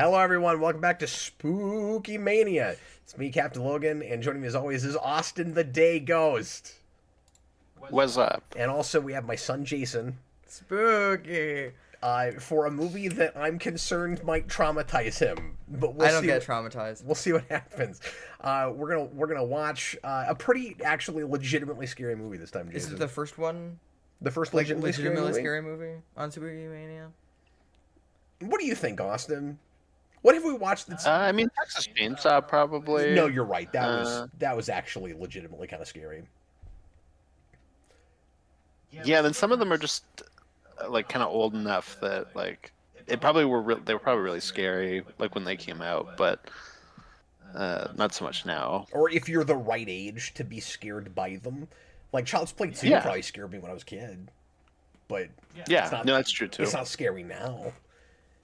Hello, everyone. Welcome back to Spooky Mania. It's me, Captain Logan, and joining me as always is Austin the Day Ghost. What's up? And also, we have my son, Jayson, Spooky. for a movie that I'm concerned might traumatize him. But we'll I don't see. get traumatized. We'll see what happens. We're gonna watch a pretty actually legitimately scary movie this time, Is Jayson. it the first one? The first Like legitimately, scary movie on Spooky Mania? What do you think, Austin? What have we watched that's... I mean, Texas Chainsaw probably. No, you're right. That Uh, was actually legitimately kind of scary. Yeah, then some of them are just like kind of old enough that like they were probably really scary like when they came out, but not so much now. Or if you're the right age to be scared by them. Like Child's Play 2 Yeah. probably scared me when I was a kid. But Yeah, it's not, no, that's true too. it's not scary now.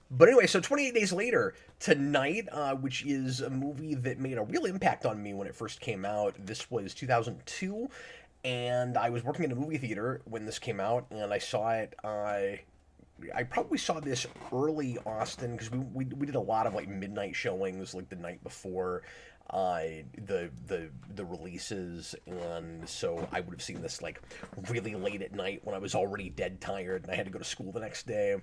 But anyway, so 28 Days Later, tonight, which is a movie that made a real impact on me when it first came out. This was 2002, and I was working in a movie theater when this came out, and I saw it. I probably saw this early, Austin, because we did a lot of like midnight showings, like the night before the releases, and so I would have seen this like really late at night when I was already dead tired and I had to go to school the next day.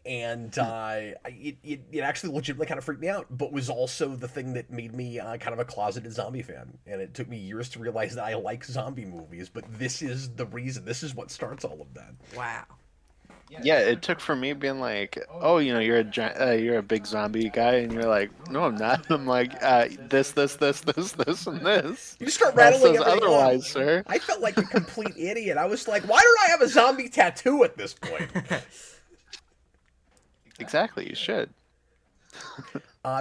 And it actually legitimately kind of freaked me out, but was also the thing that made me kind of a closeted zombie fan. And it took me years to realize that I like zombie movies, but this is the reason. This is what starts all of that. Wow. Yeah, it took for me being like, oh, you're a big zombie guy, and you're like, no, I'm not. And I'm like, this, and this. You just start That rattling says everything otherwise, off. sir. I felt like a complete idiot. I was like, why don't I have a zombie tattoo at this point? Exactly, you should.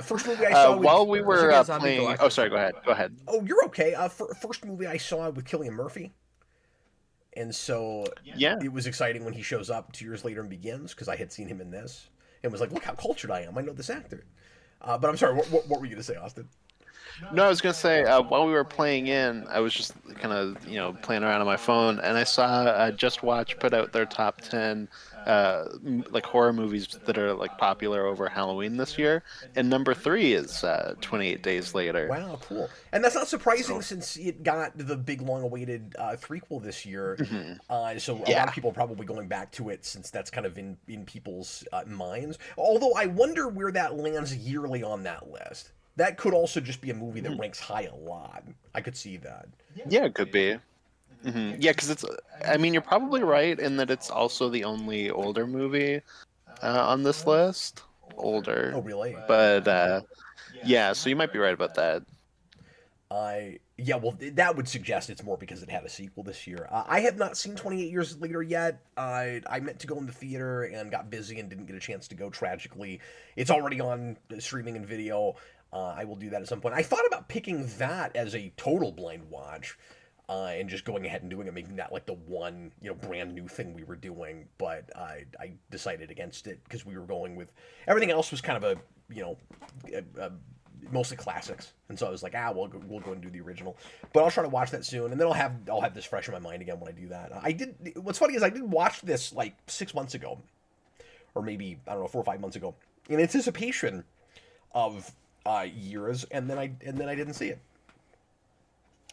First movie I saw with... While we were get zombie playing, galactic. oh, sorry, go ahead. Go ahead. Oh, you're okay. First movie I saw with Cillian Murphy. And so Yeah. it was exciting when he shows up 2 years later and Begins, because I had seen him in this. And was like, look how cultured I am. I know this actor. But I'm sorry, what were you going to say, Austin? No, I was gonna say while we were playing in, I was just kind of playing around on my phone, and I saw Just Watch put out their top 10 like horror movies that are like popular over Halloween this year, and number 3 is 28 Days Later. Wow, cool. And that's not surprising So- since it got the big long-awaited threequel this year. So a lot Yeah. of people are probably going back to it since that's kind of in people's minds. Although I wonder where that lands yearly on that list. That could also just be a movie that ranks high a lot. I could see that. Yeah, it could be. Yeah, because it's. I mean, you're probably right in that it's also the only older movie on this list. Older. Oh, really? But yeah, so you might be right about that. Yeah, well, that would suggest it's more because it had a sequel this year. I have not seen 28 Years Later yet. I meant to go in the theater and got busy and didn't get a chance to go, tragically. It's already on streaming and video. I will do that at some point. I thought about picking that as a total blind watch and just going ahead and doing it, making that like the one brand new thing we were doing. But I decided against it because we were going with everything else was kind of a mostly classics, and so I was like, we'll go and do the original. But I'll try to watch that soon, and then I'll have this fresh in my mind again when I do that. I did. What's funny is I did watch this like 6 months ago, or maybe I don't know 4 or 5 months ago, in anticipation of years, and then I didn't see it.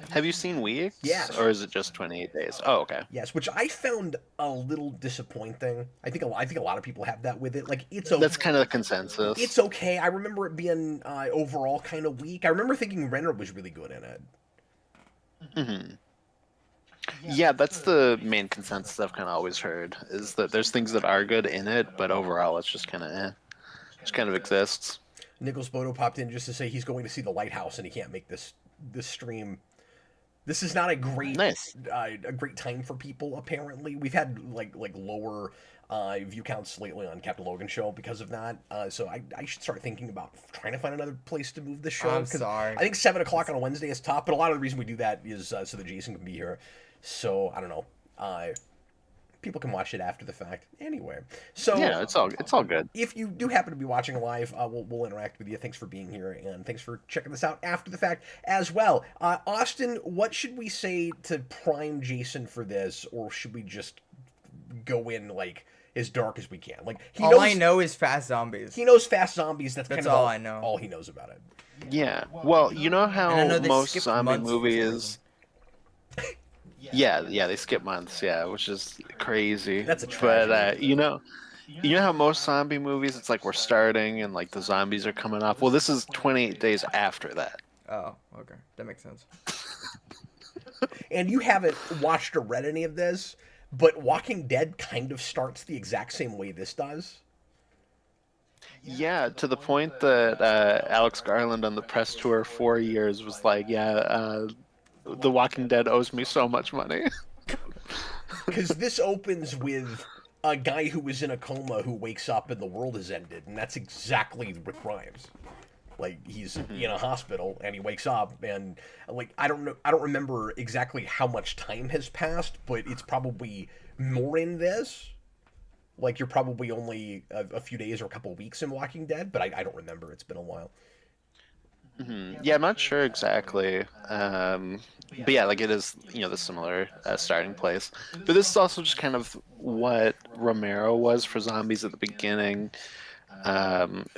Have you seen Weeks? Yes. Or is it just 28 Days? Oh, okay. Yes, which I found a little disappointing. I think a lot of people have that with it. Like it's okay. That's kind of the consensus. It's okay. I remember it being overall kind of weak. I remember thinking Renner was really good in it. Yeah, that's the main consensus I've kind of always heard, is that there's things that are good in it, but overall it's just kind of just kind of exists. Nicholas Bodo popped in just to say he's going to see The Lighthouse and he can't make this stream. This is not a great Nice. A great time for people. Apparently, we've had like lower view counts lately on Captain Logan show because of that. So I should start thinking about trying to find another place to move this show. I'm 'cause sorry. I think 7 o'clock on a Wednesday is tough, but a lot of the reason we do that is so that Jayson can be here. So I don't know. People can watch it after the fact anyway. So Yeah, it's all good. if you do happen to be watching live, we'll interact with you. Thanks for being here, and thanks for checking this out after the fact as well. Austin, what should we say to prime Jayson for this, or should we just go in like as dark as we can. Like All I know is fast zombies. he knows fast zombies. That's kind of all I know. All he knows about it. Yeah. Well, you know And I how know they most skipped zombie months for some movies. Yeah, they skip months. Yeah, which is crazy. That's a But tragedy. you know how most zombie movies, it's like we're starting and like the zombies are coming up. Well, this is 28 days after that. Oh, okay, that makes sense. And you haven't watched or read any of this, but Walking Dead kind of starts the exact same way this does. Yeah, to the point that Alex Garland on the press tour 4 years was like, The Walking Dead owes me so much money. Because this opens with a guy who was in a coma who wakes up and the world has ended, and that's exactly Rick Grimes. Like he's in a hospital and he wakes up and like I don't remember exactly how much time has passed, but it's probably more in this. Like you're probably only a few days or a couple of weeks in Walking Dead, but I don't remember. It's been a while. Yeah, I'm not sure exactly. But yeah, like it is, the similar starting place. But this is also just kind of what Romero was for zombies at the beginning.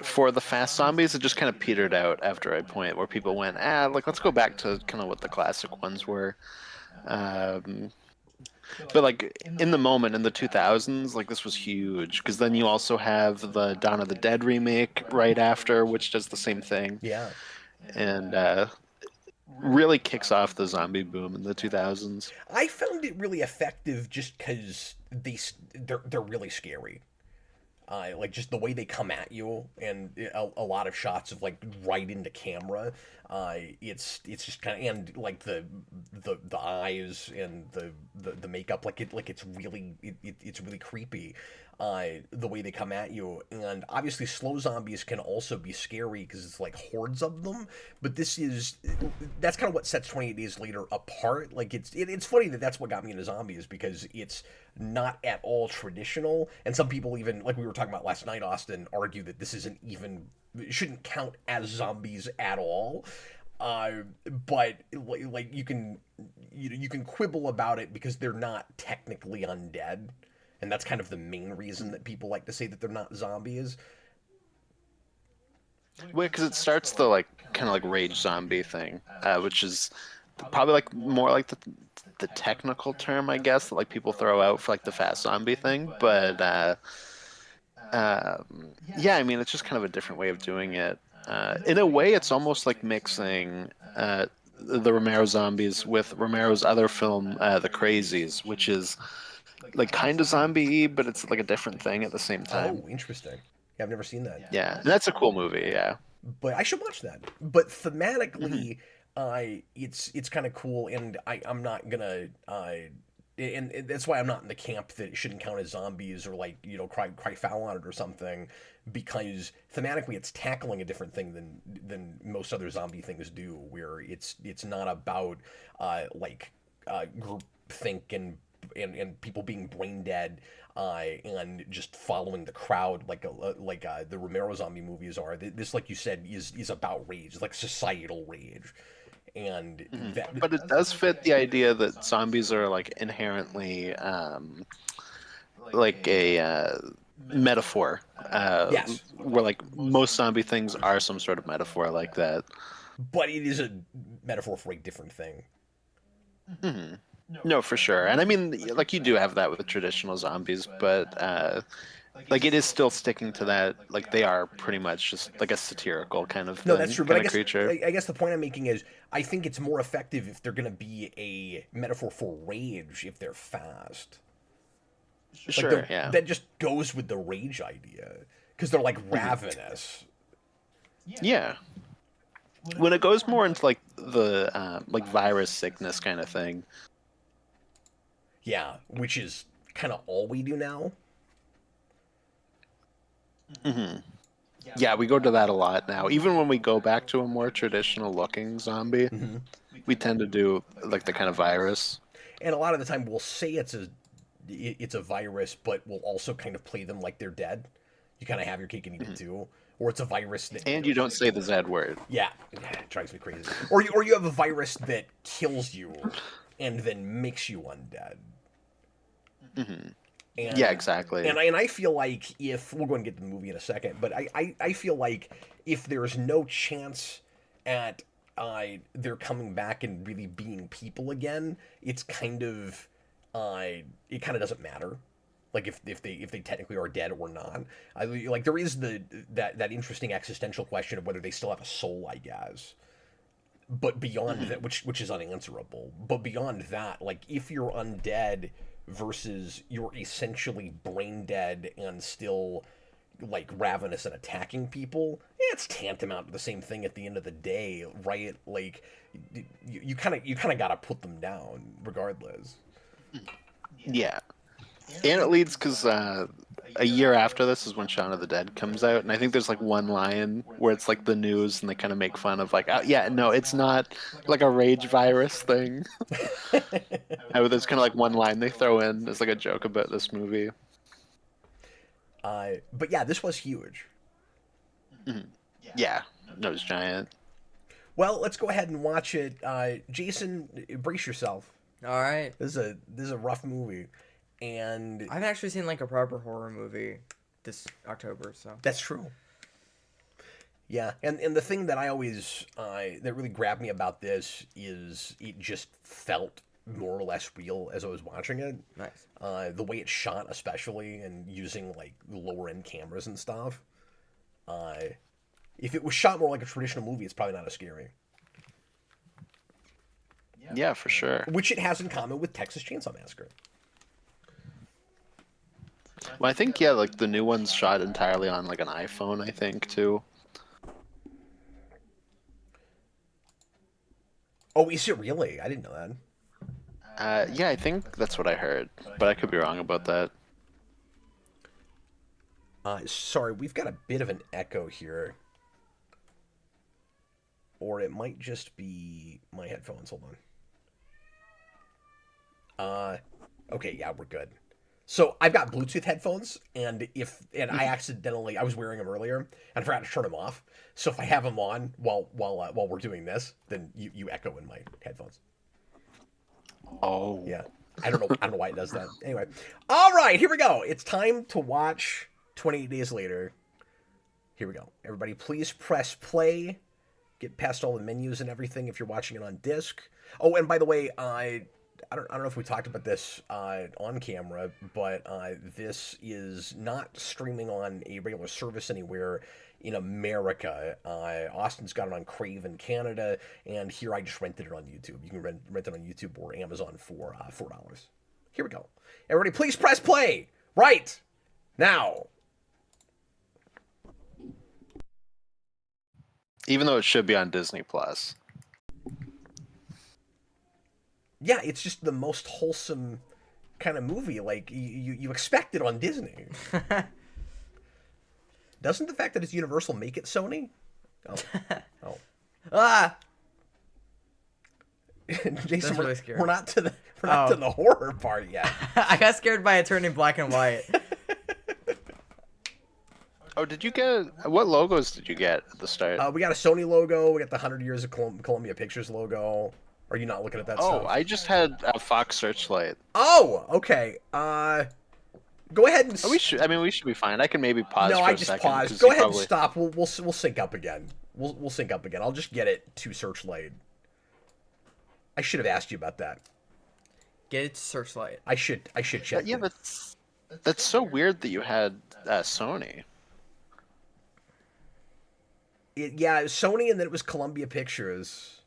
For the fast zombies, it just kind of petered out after a point where people went, like let's go back to kind of what the classic ones were. But like in the moment in the 2000s, like this was huge because then you also have the Dawn of the Dead remake right after, which does the same thing. Yeah. And really kicks off the zombie boom in the 2000s. I found it really effective just because they're really scary. Like just the way they come at you, and a lot of shots of like right into camera. It's just kind of, and like the eyes and the makeup, like it's really creepy. The way they come at you, and obviously slow zombies can also be scary because it's like hordes of them. But that's kind of what sets 28 Days Later apart. Like it's funny that's what got me into zombies because it's not at all traditional, and some people even, like we were talking about last night, Austin, argue that this shouldn't count as zombies at all. But like you can quibble about it because they're not technically undead. And that's kind of the main reason that people like to say that they're not zombies. Well, because it starts the like kind of like rage zombie thing, which is probably like more like the technical term, I guess, that like people throw out for like the fast zombie thing. But yeah, I mean, it's just kind of a different way of doing it. In a way, it's almost like mixing the Romero zombies with Romero's other film, The Crazies, which is like kind of zombie-y, but it's like a different thing at the same time. Oh, interesting. Yeah, I've never seen that. Yeah, and that's a cool movie. Yeah, but I should watch that. But thematically, it's kind of cool, and I'm not gonna. And that's why I'm not in the camp that it shouldn't count as zombies or like cry foul on it or something, because thematically it's tackling a different thing than most other zombie things do, where it's not about group think and people being brain dead and just following the crowd like the Romero zombie movies are. This, like you said, is about rage. It's like societal rage. And but it does fit the idea that zombies are like inherently like a metaphor. Yes. Where like most zombie things are some sort of metaphor like that. But it is a metaphor for a different thing. Mm-hmm. No, for sure. And I mean, like you do have that with the traditional zombies, but like it is still sticking to that. Like they are pretty much just like a satirical kind of no, that's true. But I guess the point I'm making is I think it's more effective if they're going to be a metaphor for rage if they're fast. Sure, yeah. That just goes with the rage idea because they're like ravenous. Yeah. When it goes more into like the like virus sickness kind of thing. Yeah, which is kind of all we do now. Mm-hmm. Yeah, we go to that a lot now. Even when we go back to a more traditional looking zombie, we tend to do like the kind of virus. And a lot of the time we'll say it's a virus, but we'll also kind of play them like they're dead. You kind of have your cake and eat it too. Or it's a virus that... And you don't say the Z word. Yeah, it drives me crazy. Or you have a virus that kills you and then makes you undead. Mm-hmm. And, Yeah, exactly. And I feel like if we're going to get to the movie in a second, but I feel like if there's no chance at they're coming back and really being people again, it's kind of it kind of doesn't matter. Like if they technically are dead or not. Like there is that interesting existential question of whether they still have a soul, I guess. But beyond that, which is unanswerable. But beyond that, like if you're undead versus you're essentially brain dead and still like ravenous and attacking people, it's tantamount to the same thing at the end of the day, right? Like you kind of got to put them down regardless. Yeah. And it leads because a year after this is when Shaun of the Dead comes out, and I think there's like one line where it's like the news, and they kind of make fun of like, yeah, no, it's not like a rage virus thing. There's kind of like one line they throw in as like a joke about this movie. But yeah, this was huge. Mm-hmm. Yeah, no, it's giant. Well, let's go ahead and watch it. Jayson, brace yourself. All right. This is a rough movie. And I've actually seen like a proper horror movie this October, so that's true. Yeah, and the thing that I always that really grabbed me about this is it just felt more or less real as I was watching it. Nice. The way it's shot, especially, and using like lower end cameras and stuff. If it was shot more like a traditional movie, it's probably not as scary. Yeah, for sure. Which it has in common with Texas Chainsaw Massacre. Well, I think, yeah, like the new one's shot entirely on like an iPhone, I think, too. Oh, is it really? I didn't know that. Yeah, I think that's what I heard, but I could be wrong about that. Sorry, we've got a bit of an echo here. Or it might just be my headphones. Hold on. Okay, yeah, we're good. So I've got Bluetooth headphones, and I was wearing them earlier, and I forgot to turn them off. So if I have them on while we're doing this, then you echo in my headphones. Oh. Yeah. I don't know why it does that. Anyway. All right, here we go. It's time to watch 28 Days Later. Here we go. Everybody, please press play. Get past all the menus and everything if you're watching it on disc. Oh, and by the way, I don't know if we talked about this on camera, but this is not streaming on a regular service anywhere in America. Austin's got it on Crave in Canada, and here I just rented it on YouTube. You can rent it on YouTube or Amazon for $4. Here we go. Everybody, please press play right now. Even though it should be on Disney Plus. Yeah, it's just the most wholesome kind of movie. Like you expect it on Disney. Doesn't the fact that it's Universal make it Sony? Oh. Ah. Jason, really scary. we're not to the horror part yet. I got scared by it turning black and white. Oh, did you get... What logos did you get at the start? We got a Sony logo. We got the 100 Years of Columbia Pictures logo. Are you not looking at that stuff? Oh, I just had a Fox Searchlight. Oh, okay. Go ahead and... we should be fine. I can maybe pause for a second. No, I just paused. Go ahead and stop. We'll sync up again. We'll sync up again. I'll just get it to Searchlight. I should have asked you about that. Get it to Searchlight. I should check. Yeah, that's so weird that you had Sony. Yeah, Sony, and then it was Columbia Pictures.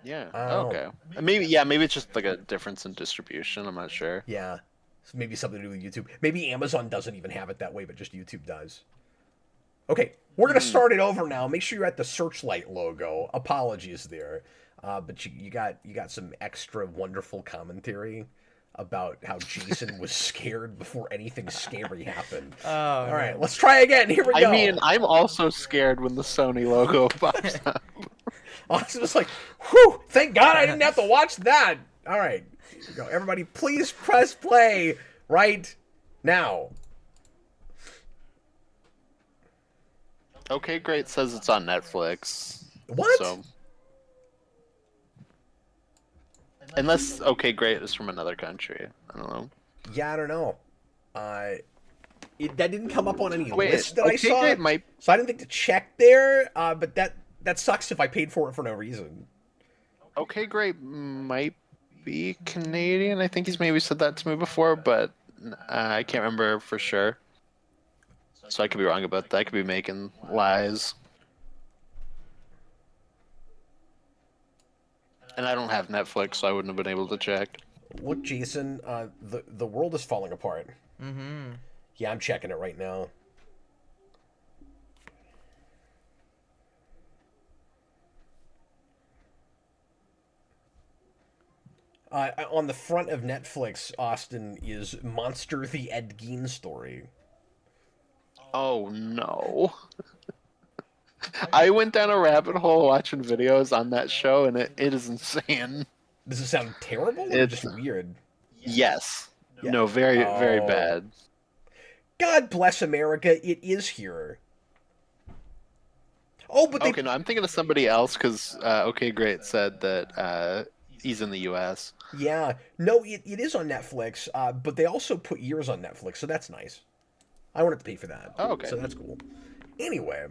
Yeah. Okay. Maybe it's just like a difference in distribution. I'm not sure. Yeah. So maybe something to do with YouTube. Maybe Amazon doesn't even have it that way, but just YouTube does. Okay, we're gonna start it over now. Make sure you're at the Searchlight logo. Apologies there, but you got some extra wonderful commentary about how Jayson was scared before anything scary happened. Oh, all right, let's try again. Here we go. I mean, I'm also scared when the Sony logo pops up. Austin was like, whew, thank God I didn't have to watch that. All right, here we go. Everybody, please press play right now. Okay, great. Says it's on Netflix. What? So... Unless Okay Great is from another country. I don't know. Yeah, I don't know. That didn't come up on any Wait, list that I okay, saw, great might so I didn't think to check there. But that sucks if I paid for it for no reason. okay, great might be Canadian. I think he's maybe said that to me before, but I can't remember for sure. So I could be wrong about that. I could be making lies. And I don't have Netflix, so I wouldn't have been able to check. Look, Jason, the world is falling apart. Mm-hmm. Yeah, I'm checking it right now. On the front of Netflix, Austin, is Monster the Ed Gein story. Oh no. I went down a rabbit hole watching videos on that show, and it is insane. Does it sound terrible or It's just weird? yes. Yeah. No, very, very Oh. bad. God bless America, it is here. Oh, but they... Okay, no, I'm thinking of somebody else because okay, great said that he's in the U.S. Yeah, no, it is on Netflix, but they also put years on Netflix, so that's nice. I wanted to pay for that. Oh, okay. So that's cool. Anyway.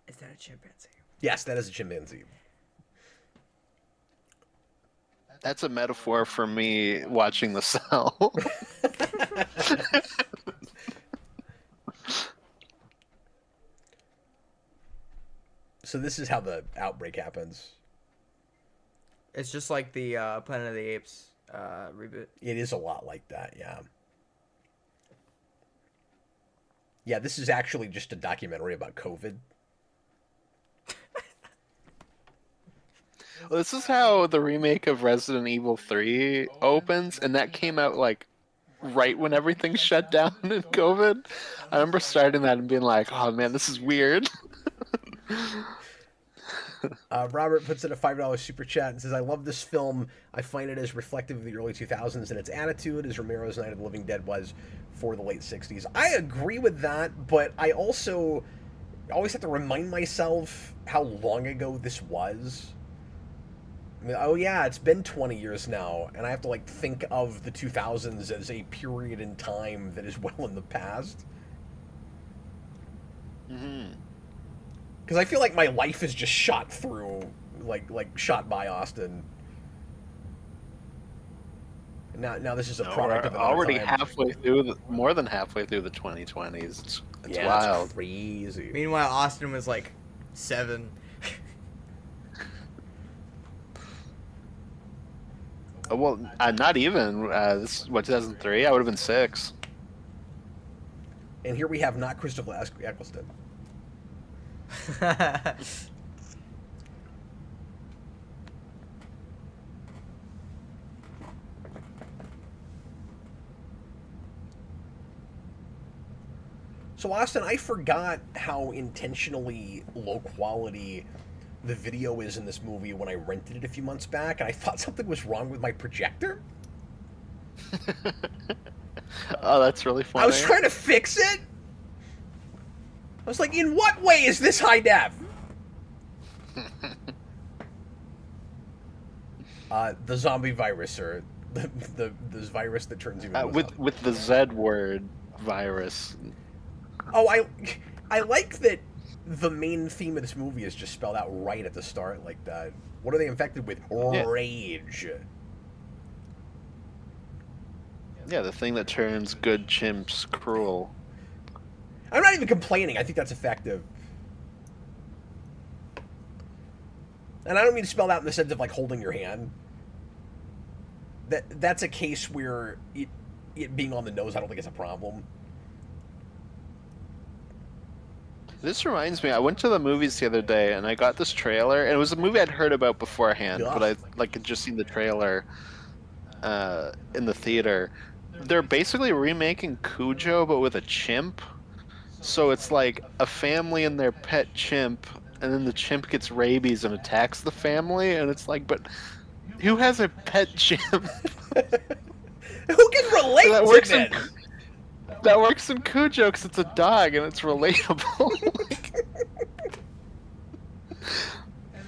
Is that a chimpanzee? Yes, that is a chimpanzee. That's a metaphor for me watching The Cell. So this is how the outbreak happens. It's just like the Planet of the Apes reboot. It is a lot like that, yeah. Yeah, this is actually just a documentary about COVID. Well, this is how the remake of Resident Evil 3 opens, and that came out like right when everything shut down in COVID. I remember starting that and being like, "Oh man, this is weird." Robert puts in a $5 super chat and says, I love this film. I find it as reflective of the early 2000s and its attitude as Romero's Night of the Living Dead was for the late 60s. I agree with that, but I also always have to remind myself how long ago this was. I mean, oh yeah, it's been 20 years now, and I have to like think of the 2000s as a period in time that is well in the past. Mm-hmm. Because I feel like my life is just shot through, like shot by Austin. Now this is a product of We're another already time. halfway through, more than halfway through the 2020s. It's Yeah, wild. it's crazy. Meanwhile, Austin was like 7. Oh, well, not even. This is what 2003. I would have been 6. And here we have not Christopher Eccleston. So Austin, I forgot how intentionally low quality the video is in this movie when I rented it a few months back, and I thought something was wrong with my projector. Oh, that's really funny. I was trying to fix it. I was like, in what way is this high def? The zombie virus, or the virus that turns you into a zombie. with the Z word, virus. Oh, I like that the main theme of this movie is just spelled out right at the start like that. What are they infected with? Rage. Yeah, the thing that turns good chimps cruel. I'm not even complaining. I think that's effective. And I don't mean spelled out in the sense of like holding your hand. That's a case where it being on the nose, I don't think it's a problem. This reminds me, I went to the movies the other day and I got this trailer, and it was a movie I'd heard about beforehand, Ugh. but I like had just seen the trailer in the theater. They're basically remaking Cujo, but with a chimp. So it's like a family and their pet chimp, and then the chimp gets rabies and attacks the family, and it's like, but who has a pet chimp? Who can relate that to works this? That works in Cujo because it's a dog and it's relatable.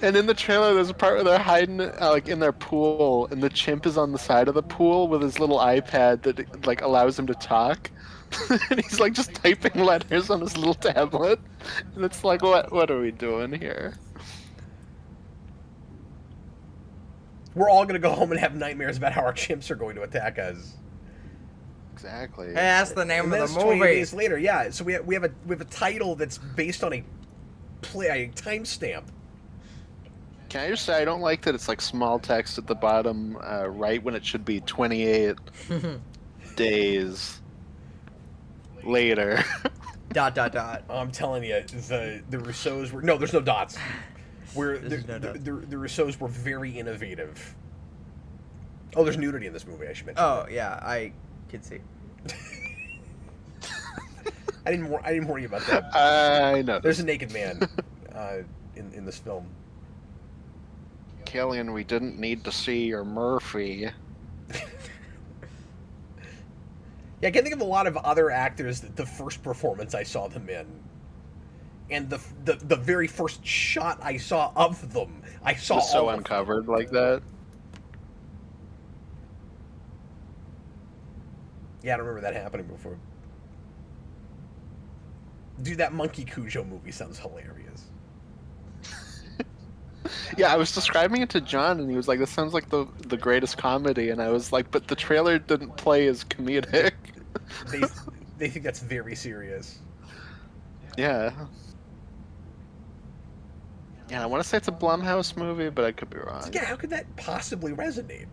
And in the trailer, there's a part where they're hiding, like in their pool, and the chimp is on the side of the pool with his little iPad that like allows him to talk, and he's like just typing letters on his little tablet, and it's like, what are we doing here? We're all gonna go home and have nightmares about how our chimps are going to attack us. Exactly. Hey, that's the name And of that's the 28 movie. days later, yeah. So we have a title that's based on a timestamp. Can I just say I don't like that it's like small text at the bottom right when it should be 28 days later. ... I'm telling you, the Rousseaus were there's no dots. There's no dots. The Rousseaus were very innovative. Oh, there's nudity in this movie. I should mention. Oh yeah, I can see. I didn't warn you about that. I know. There's a naked man in this film. Killian, we didn't need to see your Murphy. Yeah, I can think of a lot of other actors that the first performance I saw them in, and the very first shot I saw of them, I saw Was so all of uncovered like that. Yeah, I don't remember that happening before. Dude, that Monkey Cujo movie sounds hilarious. Yeah, I was describing it to John, and he was like, "This sounds like the greatest comedy," and I was like, "But the trailer didn't play as comedic." They think that's very serious. Yeah. Yeah, I want to say it's a Blumhouse movie, but I could be wrong. Yeah, how could that possibly resonate?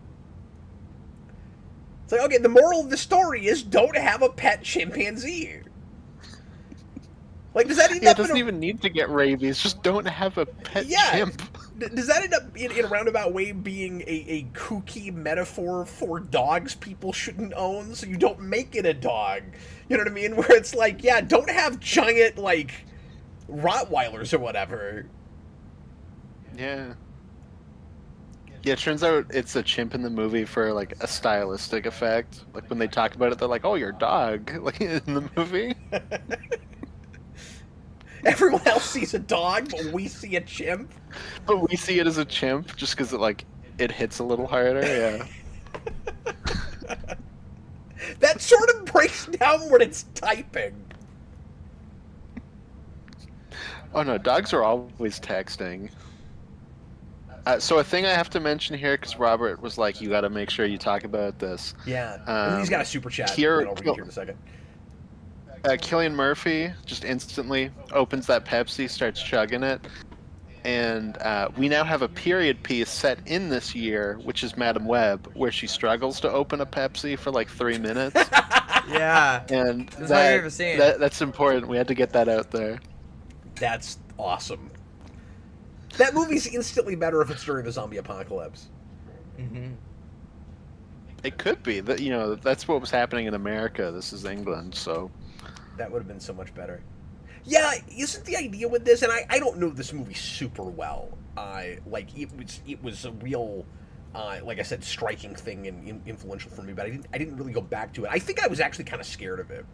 It's like, okay, the moral of the story is don't have a pet chimpanzee. Like, does that end Yeah, up it doesn't in a, even need to get rabies. Just don't have a pet Yeah. chimp. Does that end up in a roundabout way being a kooky metaphor for dogs people shouldn't own, so you don't make it a dog? You know what I mean? Where it's like, yeah, don't have giant, like, Rottweilers or whatever. Yeah. Yeah, it turns out it's a chimp in the movie for, like, a stylistic effect. Like, when they talk about it, they're like, "Oh, your dog," like, in the movie. Everyone else sees a dog, but we see a chimp. But we see it as a chimp just because it hits a little harder, yeah. That sort of breaks down when it's typing. Oh no, dogs are always texting. So a thing I have to mention here, because Robert was like, "You got to make sure you talk about this." Yeah, and he's got a super chat here- that I'll read here in a second. Cillian Murphy just instantly opens that Pepsi, starts chugging it, and we now have a period piece set in this year, which is Madam Web, where she struggles to open a Pepsi for like 3 minutes. Yeah. And That's my favorite scene. that's important. We had to get that out there. That's awesome. That movie's instantly better if it's during the zombie apocalypse. Mm-hmm. It could be that that's what was happening in America. This is England, so That would have been so much better. Yeah, isn't the idea with this, and I don't know this movie super well. Like it was a real, like I said, striking thing and influential for me. But I didn't really go back to it. I think I was actually kind of scared of it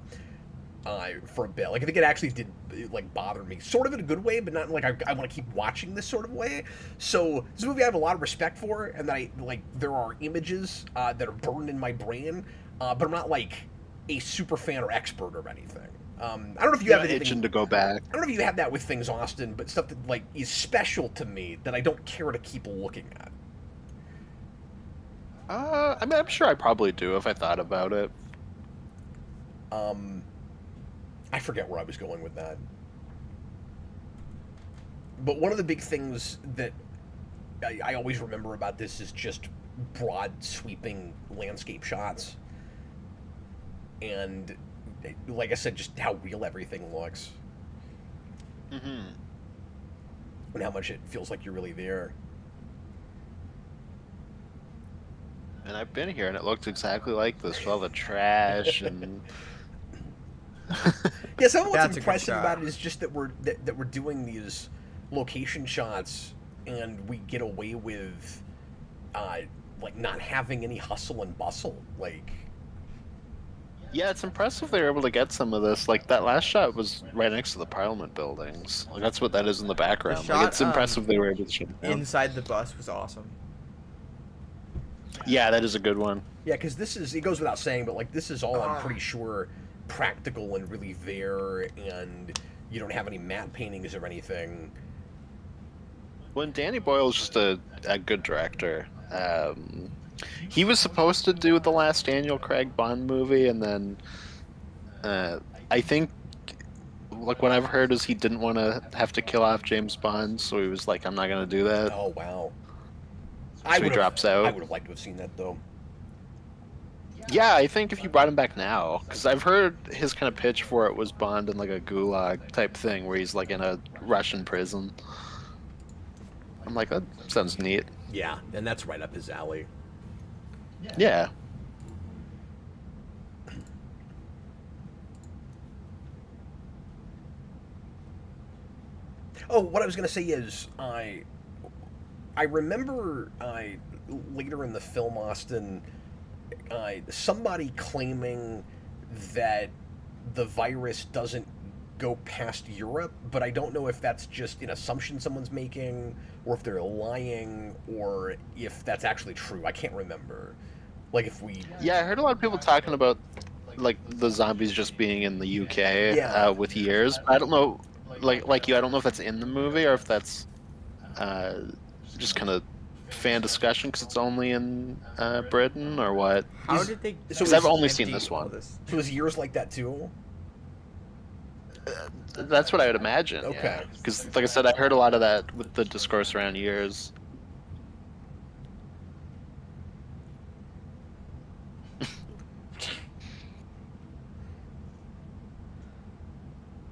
for a bit. Like I think it actually did like bother me, sort of in a good way, but not in, like I want to keep watching this sort of way. So this movie I have a lot of respect for, and that there are images that are burned in my brain, but I'm not like a super fan or expert or anything. I don't know if you have anything itching to go back. I don't know if you have that with things, Austin, but stuff that like is special to me that I don't care to keep looking at. I mean, I'm sure I probably do if I thought about it. I forget where I was going with that. But one of the big things that I always remember about this is just broad, sweeping landscape shots. And like I said, just how real everything looks. Mm-hmm. And how much it feels like you're really there. And I've been here, and it looks exactly like this with all the trash and. Yeah, some of what's That's a good impressive shot. about it is just that we're doing these location shots, and we get away with, like not having any hustle and bustle. Like, Yeah, it's impressive they were able to get some of this. Like that last shot was right next to the Parliament buildings. Like that's what that is in the The background. Like shot it's impressive they were able to shoot it down. inside the bus was awesome. Yeah, that is a good one. Yeah, because this is, it goes without saying, but like this is all I'm Ah. pretty sure practical and really there, and you don't have any matte paintings or anything. When Danny Boyle is just a good director. He was supposed to do the last Daniel Craig Bond movie, and then I think like what I've heard is he didn't want to have to kill off James Bond, so he was like, "I'm not gonna do that." Oh wow. So he drops out. I would have liked to have seen that though. Yeah, I think if you brought him back now, because I've heard his kind of pitch for it was Bond in like a gulag type thing where he's like in a Russian prison. I'm like, that sounds neat. Yeah, and that's right up his alley. Yeah. Oh, what I was gonna say is I remember later in the film, Austin, somebody claiming that the virus doesn't go past Europe, but I don't know if that's just an assumption someone's making, or if they're lying, or if that's actually true. I can't remember. Like if we, Yeah, I heard a lot of people talking about like the zombies just being in the UK Yeah. with years. I don't know, like you, I don't know if that's in the movie or if that's uh, just kind of fan discussion because it's only in Britain or what. How Is- did they? so Because I've is- only seen empty this all one. this? so is years like that too? That's what I would imagine. Okay. Because, like I said, I heard a lot of that with the discourse around years.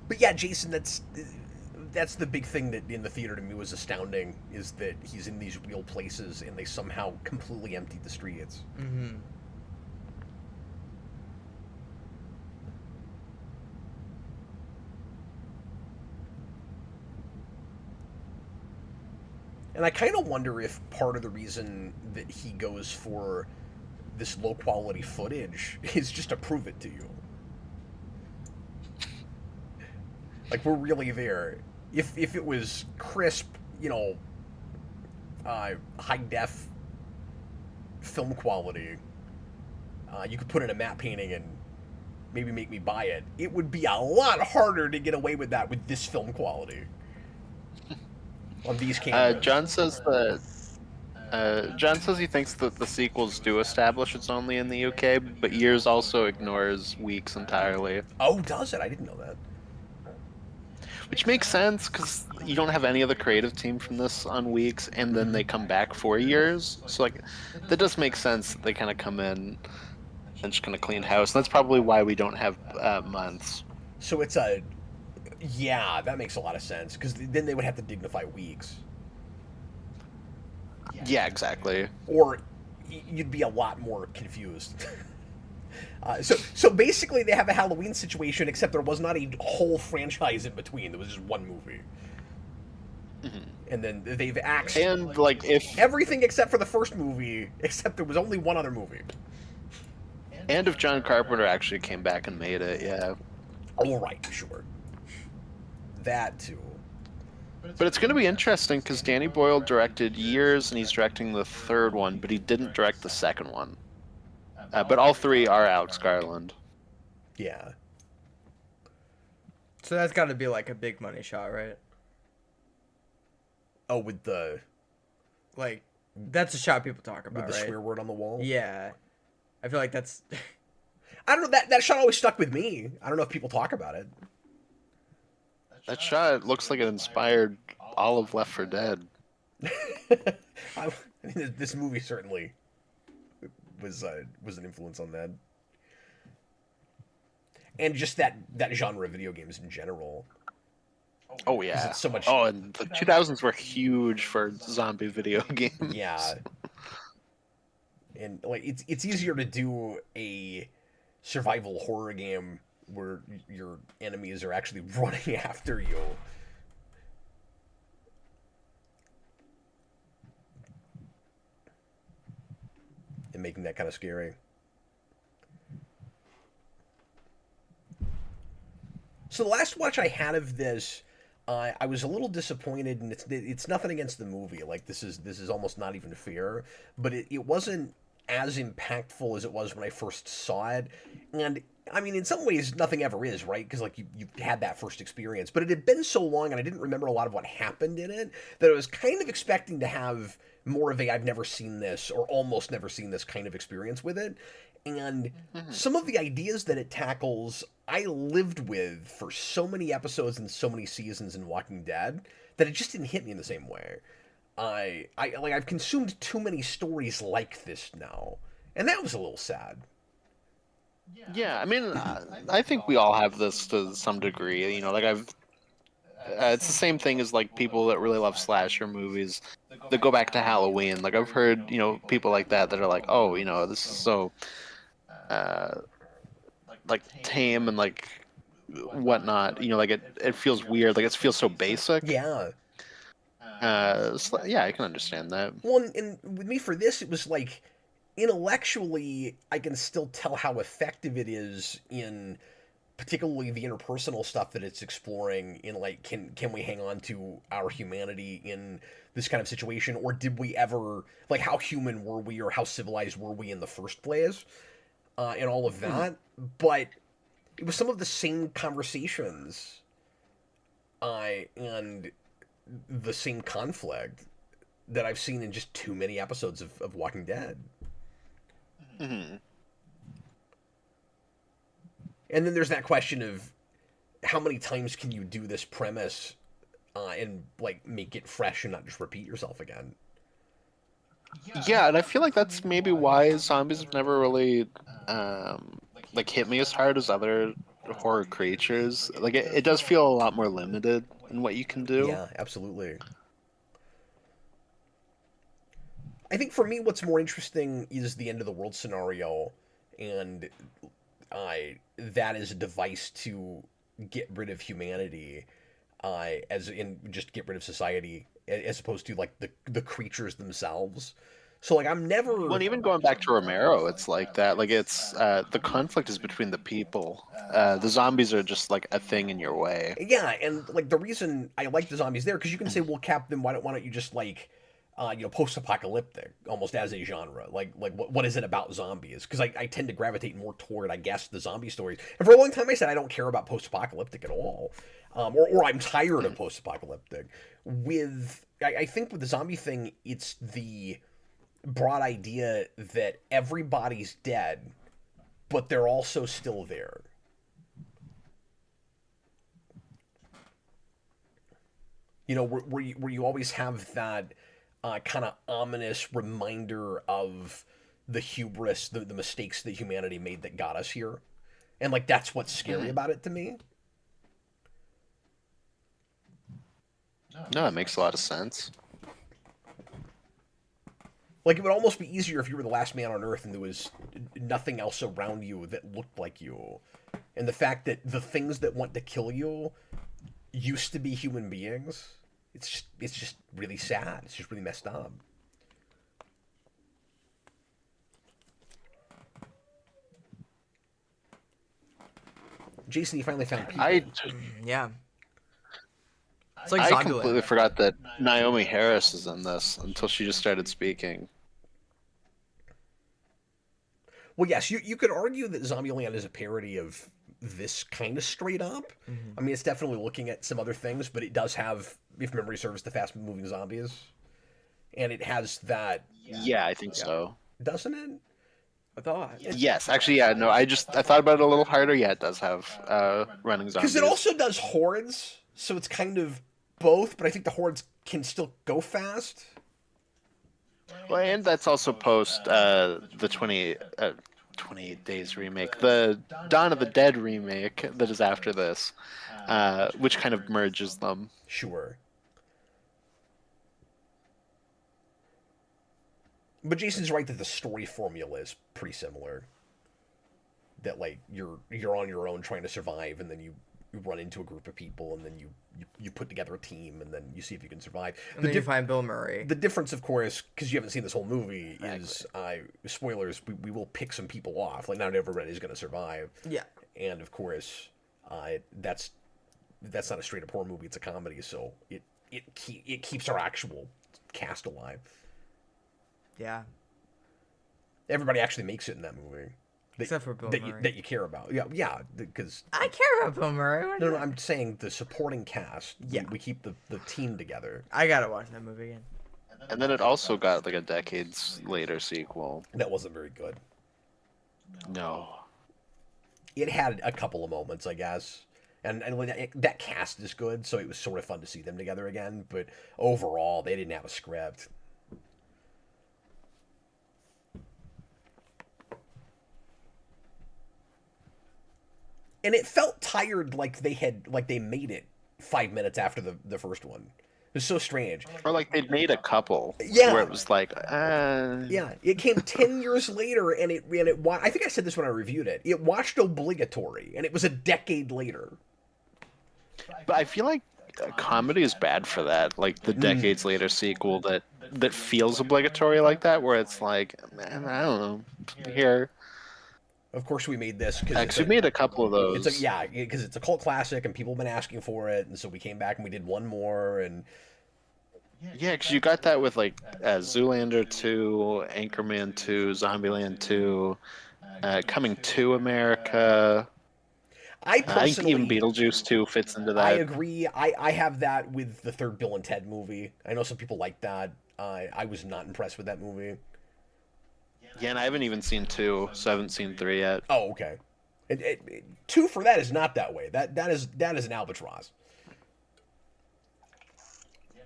But yeah, Jason, that's the big thing that in the theater to me was astounding, is that he's in these real places and they somehow completely emptied the streets. Mm-hmm. And I kind of wonder if part of the reason that he goes for this low quality footage is just to prove it to you. Like we're really there. If it was crisp, high def film quality, you could put in a matte painting and maybe make me buy it. It would be a lot harder to get away with that with this film quality on these cameras. John says he thinks that the sequels do establish it's only in the UK, but Years also ignores Weeks entirely, Oh, does it? I didn't know that. which makes sense because you don't have any of the creative team from this on Weeks, and then they come back for Years, so like that does make sense that they kind of come in and just kind of clean house. And that's probably why we don't have months. So yeah, that makes a lot of sense because then they would have to dignify weeks, Yeah, exactly. or you'd be a lot more confused. So basically, they have a Halloween situation, except there was not a whole franchise in between. There was just one movie, and then they've axed And like if everything except for the first movie, except there was only one other movie. if John Carpenter actually came back and made it, yeah. All right, sure, that too. But it's going to be interesting because Danny Boyle directed Years, and he's directing the third one, but he didn't direct the second one. But all three are Alex Garland. Yeah. So that's got to be like a big money shot, right? Oh, with the Like, that's a shot people talk about, with the right? swear word on the wall. Yeah, I feel like that's. I don't know, that shot always stuck with me. I don't know if people talk about it. That shot looks like it inspired all of Left 4 Dead. I mean, this movie certainly was an influence on that, and just that genre of video games in general. Oh yeah, it's so much- Oh, and the 2000s were huge for zombie video games. Yeah, and like it's easier to do a survival horror game where your enemies are actually running after you. And making that kind of scary. So the last watch I had of this, I was a little disappointed, and it's nothing against the movie. Like this is almost not even fair, but it wasn't as impactful as it was when I first saw it. And I mean, in some ways, nothing ever is, right? Because like you had that first experience, but it had been so long, and I didn't remember a lot of what happened in it that I was kind of expecting to have more of a I've never seen this or almost never seen this kind of experience with it. And some of the ideas that it tackles, I lived with for so many episodes and so many seasons in Walking Dead that it just didn't hit me in the same way. I've consumed too many stories like this now, and that was a little sad. Yeah, I mean, I think we all have this to some degree. You know, like it's the same thing as like people that really love slasher movies that go back to Halloween. Like I've heard, people like that are like, oh, this is so, uh, like tame and like whatnot. Like it feels weird. Like it feels so basic. Yeah. So, yeah, I can understand that. Well, and with me for this, it was like intellectually, I can still tell how effective it is in particularly the interpersonal stuff that it's exploring in like can we hang on to our humanity in this kind of situation, or did we ever, like, how human were we or how civilized were we in the first place, and all of that. But it was some of the same conversations and the same conflict that I've seen in just too many episodes of Walking Dead. Mm-hmm. And then there's that question of how many times can you do this premise and like make it fresh and not just repeat yourself again. Yeah, and I feel like that's maybe why zombies have never really like hit me as hard as other horror creatures. Like it does feel a lot more limited in what you can do. Yeah, absolutely. I think for me, what's more interesting is the end of the world scenario, and that is a device to get rid of humanity, as in just get rid of society, as opposed to like the creatures themselves. So like I'm never. Well, and even going back to Romero, it's like that. Like it's the conflict is between the people. The zombies are just like a thing in your way. Yeah, and like the reason I like the zombies there, because you can say, well, Captain, why don't you just like post-apocalyptic almost as a genre. Like what is it about zombies? Because I tend to gravitate more toward, I guess, the zombie stories. And for a long time I said I don't care about post-apocalyptic at all. Or I'm tired of post-apocalyptic. I think with the zombie thing, it's the broad idea that everybody's dead, but they're also still there. Where you always have that kind of ominous reminder of the hubris, the mistakes that humanity made that got us here. And, like, that's what's scary about it to me. No, it makes a lot of sense. Like, it would almost be easier if you were the last man on Earth and there was nothing else around you that looked like you. And the fact that the things that want to kill you used to be human beings, it's just really sad. It's just really messed up. Jayson, you finally found people. Yeah. It's I like completely forgot that Naomi Harris is in this until she just started speaking. Well, yes, you could argue that Zombieland is a parody of this kind of straight up. Mm-hmm. I mean, it's definitely looking at some other things, but it does have, if memory serves, the fast-moving zombies. And it has that... Yeah, I think so. Doesn't it? I thought. Yes, actually, yeah, no, I thought about it a little harder. Yeah, it does have running zombies. Because it also does hordes, so it's kind of both, but I think the hordes can still go fast. Well, and that's also post the 28 Days remake, the Dawn of the Dead remake that is after this, which kind of merges them. Sure. But Jason's right that the story formula is pretty similar. That, like, you're on your own trying to survive, and then you run into a group of people, and then you put together a team, and then you see if you can survive. And then you find Bill Murray. The difference, of course, because you haven't seen this whole movie, is spoilers. We will pick some people off. Like, not everybody's going to survive. Yeah. And of course, that's that's not a straight up horror movie; it's a comedy. So it keeps our actual cast alive. Yeah. Everybody actually makes it in that movie. Except for Bill that Murray. that you care about. Yeah, because I care about Bill Murray. no, I'm saying the supporting cast. Yeah. We keep the team together. I gotta watch that movie again. And then it also got like a decades later sequel. That wasn't very good. No. It had a couple of moments, I guess. And that cast is good, so it was sort of fun to see them together again. But overall, they didn't have a script. And it felt tired, like they made it 5 minutes after the first one. It was so strange. Or like they'd made a couple. Yeah. Where it was like, Yeah, it came 10 years later, and I think I said this when I reviewed it. It watched obligatory, and it was a decade later. But I feel like comedy is bad for that. Like the decades later sequel that feels obligatory like that, where it's like, man, I don't know. Here. Of course, we made this Actually, we made a couple of those. because it's a cult classic, and people have been asking for it, and so we came back and we did one more, and Yeah, because you got that with like Zoolander 2, Anchorman 2, Zombieland 2, Coming to America. I I think personally, even Beetlejuice 2 fits into that. I agree. I have that with the third Bill and Ted movie. I know some people like that. I was not impressed with that movie. Yeah, and I haven't even seen 2, so I haven't seen 3 yet. Oh, okay. Two for that is not that way. That is an albatross.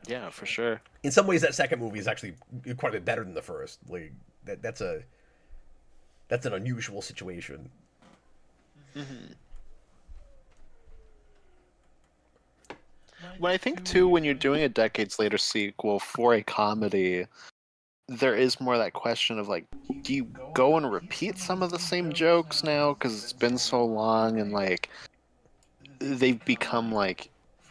Yeah, for sure. In some ways, that second movie is actually quite a bit better than the first. Like that's an unusual situation. Mm-hmm. When I think too, when you're doing a decades later sequel for a comedy, there is more that question of like, do you go and repeat some of the same jokes now because it's been so long and like they've become like,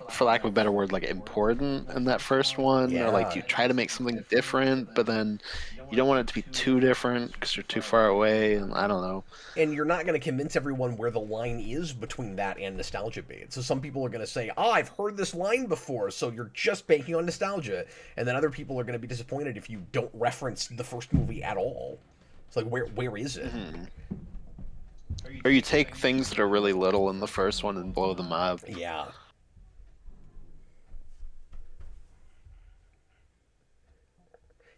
for lack of a better word, like important in that first one, or like do you try to make something different, but then you don't want it to be too different because you're too far away, and I don't know. And you're not going to convince everyone where the line is between that and nostalgia bait. So some people are going to say, "Oh, I've heard this line before," so you're just banking on nostalgia. And then other people are going to be disappointed if you don't reference the first movie at all. It's like, where is it? Mm-hmm. Or you take things that are really little in the first one and blow them up. Yeah.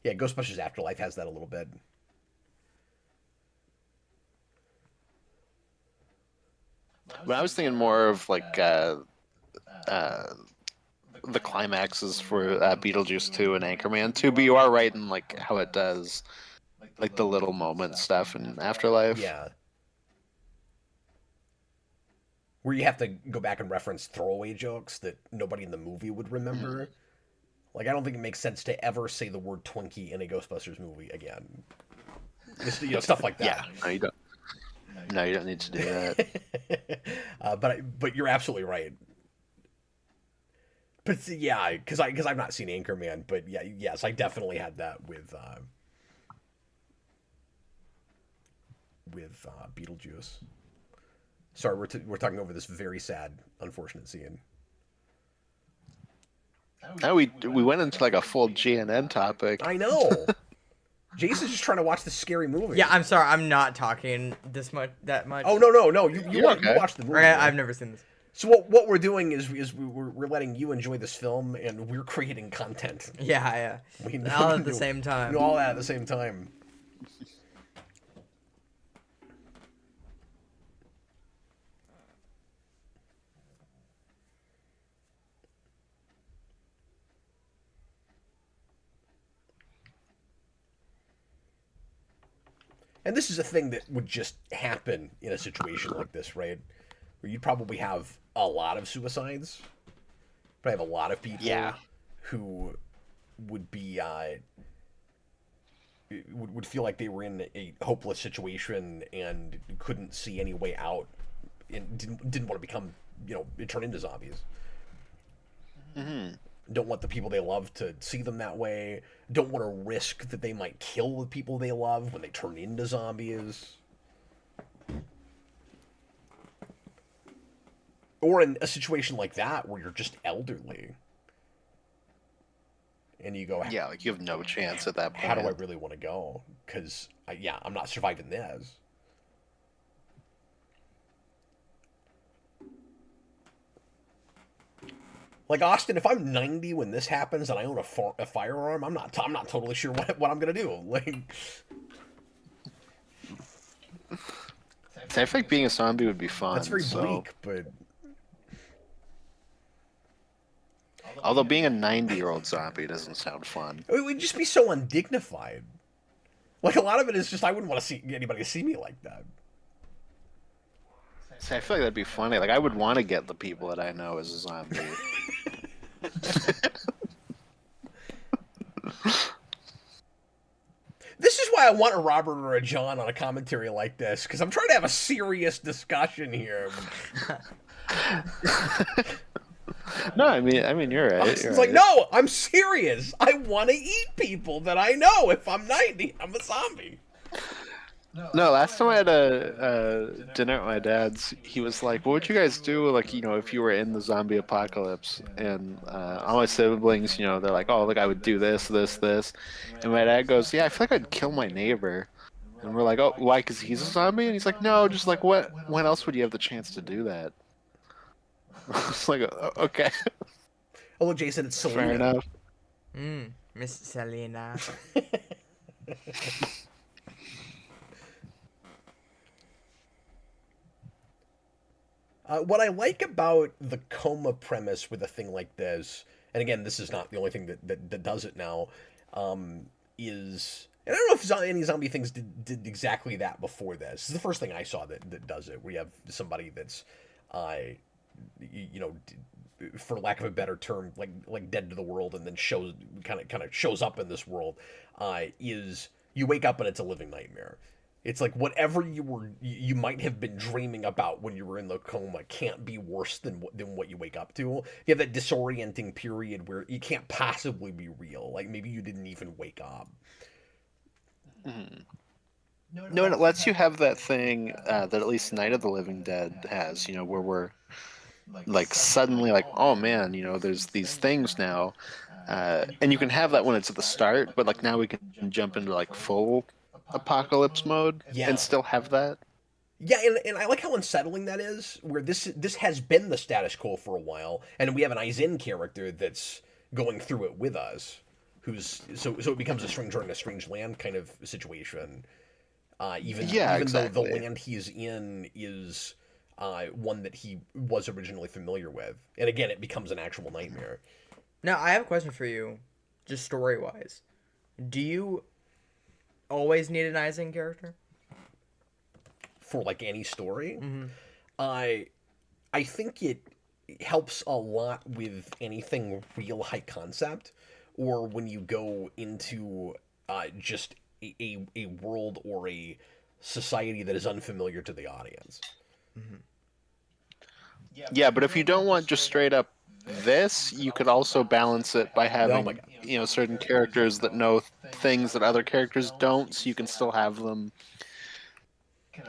Yeah, Ghostbusters Afterlife has that a little bit. But I was thinking more of like the climaxes for Beetlejuice 2 and Anchorman 2, but you are right in like how it does like the little moment stuff in Afterlife. Yeah. Where you have to go back and reference throwaway jokes that nobody in the movie would remember. Mm-hmm. Like, I don't think it makes sense to ever say the word Twinkie in a Ghostbusters movie again. Just, stuff like that. Yeah, no, you don't. No, you don't need to do that. But you're absolutely right. But yeah, because I've not seen Anchorman, but yeah, yes, I definitely had that with Beetlejuice. Sorry, we're talking over this very sad, unfortunate scene. Now we went into like a full GNN topic. I know. Jason's just trying to watch this scary movie. Yeah, I'm sorry, I'm not talking that much. Oh no, you watch the movie. Okay, I've never seen this. So what we're doing is we're letting you enjoy this film, and we're creating content. Yeah. All at the same time. All at the same time. And this is a thing that would just happen in a situation like this, right? Where you'd probably have a lot of suicides. Probably have a lot of people who would be would feel like they were in a hopeless situation and couldn't see any way out, and didn't want to become, turn into zombies. Mm-hmm. Don't want the people they love to see them that way. Don't want to risk that they might kill the people they love when they turn into zombies. Or in a situation like that where you're just elderly, and you go, Yeah, like you have no chance at that how do I point. really want to go? Because yeah, I'm not surviving this. Like Austin, if I'm 90 when this happens and I own a firearm, I'm not totally sure what I'm gonna do. Like, So I feel like being a zombie would be that's fun. very So, bleak, but although being a 90-year-old zombie doesn't sound fun. it would just be so undignified. Like a lot of it is just I wouldn't want to see anybody see me like that. See, I feel like that'd be funny. Like I would want to get the people that I know as a zombie. This is why I want a Robert or a John on a commentary like this, because I'm trying to have a serious discussion here. No, I mean, you're right. Austin's You're like, right. no, I'm serious. I want to eat people that I know. If I'm 90, I'm a zombie. No, last time I had a dinner at my dad's, he was like, "What would you guys do, like, if you were in the zombie apocalypse?" And all my siblings, they're like, "Oh, like I would do this, this, this," and my dad goes, "Yeah, I feel like I'd kill my neighbor." And we're like, "Oh, why? Because he's a zombie?" And he's like, "No, just like what? When else would you have the chance to do that?" It's like, okay, Oh, look, Jayson, it's Selena. fair enough. Miss Selena. What I like about the coma premise with a thing like this, and again, this is not the only thing that does it now, is. And I don't know if any zombie things did exactly that before this. This is the first thing I saw that does it, where you have somebody that's, you know, for lack of a better term, like dead to the world, and then kind of shows up in this world. Is you wake up and it's a living nightmare. It's like whatever you might have been dreaming about when you were in the coma can't be worse than what you wake up to. You have that disorienting period where you can't possibly be real. Like maybe you didn't even wake up. Mhm. No, and it lets you have that thing that at least Night of the Living Dead has, where we're like suddenly like, oh man, there's these things now, and you can have that when it's at the start, but like now we can jump into like full apocalypse mode Yeah. and still have that. Yeah, and I like how unsettling that is, where this has been the status quo for a while, and we have an Aizen character that's going through it with us, so it becomes a stranger in a strange land kind of situation. Even Yeah, though the exactly. land he's in is one that he was originally familiar with, and again, it becomes an actual nightmare. Now, I have a question for you, just story wise. Do you always need an Aizen character? For like any story, Mm-hmm. I think it helps a lot with anything real high concept, or when you go into just a world or a society that is unfamiliar to the audience. Mm-hmm. Yeah, but if you don't want just straight up this, you could also balance it by Oh my having, god. certain characters that know things that other characters don't, so you can still have them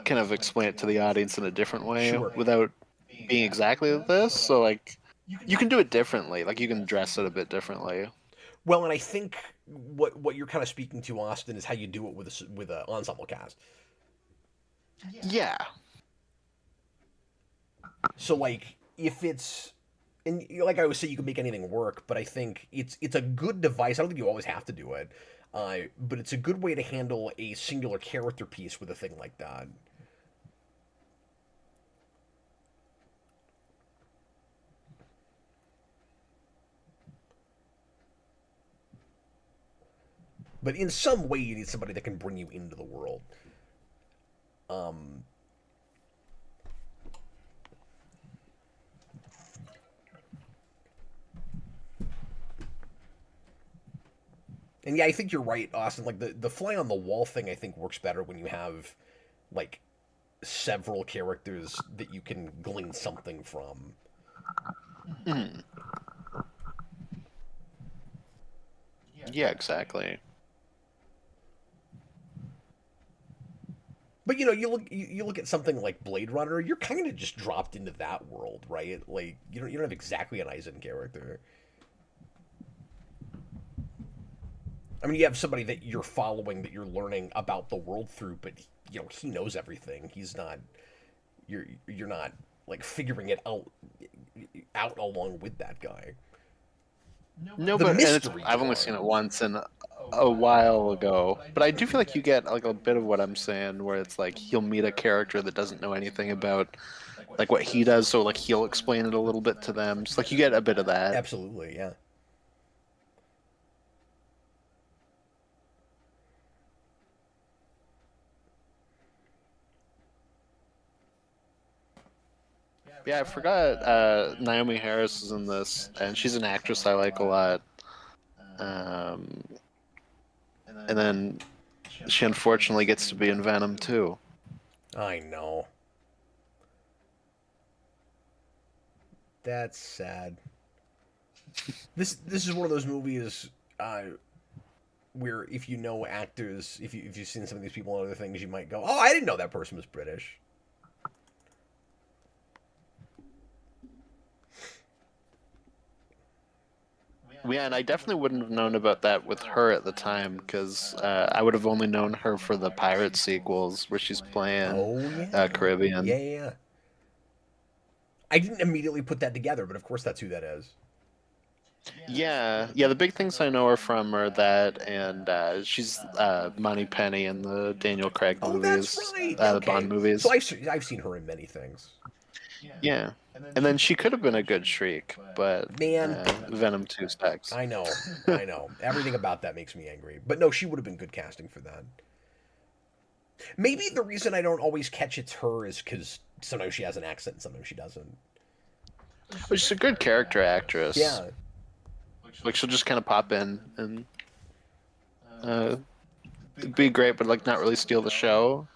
kind of explain it to the audience in a different way Sure. without being exactly this. So like you can do it differently. Like you can dress it a bit differently. Well, and I think what you're kind of speaking to, Austin, is how you do it with a ensemble cast. Yeah. So like if it's and like I always say, you can make anything work, but I think it's a good device. I don't think you always have to do it, but it's a good way to handle a singular character piece with a thing like that. But in some way, you need somebody that can bring you into the world. Um, and yeah, I think you're right, Austin. Like the fly on the wall thing, I think works better when you have like several characters that you can glean something from. Mhm. Yeah, exactly. But you look at something like Blade Runner, you're kind of just dropped into that world, right? Like you don't have exactly an Eisen character. I mean, you have somebody that you're following, that you're learning about the world through, but he knows everything. He's not. You're not like figuring it out along with that guy. No, The but and mystery I've only part. seen it once and a while ago. But I do feel like you get like a bit of what I'm saying, where it's like he'll meet a character that doesn't know anything about like what he does, so like he'll explain it a little bit to them. Just like you get a bit of that. Absolutely, yeah. Yeah, I forgot Naomi Harris is in this, and she's an actress I like a lot. Um, and then she unfortunately gets to be in Venom too. I know. That's sad. This is one of those movies where if you know actors, if you've seen some of these people and other things, you might go, "Oh, I didn't know that person was British." Yeah, and I definitely wouldn't have known about that with her at the time because I would have only known her for the Pirate sequels where she's playing Oh yeah, Caribbean. yeah. I didn't immediately put that together, but of course that's who that is. Yeah, yeah. The big things I know her from are that, and she's Moneypenny in the Daniel Craig Oh, that's movies, right. the Okay, Bond movies. so I've seen her in many things. Yeah, and then she could have been a good Shriek, but Man, Venom 2 stacks. I know, I know. Everything about that makes me angry. But no, she would have been good casting for that. Maybe the reason I don't always catch it's her is because sometimes she has an accent and sometimes she doesn't. But she's a good character actress. Yeah. Like she'll just kind of pop in and be great, but like not really steal the show.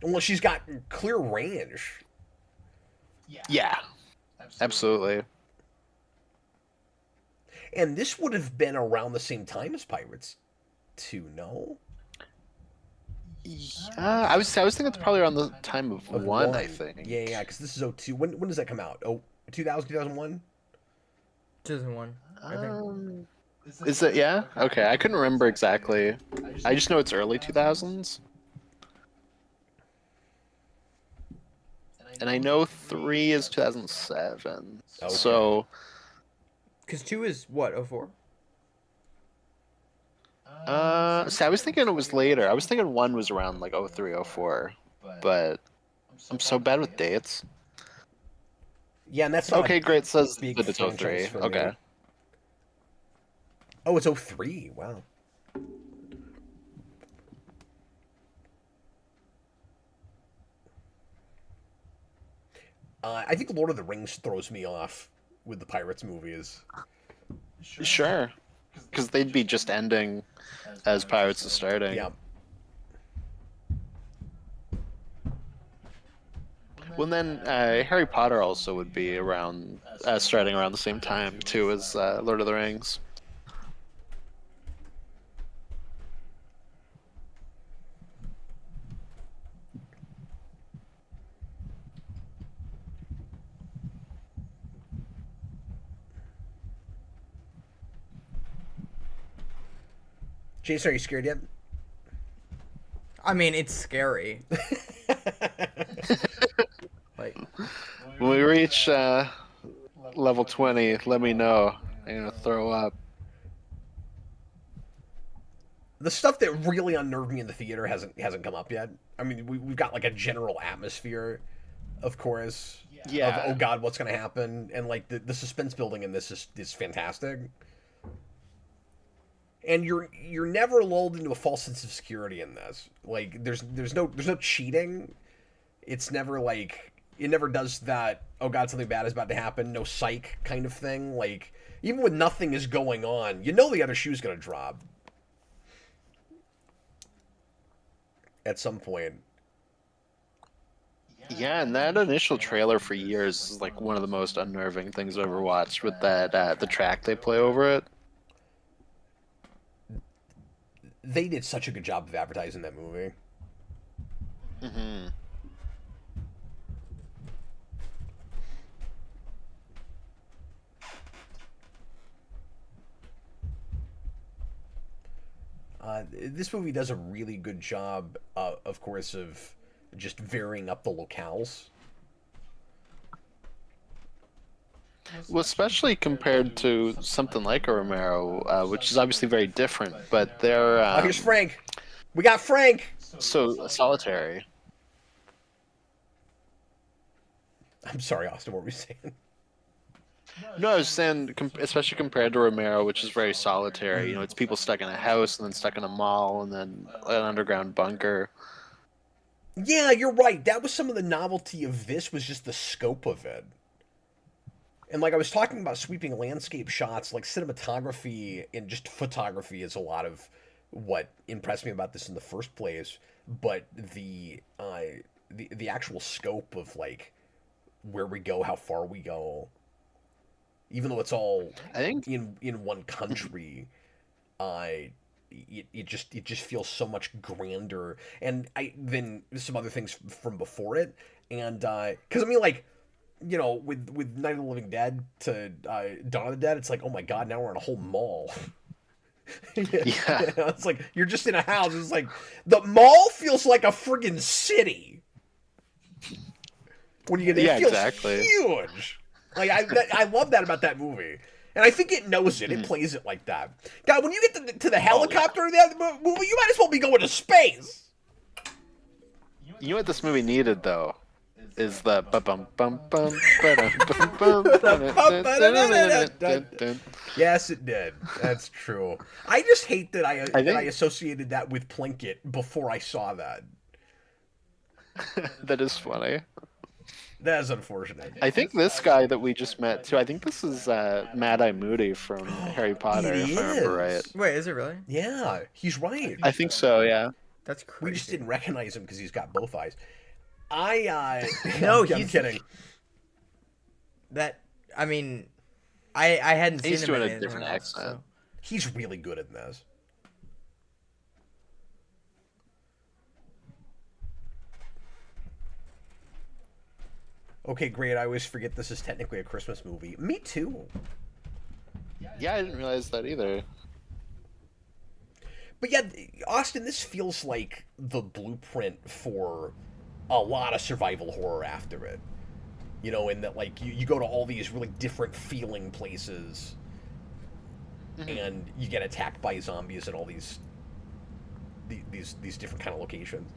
Well, she's got clear range. Yeah, absolutely. And this would have been around the same time as Pirates 2, no? I was thinking it's probably around the time of Of one, I think. Yeah, because this is '02. When does that come out? Oh, 2000, 2001? 2001, I think. Is it? Yeah. Okay, I couldn't remember exactly. I just know it's early 2000s. And I know 3 is 2007. Okay. So, Because 2 is what, 04? see, I was thinking it was later. I was thinking 1 was around like 03, 04. But I'm so bad with dates. Yeah, and that's not Okay, great. Says big that it's franchise 03. for me. Okay. Oh, it's '03. Wow. I think Lord of the Rings throws me off with the Pirates movies. Sure. Because they'd be just ending as Pirates is starting. Yeah. Well, then Harry Potter also would be around, starting around the same time too as Lord of the Rings. Jason, are you scared yet? I mean, it's scary. Like, When we reach level 20, let me know. I'm gonna throw up. The stuff that really unnerved me in the theater hasn't come up yet. I mean, we've got like a general atmosphere, of course. Yeah. Of, oh God, what's gonna happen? And like the suspense building in this is fantastic. And you're never lulled into a false sense of security in this. Like there's no cheating. It's never like it never does that. Oh God, something bad is about to happen. No psych kind of thing. Like even when nothing is going on, you know the other shoe's gonna drop at some point. Yeah, and that initial trailer for years is like one of the most unnerving things I've ever watched with that the track they play over it. They did such a good job of advertising that movie. Hmm. This movie does a really good job, of course, of just varying up the locales. Well, especially compared to something like a Romero, which is obviously very different, but they're Oh, here's Frank. We got Frank. so solitary. I'm sorry, Austin. What were you saying? No, I was saying, especially compared to Romero, which is very solitary. You know, it's people stuck in a house and then stuck in a mall and then an underground bunker. Yeah, you're right. That was some of the novelty of this, was just the scope of it. And like I was talking about sweeping landscape shots, like cinematography and just photography is a lot of what impressed me about this in the first place. But the actual scope of like where we go, how far we go, even though it's all I think. in one country, it just feels so much grander, and I than some other things from before it, and because I mean like, with Night of the Living Dead to Dawn of the Dead, it's like, oh my god, now we're in a whole mall. Yeah. It's like you're just in a house. It's like the mall feels like a friggin' city when you get it. Yeah, It feels exactly. huge. Like I love that about that movie. And I think it knows it. It plays it like that. God, when you get to the helicopter in that movie, you might as well be going to space. You know what this movie needed though, is the bum bum bum bum bum. Yes, it did. That's true. I just hate that I think associated that with Plinkett before I saw that. that is funny. That is unfortunate. I think this guy that we just met too. I think this is Mad Eye Moody from Harry Potter, It if I remember right. is. Wait, is it really? Yeah, he's right. I think so. Yeah. That's crazy. We just didn't recognize him because he's got both eyes. I No, I'm he's kidding. That I mean, I hadn't seen He's him doing in a anything different else, accent. so- He's really good at this. Okay, great. I always forget this is technically a Christmas movie. Me too. Yeah, I didn't realize that either. But yeah, Austin, this feels like the blueprint for a lot of survival horror after it. In that like you go to all these really different feeling places, and you get attacked by zombies in all these different kind of locations.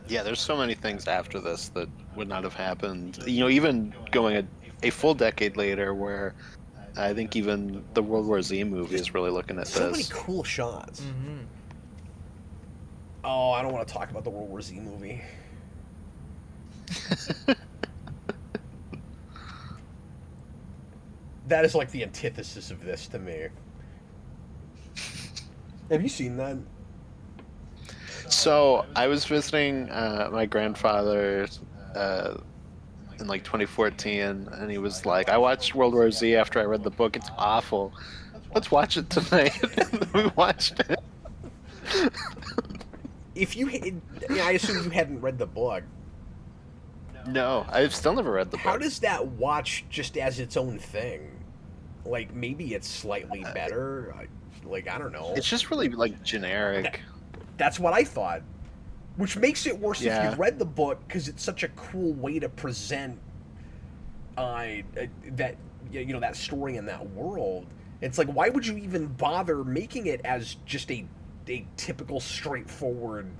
Yeah, there's so many things after this that would not have happened. You know, even going a full decade later, where I think even the World War Z movie is really looking at So many this. cool shots. Mhm. Oh, I don't want to talk about the World War Z movie. That is like the antithesis of this to me. Have you seen that? So I was visiting my grandfather in like 2014, and he was like, "I watched World War Z after I read the book. It's awful. Let's watch it tonight." And we watched it. I assume you hadn't read the book. No, I've still never read the book. How does that watch just as its own thing? Like maybe it's slightly better. I don't know. It's just really like generic. That's what I thought. Which makes it worse if Yeah. you've read the book, because it's such a cool way to present that that story in that world. It's like, why would you even bother making it as just a typical straightforward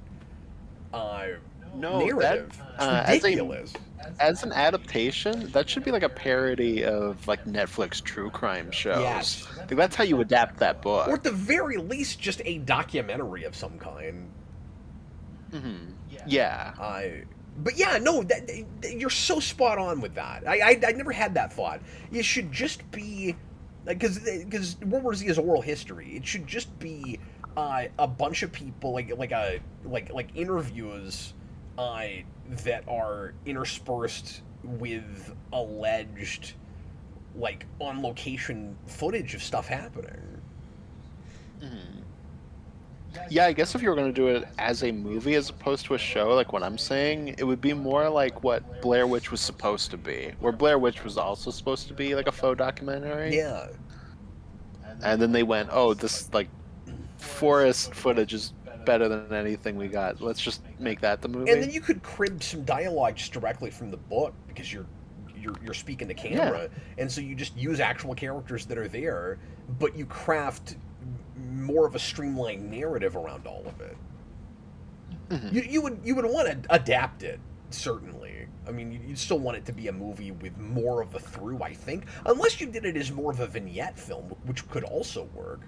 No, narrative? that It's ridiculous. as an adaptation, that should be like a parody of like Netflix true crime shows. Yes. Like, that's how you adapt that book. Or at the very least, just a documentary of some kind. Yeah. But yeah, no, you're so spot on with that. I never had that thought. It should just be, because World War Z is oral history. It should just be a bunch of people like interviews that are interspersed with alleged like on location footage of stuff happening. Mhm. Yeah, I guess if you were going to do it as a movie as opposed to a show, like what I'm saying, it would be more like what Blair Witch was supposed to be, where Blair Witch was also supposed to be like a faux documentary, Yeah. and then they went, "Oh, this like forest footage is better than anything we got. Let's just make that the And movie." then you could crib some dialogue just directly from the book because you're speaking to camera, and so you just use actual characters that are there, but you craft more of a streamlined narrative around all of it. Mhm. You would want to adapt it, certainly. I mean, you'd still want it to be a movie with more of a through, I think, unless you did it as more of a vignette film, which could also work.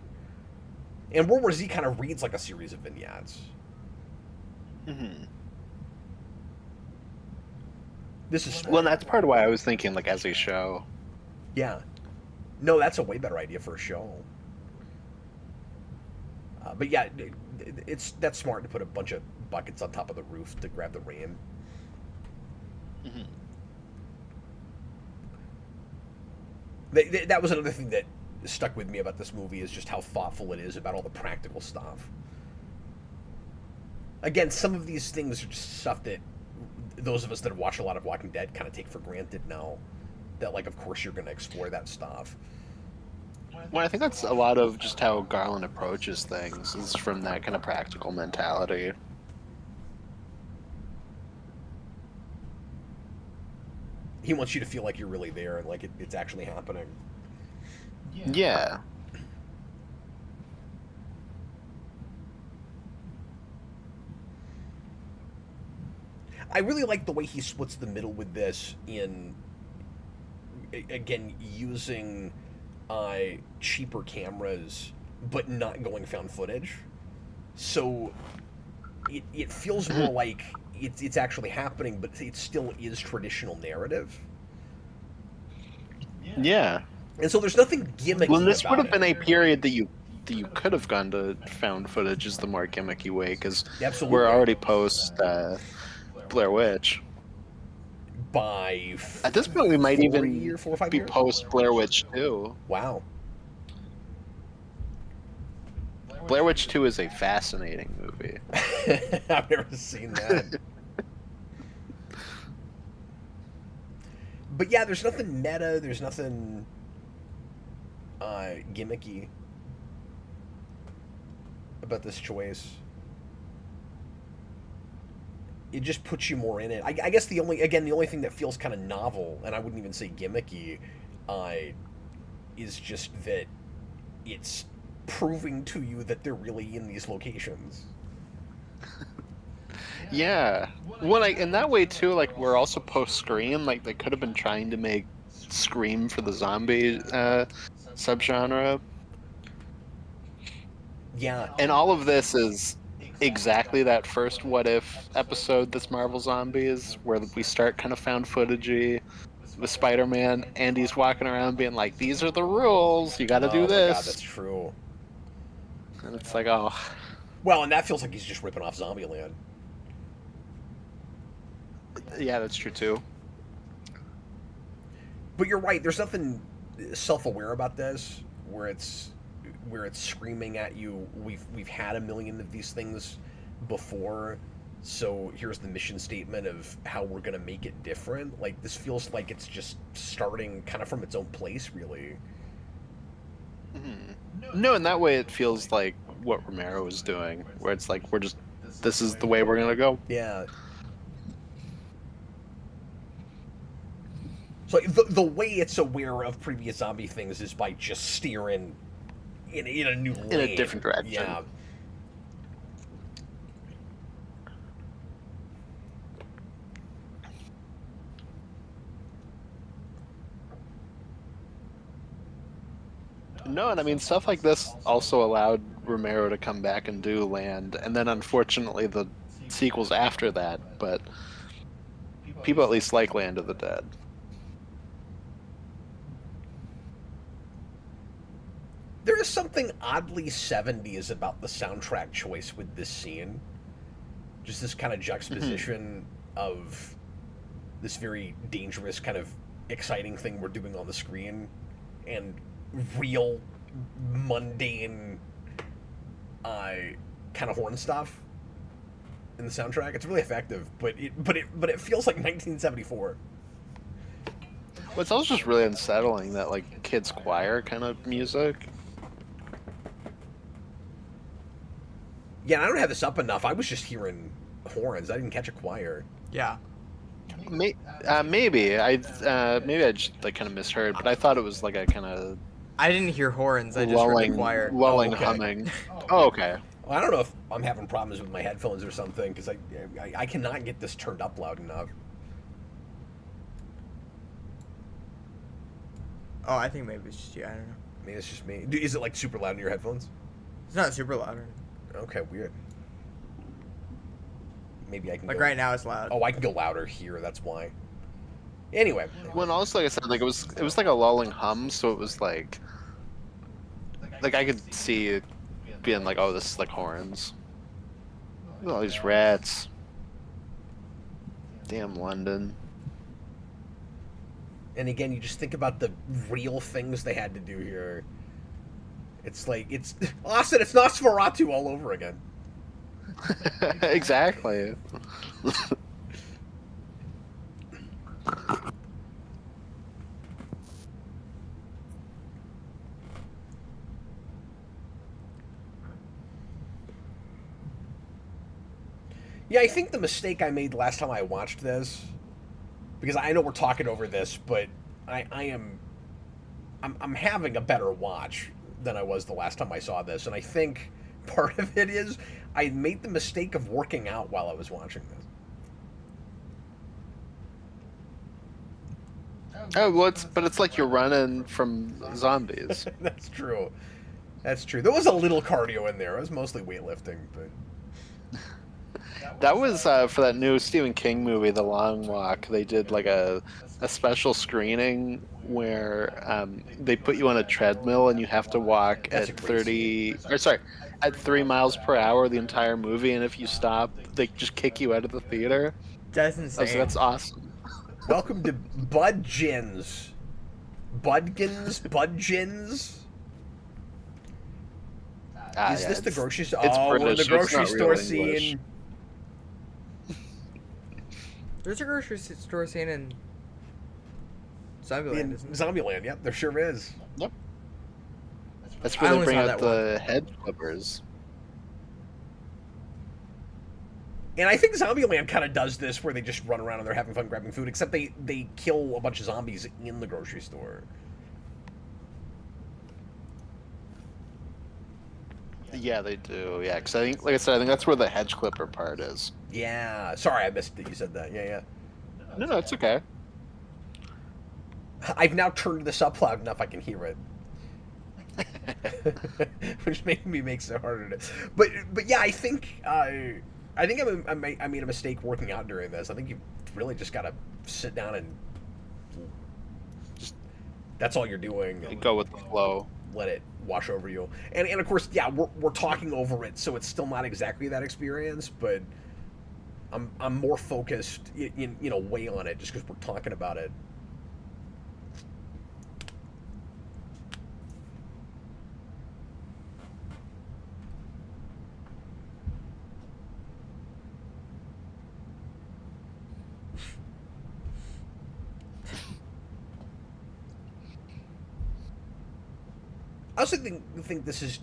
And World War Z kind of reads like a series of vignettes. Mhm. This is smart. Well, that's part of why I was thinking like as a show. Yeah. No, that's a way better idea for a show. But yeah, that's smart to put a bunch of buckets on top of the roof to grab the rain. Mhm. That was another thing that stuck with me about this movie is just how thoughtful it is about all the practical stuff. Again, some of these things are just stuff that those of us that have watched a lot of Walking Dead kind of take for granted now. That, like, of course you're going to explore that stuff. Well, I think that's a lot of just how Garland approaches things is from that kind of practical mentality. He wants you to feel like you're really there and like it's actually happening. Yeah. I really like the way he splits the middle with this in, again, using cheaper cameras but not going found footage. So it feels more like it's actually happening, but it still is traditional narrative. Yeah. And so there's nothing gimmicky Well, this would about have been it. a period that you could have gone to found footage is the more gimmicky way because Absolutely. we're already post Blair Witch. By At this point, we might even 4 or 5 be years. post Blair Witch 2. Wow. Blair Witch 2 is a fascinating movie. I've never seen that. But yeah, there's nothing meta. There's nothing gimmicky about this choice. It just puts you more in it. I guess the only thing that feels kind of novel, and I wouldn't even say gimmicky, is just that it's proving to you that they're really in these locations. Yeah. Well, like in that way too. Like we're also post Scream. Like they could have been trying to make Scream for the zombie subgenre. Yeah. And all of this is exactly that first What If episode that's Marvel Zombies, where we start kind of found footagey with Spider-Man, and he's walking around being like, "These are the rules. You got to do Oh my this." god, that's true. And it's like, oh, Well, and that feels like he's just ripping off Zombieland. yeah, that's true too. But you're right. There's nothing self-aware about this, where it's screaming at you. We've had a million of these things before, so here's the mission statement of how we're gonna make it different. Like this feels like it's just starting kind of from its own place, really. No, in that way, it feels like what Romero was doing, where it's like this is the way we're gonna go. Yeah. So the way it's aware of previous zombie things is by just steering in a new lane. In a different direction. Yeah. No, and I mean stuff like this also allowed Romero to come back and do Land, and then unfortunately the sequels after that. But people at least like Land of the Dead. There is something oddly 70s about the soundtrack choice with this scene. Just this kind of juxtaposition of this very dangerous, kind of exciting thing we're doing on the screen and real, mundane kind of horn stuff in the soundtrack. It's really effective, but it feels like 1974. Well, it's also just really unsettling that like kids choir kind of music. Yeah, and I don't have this up enough. I was just hearing horns. I didn't catch a choir. Yeah. Maybe maybe I just like kind of misheard, but I thought it was like a kind of I didn't hear horns. I just heard the choir. lulling Oh, okay. humming. Oh, okay. Well, I don't know if I'm having problems with my headphones or something because I cannot get this turned up loud enough. Oh, I think maybe it's just you. I don't know. Maybe it's just me. Is it like super loud in your headphones? It's not super loud. Okay, weird. Maybe I can Like go... right now, it's loud. Oh, I can go louder here. That's why. Anyway. Well, and also, like I said, like it was like a lulling hum, so it was like I could see it being like, oh, this is like horns. Look at all these rats. Damn London. And again, you just think about the real things they had to do here. It's like, it's... Austin, it's Nosferatu all over again. Exactly. Yeah, I think the mistake I made last time I watched this, because I know we're talking over this, but I'm having a better watch than I was the last time I saw this, and I think part of it is I made the mistake of working out while I was watching this. Oh, well, it's like you're running from zombies. That's true. That's true. There was a little cardio in there. It was mostly weightlifting, but... That was for that new Stephen King movie, The Long Walk. They did like a special screening where they put you on a treadmill and you have to walk That's at a great at 3 miles per hour the entire movie, and if you stop, they just kick you out of the theater. That's insane. So that's awesome. Welcome to Budgins. Budgins? Is this the grocery store? It's Oh, we're in the British, grocery it's not store real English. scene. There's a grocery store scene in Zombieland, In isn't there? Zombieland, yep, there sure is. Yep. That's I where they only bring saw out that the head clippers. And I think Zombieland kind of does this where they just run around and they're having fun grabbing food, except they kill a bunch of zombies in the grocery store. Yeah, they do. Yeah, because I think, like I said, I think that's where the hedge clipper part is. Yeah, sorry I missed that you said that. Yeah. No, it's okay. I've now turned this up loud enough I can hear it. Which makes it harder to... But yeah, I think I made a mistake working out during this. I think you really just gotta sit down and just... That's all you're doing. You go with the flow. Let it wash over you. And of course, yeah, we're talking over it, so it's still not exactly that experience, but I'm more focused in a way on it just because we're talking about it. I also think this is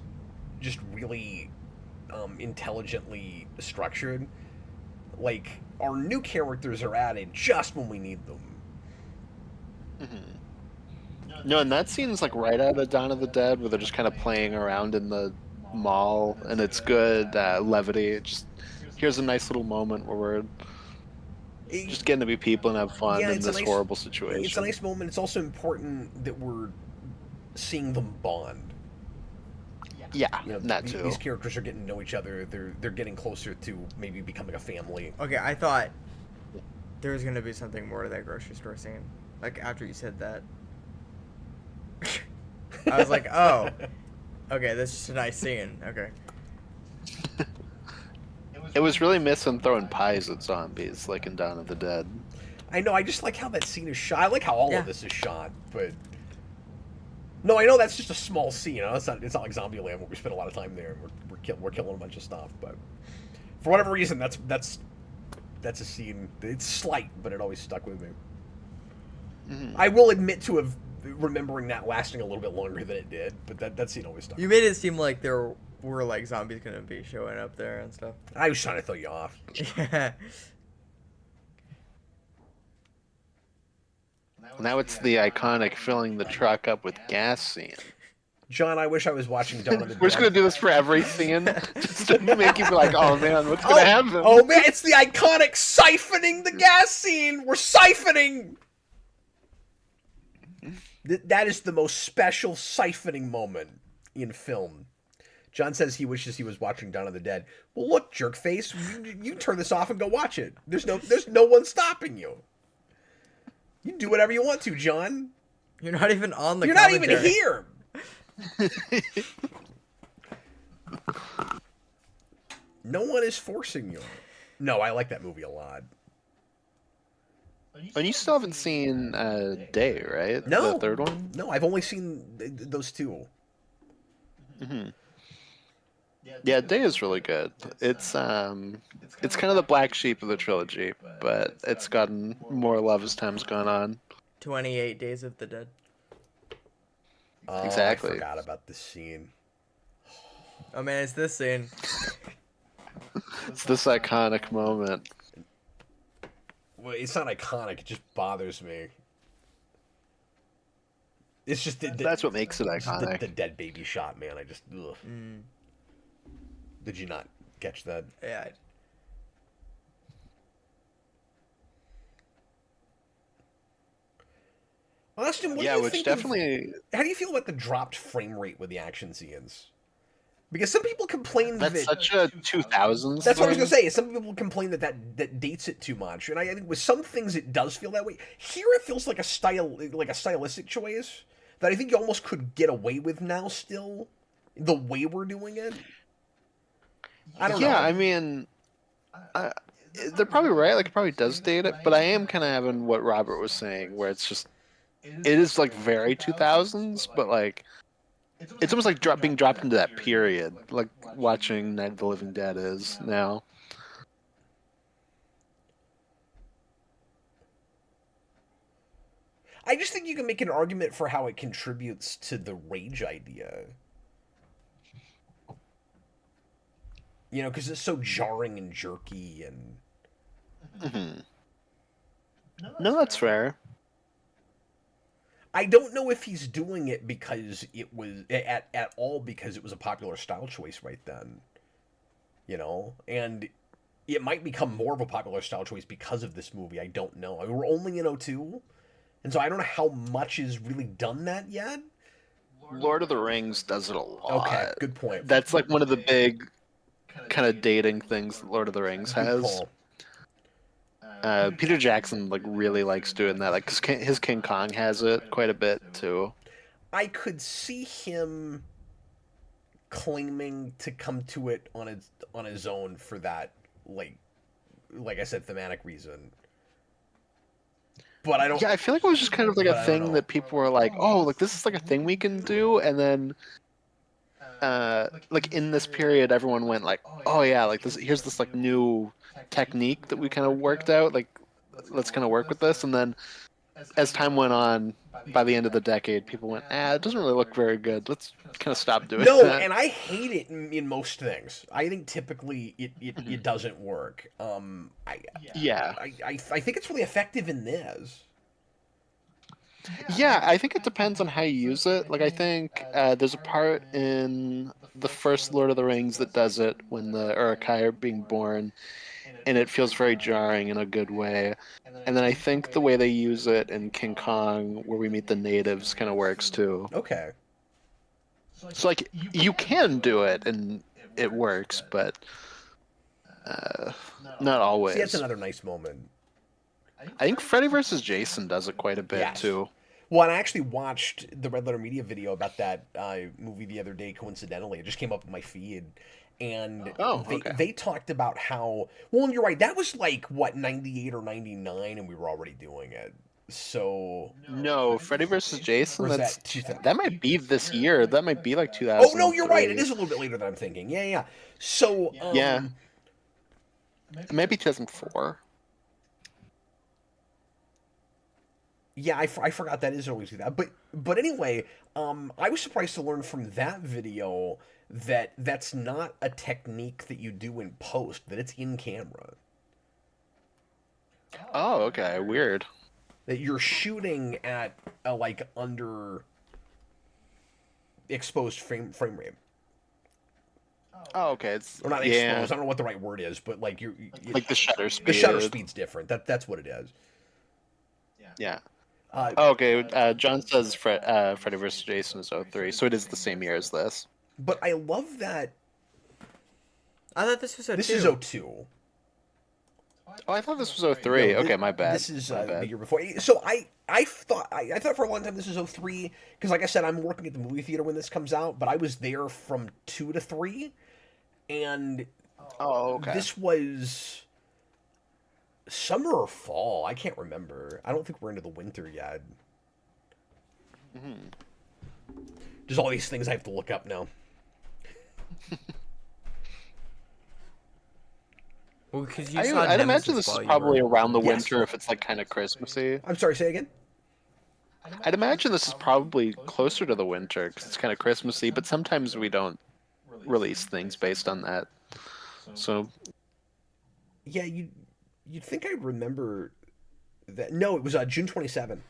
just really intelligently structured. Like, our new characters are added just when we need them. Mm-hmm. No, and that seems like right out of Dawn of the Dead, where they're just kind of playing around in the mall, and it's good levity. It just here's a nice little moment where we're just getting to be people and have fun in this horrible situation. It's a nice moment. It's also important that we're seeing them bond. Yeah, that too. These characters are getting to know each other. They're getting closer to maybe becoming a family. Okay, I thought there was gonna be something more to that grocery store scene. Like after you said that, I was like, oh, okay, that's just a nice scene. Okay. It was really missing throwing pies at zombies, like in Dawn of the Dead. I know. I just like how that scene is shot. I like how all of this is shot, but No, I know that's just a small scene. You know? It's not like Zombieland where we spend a lot of time there and we're killing a bunch of stuff. But for whatever reason, that's a scene. It's slight, but it always stuck with me. Mhm. I will admit to have remembering that lasting a little bit longer than it did, but that scene always stuck. You made it seem like there were like zombies gonna be showing up there and stuff. I was trying to throw you off. Yeah. Now it's the iconic filling the truck up with gas scene. John, I wish I was watching Dawn of the Dead. We're just gonna do this for every scene, just to make you be like, "Oh man, what's gonna happen?" Oh man, it's the iconic siphoning the gas scene. We're siphoning. That is the most special siphoning moment in film. John says he wishes he was watching Dawn of the Dead. Well, look, jerkface, you turn this off and go watch it. There's no one stopping you. You do whatever you want to, John. You're not even on the. You're commentary. not even here. No one is forcing you. No, I like that movie a lot. And you still haven't seen Day, right? No, the third one. No, I've only seen those two. Mm-hmm. Yeah, Day is really good. It's kind of the black sheep of the trilogy, but it's gotten more love as time's gone on. 28 Days of the Dead. Oh, Exactly. I forgot about this scene. Oh man, it's this scene. It's this iconic moment. Well, it's not iconic. It just bothers me. It's just That's what makes it iconic. The dead baby shot, man. I just. Ugh. Did you not catch that? Yeah. Austin, what do Yeah, you which think definitely. how do you feel about the dropped frame rate with the action scenes? Because some people complain That's that such a 2000s. that's what I was thing. gonna say. Some people complain that dates it too much, and I think with some things it does feel that way. Here it feels like a stylistic choice that I think you almost could get away with now. Still, the way we're doing it. I don't know. Yeah, I mean, they're probably right. Like, it probably does date it, but I am kind of having what Robert was saying, where it's just, it is like very 2000s, but like, it's almost like being dropped into that period, like watching Night of the Living Dead is now. I just think you can make an argument for how it contributes to the rage idea. You know, because it's so jarring and jerky and. Mm-hmm. No, that's fair. I don't know if he's doing it because it was at all because it was a popular style choice right then. You know, and it might become more of a popular style choice because of this movie. I don't know. I mean, we're only in '02, and so I don't know how much is really done that yet. Lord of the Rings does it a lot. Okay, good point. That's like one of the big kind of dating things that Lord of the Rings Good has. call. Peter Jackson like really likes doing that. Like, 'cause his King Kong has it quite a bit too. I could see him claiming to come to it on his own for that, like I said, thematic reason. But I don't. Yeah, I feel like it was just kind of like But I a don't thing know. that people were like, "Oh, like this is like a thing we can do," and then, like in this period, everyone went like, "Oh yeah, like this. Here's this like new technique that we kind of worked out. Like, let's kind of work with this." And then, as time went on, by the end of the decade, people went, it doesn't really look very good. Let's kind of stop doing No, that. and I hate it in most things. I think typically it doesn't work. Yeah. I think it's really effective in this. Yeah, I think it depends on how you use it. Like, I think there's a part in the first Lord of the Rings that does it when the Uruk-hai are being born, and it feels very jarring in a good way. And then I think the way they use it in King Kong, where we meet the natives, kind of works too. Okay. So, like, you can do it, and it works, but not always. See, that's another nice moment. I think Freddy vs. Jason does it quite a bit, Yes. too. Well, and I actually watched the Red Letter Media video about that movie the other day, coincidentally. It just came up in my feed. And they talked about how... Well, and you're right, that was like, what, 98 or 99, and we were already doing it. So, No, Freddy versus Jason. where's That's that? 2000? that might be this year. That might be like Oh no, you're right. It 2003. is a little bit later than I'm thinking. Yeah, yeah. So, Yeah, maybe 2004. yeah, I forgot that is always that. But anyway, I was surprised to learn from that video that that's not a technique that you do in post. That it's in camera. Oh, okay, weird. That you're shooting at a like under exposed frame rate. Oh, okay, it's Or not yeah, exposed. I don't know what the right word is, but like like the shutter speed. the shutter speed's different. That's what it is. Yeah. Uh, Oh, okay. John says Freddy vs. Jason is 03, so it is the same year as this. but I love that I thought this was a this two. is 02. Oh, I thought this was 03. No, Okay, my bad. This is My the bad. year before. So I thought for a long time this was 03 because like I said I'm working at the movie theater when this comes out, but I was there from 2 to 3, and Oh, okay. this was summer or fall. I can't remember. I don't think we're into the winter yet. There's all these things I have to look up now. Well, because you saw I'd imagine Nemesis this is while you probably were- around the Yes. winter if it's like kind of Christmassy. I'm sorry. Say again. I'd imagine this is probably closer to the winter because it's kind of Christmassy, but sometimes we don't release things based on that. So Yeah, you'd think I'd remember that. No, it was June 27.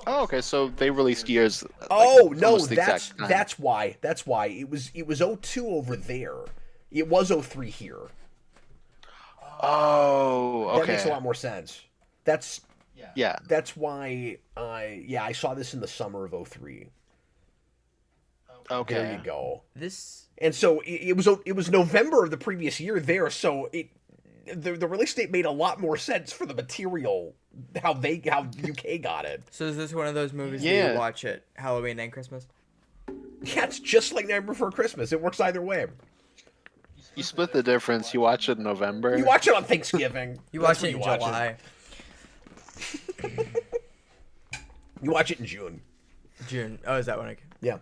oh, okay, so they released years. Like, Oh no, almost the that's exact time. that's why. That's why it was 02 over there. It was 03 here. Oh, okay. That makes a lot more sense. That's Yeah. why I saw this in the summer of 03. Okay. There you go. This And so it was November of the previous year there, so the release date made a lot more sense for the material how UK got it. so is this one of those movies that Yeah. you watch at Halloween and Christmas? Yeah, it's just like Nightmare Before Christmas. It works either way. You split the difference. You watch it in November. You watch it on Thanksgiving. You That's watch when it in watch July, You watch it in June. June. Oh, is that when? Yeah.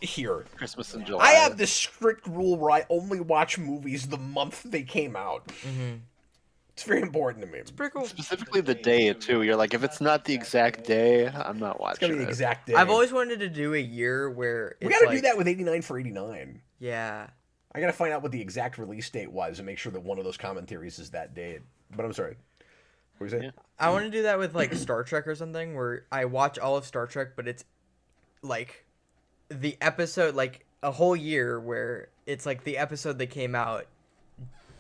Here. Christmas in July. I have this strict rule where I only watch movies the month they came out. Mm-hmm. It's very important to me. Pretty cool. Specifically the day too. You're like, if it's not the exact day, I'm not It's watching gotta be the it. exact day. I've always wanted to do a year where it's we gotta like, do that with 89 for 89. Yeah. I gotta find out what the exact release date was and make sure that one of those commentaries is that date. But I'm sorry. What was it? Yeah. I want to do that with like Star Trek or something where I watch all of Star Trek, but it's like the episode, like a whole year where it's like the episode that came out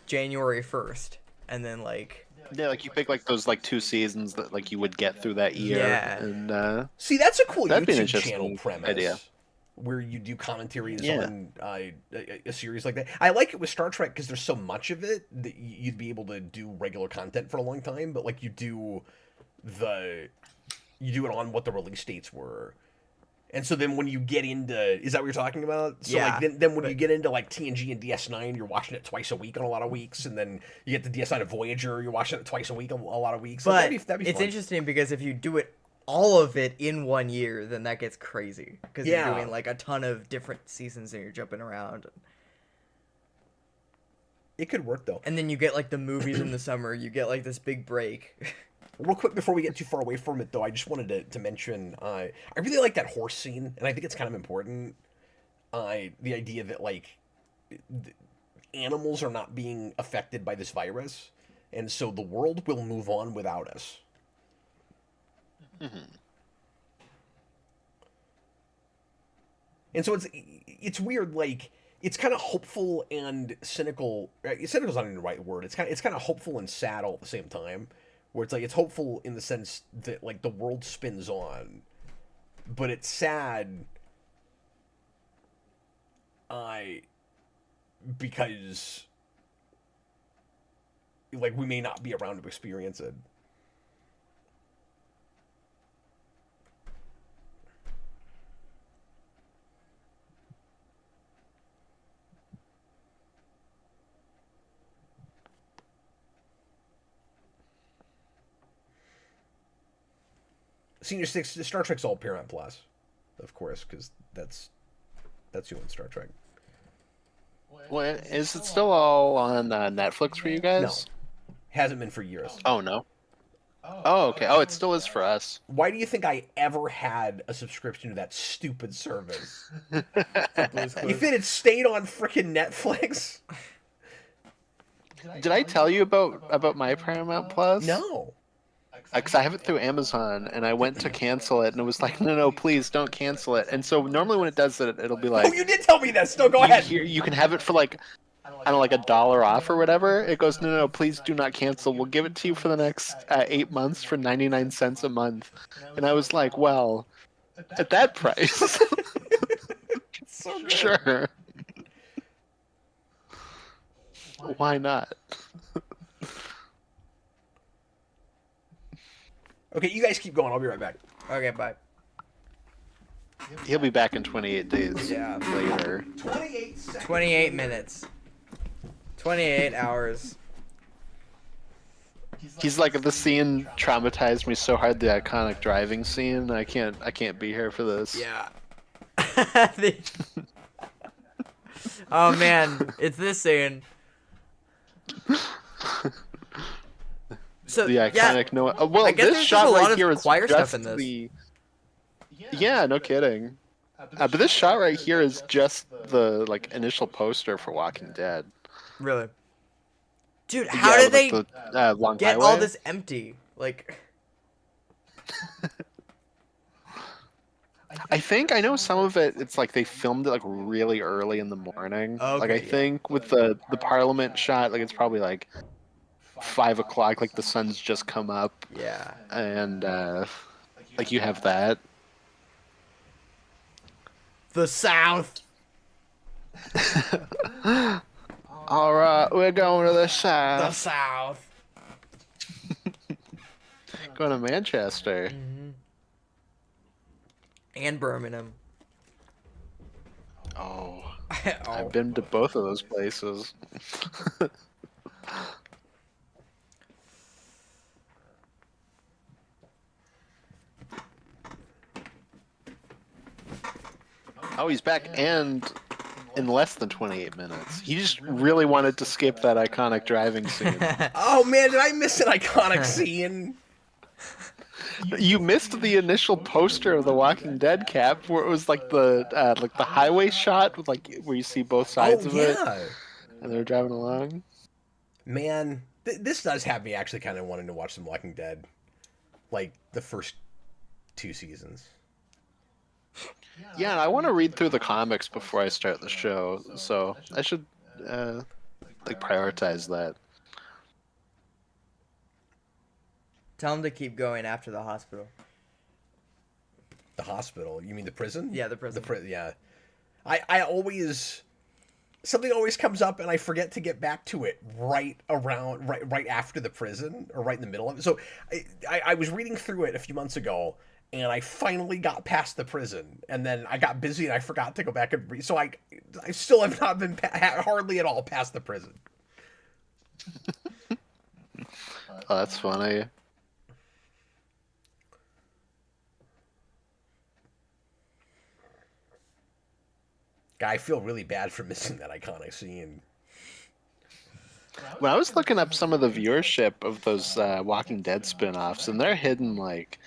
January 1st, and then like Yeah, like you pick like those like 2 seasons that like you would get through that year. Yeah. And See, that's a cool That'd be an YouTube interesting channel premise. idea. Where you do commentaries Yeah. on a series like that. I like it with Star Trek because there's so much of it that you'd be able to do regular content for a long time. But like you do it on what the release dates were. And so then when you get into, is that what you're talking about? So Yeah, like then when you get into like TNG and DS9, you're watching it twice a week on a lot of weeks, and then you get the DS9 and Voyager, you're watching it twice a week on a lot of weeks. but That'd be it's fun. interesting because if you do it all of it in one year, then that gets crazy because Yeah. you're doing like a ton of different seasons and you're jumping around. It could work though. And then you get like the movies in the summer, you get like this big break. Real quick before we get too far away from it, though, I just wanted to mention I really like that horse scene, and I think it's kind of important. The idea that like animals are not being affected by this virus, and so the world will move on without us. And so it's weird, like it's kind of hopeful and cynical. Cynical's not even the right word. It's kind of hopeful and sad all at the same time. Where it's like it's hopeful in the sense that like the world spins on, but it's sad. Because like we may not be around to experience it. Senior Six, Star Trek's all Paramount Plus, of course, because that's who owns Star Trek. Well, is it still all on Netflix for you No, guys? hasn't been for years. Oh no. Oh, okay. Oh, it still is for us. Why do you think I ever had a subscription to that stupid service? Blue's Clues. You think it stayed on frickin' Netflix? Did I tell you about my Paramount Plus? No. Because I have it through Amazon, and I went to cancel it, and it was like, no, please don't cancel it. And so normally when it does it, it'll be like, Oh, you did tell me this. No, go ahead. you can have it for like, I don't know, like $1 off or whatever. It goes, no, please do not cancel. We'll give it to you for the next 8 months for 99 cents a month. And I was like, well, at that price, So good. sure. Why not? Okay, you guys keep going. I'll be right back. Okay, bye. He'll be back in 28 days Yeah. later. 28 seconds. 28 minutes. 28 hours. He's like, the scene traumatized me so hard, the iconic driving scene. I can't be here for this. Yeah. Oh man, it's this scene. So The yeah, iconic Noah. Well, I guess this there's shot just a lot right of here is choir stuff just in this. the. Yeah, no kidding. But this shot right here is just the like initial poster for Walking Dead. really. Dude, how Yeah, did with, they the long get highway. all this empty? Like, I think I know some of it. It's like they filmed it like really early in the morning. Like I Okay, yeah. think with the Parliament shot, like it's probably like 5 o'clock. Like the sun's just come up, yeah. and like you have that. The South. All right, we're going to the The south. South. Going to Manchester. And Birmingham. Oh, Oh. I've been to both of those places. Oh, he's back and in less than 28 minutes. He just really wanted to skip that iconic driving scene. Oh man, did I miss an iconic scene? You missed the initial poster of The Walking Dead, Cap, where it was like the highway shot with like where you see both sides Oh of it, yeah. and they're driving along. Man, this does have me actually kind of wanting to watch some Walking Dead, like the first 2 seasons. Yeah, and I want to read through the comics before I start the show, so I should like prioritize that. Tell him to keep going after the hospital. The hospital? You mean the prison? Yeah, the prison. Yeah. I always something always comes up and I forget to get back to it right after the prison or right in the middle of it. So I was reading through it a few months ago and I finally got past the prison and then I got busy and I forgot to go back and read. So I still have not been hardly at all past the prison. Oh, that's funny. I feel really bad for missing that iconic scene. When I was looking up some of the viewership of those Walking Dead spin-offs, and they're hidden like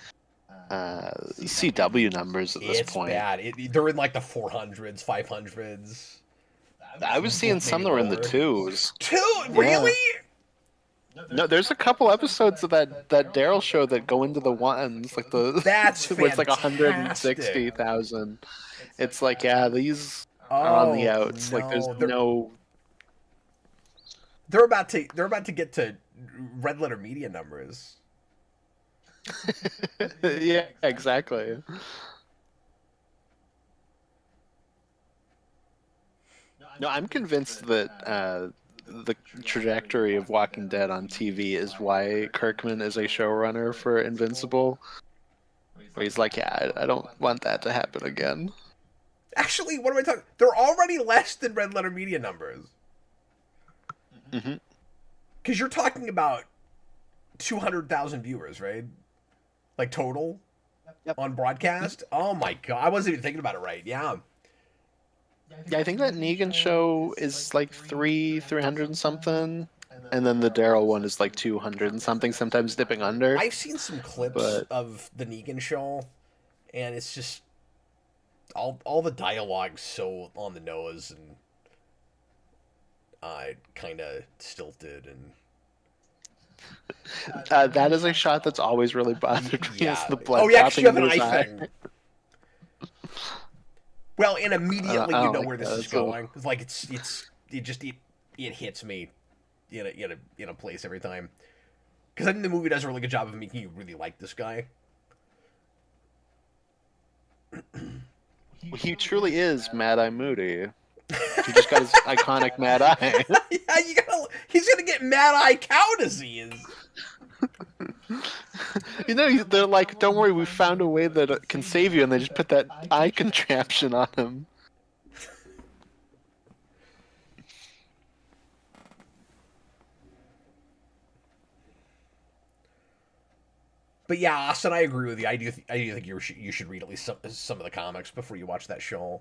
CW numbers at this It's point. bad. They're in like the 400s, 500s. I was seeing some that were in the lower. 2s. Really? No, there's a couple episodes of that Daryl show that go into the 1s, like the That's where it's like fantastic. 160,000. It's like, yeah, these are on the outs. Like there's no. They're about to get to Red Letter Media numbers. Yeah, exactly. No, I'm convinced that the trajectory of Walking Dead on TV is why Kirkman is a showrunner for Invincible. Where he's like, yeah, I don't want that to happen again. Actually, what am I talking? They're already less than Red Letter Media numbers. Mm-hmm. Because you're talking about 200,000 viewers, right? Like total. Yep. on broadcast. Oh my god, I wasn't even thinking about it right. Yeah. Yeah, I think that Negan show is like 300 and something, and then the Daryl one is like 200 and something, sometimes dipping under. I've seen some clips But of the Negan show, and it's just all the dialogue's so on the nose and kind of stilted and that is a shot that's always really bothered me. yeah. Is the blood Oh yeah, 'cause you have an dropping into eye his thing. Well, and immediately I you don't know like where this that. is going. It's like it hits me in a place every time. Because I think the movie does a really good job of making you really like this guy. He truly is Mad Eye Moody. He just got his iconic Mad Eye. Yeah, he's gonna get Mad Eye Cow disease. You know, they're like, don't worry, we found a way that can save you, and they just put that eye contraption on him. But yeah, Austin, I agree with you. I do think you should read at least some of the comics before you watch that show.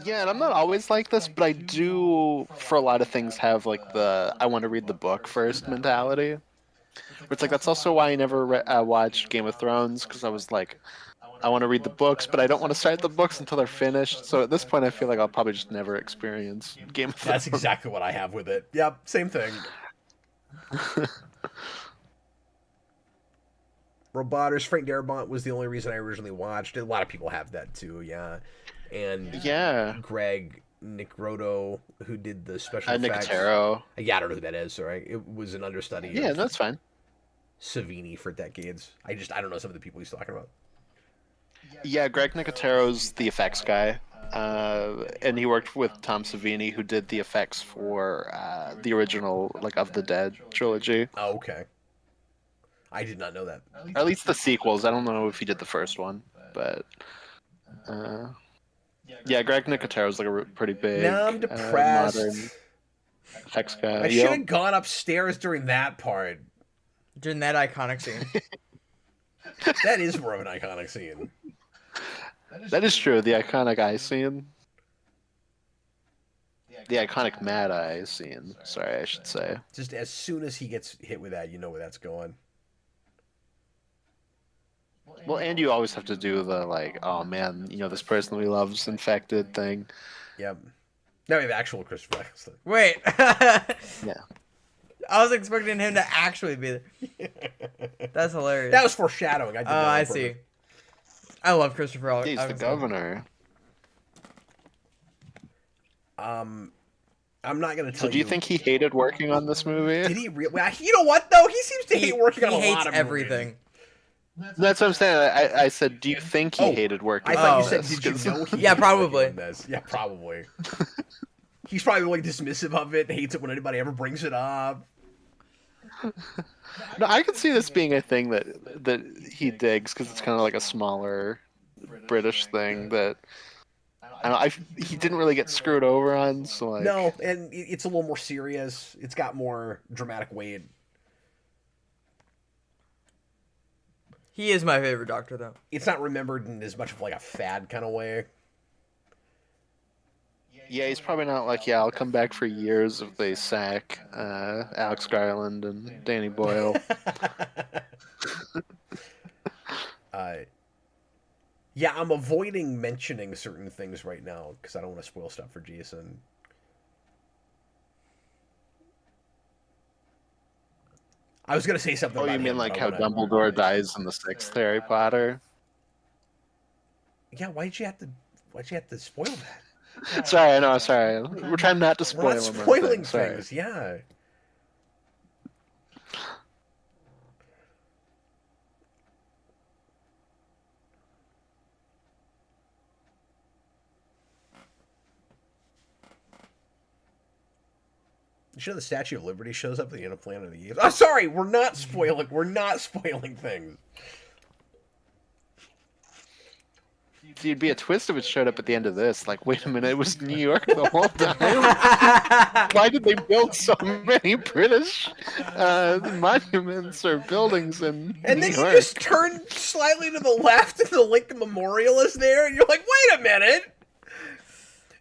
Yeah, and I'm not always like this, but I do, for a lot of things, have like the I want to read the book first mentality. It's like that's also why I never watched Game of Thrones, because I was like, I want to read the books, but I don't want to start the books until they're finished. So at this point, I feel like I'll probably just never experience Game of Thrones. That's exactly what I have with it. Yep, same thing. Robotters, Frank Darabont was the only reason I originally watched it. A lot of people have that too, yeah. And Yeah. Greg Nicroto, who did the special effects. Nicotero. Yeah, I don't know who that is. Sorry, it was an understudy. Yeah, of that's fine. Savini for decades. I don't know some of the people he's talking about. Yeah, Greg Nicotero's the effects guy, and he worked with Tom Savini, who did the effects for the original like Of the Dead trilogy. Oh, okay. I did not know that. Or at least the sequels. I don't know if he did the first one, but yeah, Greg Nicotero's like a pretty big. Now I'm depressed. Modern effects guy. I should have gone upstairs during that part. During that iconic scene. That is more of an iconic scene. That is true. The iconic eye scene. The iconic Mad Eye scene. Sorry, I should say. Just as soon as he gets hit with that, you know where that's going. Well, and you always have to do the like, oh man, you know this person we love's infected thing. Yep. Now we have actual Christopher Eccleston. Wait. Yeah. I was expecting him to actually be there. That's hilarious. That was foreshadowing. I did that on I purpose. see. I love Christopher. He's the governor. I'm not gonna tell you. So do you think he hated working on this movie? Did he really? You know what though? He seems to hate working on a hates lot of everything. movies. That's what I'm saying. I said, do you think he hated working I on thought you this? said, did you know he Yeah, hated probably. working on this? Yeah, probably. He's probably like dismissive of it, hates it when anybody ever brings it up. No, I could see this being a thing that he digs because it's kind of like a smaller British thing that I don't know, he didn't really get screwed over on. So like, No, and it's a little more serious. It's got more dramatic weight. He is my favorite Doctor, though. It's not remembered in as much of like a fad kind of way. yeah, he's probably not like, yeah, I'll come back for years if they sack Alex Garland and Danny Boyle. Yeah, I'm avoiding mentioning certain things right now because I don't want to spoil stuff for Jayson. I was gonna say something. Oh, about you mean him, like but how I wanna- Dumbledore dies in the sixth Harry Potter? Yeah, why'd you have to spoil that? Sorry, I know. Sorry, we're trying not to spoil. We're not them or spoiling anything, sorry. things. Yeah. You know the Statue of Liberty shows up at the end of Planet of the Apes. I'm sorry, we're not spoiling. We're not spoiling things. See, it'd be a twist if it showed up at the end of this. Like, wait a minute, it was New York the whole time. Why did they build so many British monuments or buildings in And New then you York? just turn slightly to the left and the Lincoln Memorial is there, and you're like, wait a minute!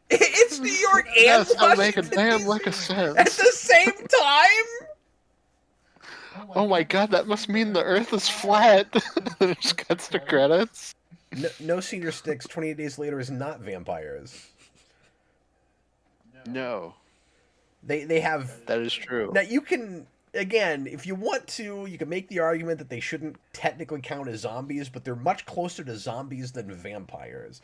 It's New York and Yes, I'll make a Washington, damn DC lick of sense. at the same time? Oh my god, that must mean the Earth is flat. It just cuts to credits. No Cedar Sticks 28 Days Later is not vampires. No, They have... that is true. Now, you can... Again, if you want to, you can make the argument that they shouldn't technically count as zombies, but they're much closer to zombies than vampires.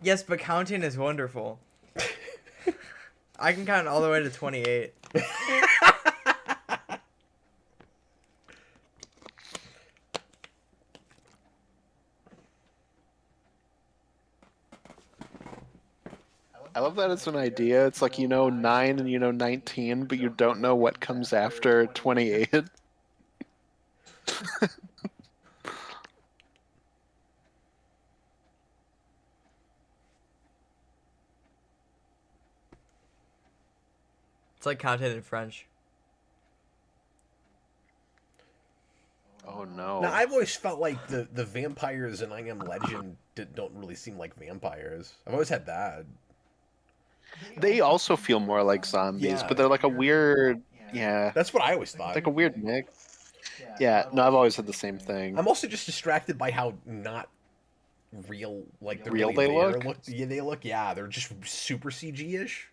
Yes, but counting is wonderful. I can count all the way to 28. I love that it's an idea. It's like you know 9 and you know 19, but you don't know what comes after 28. It's like counting in French. Oh no. Now, I've always felt like the vampires in I Am Legend don't really seem like vampires. I've always had that. They also feel more like zombies, Yeah. but they're like a weird, yeah, That's what I always thought. like a weird mix. Yeah, no, I've always had the same thing. I'm also just distracted by how not real, like they're Real really they there. look? Yeah, they look. Yeah, they're just super CG-ish.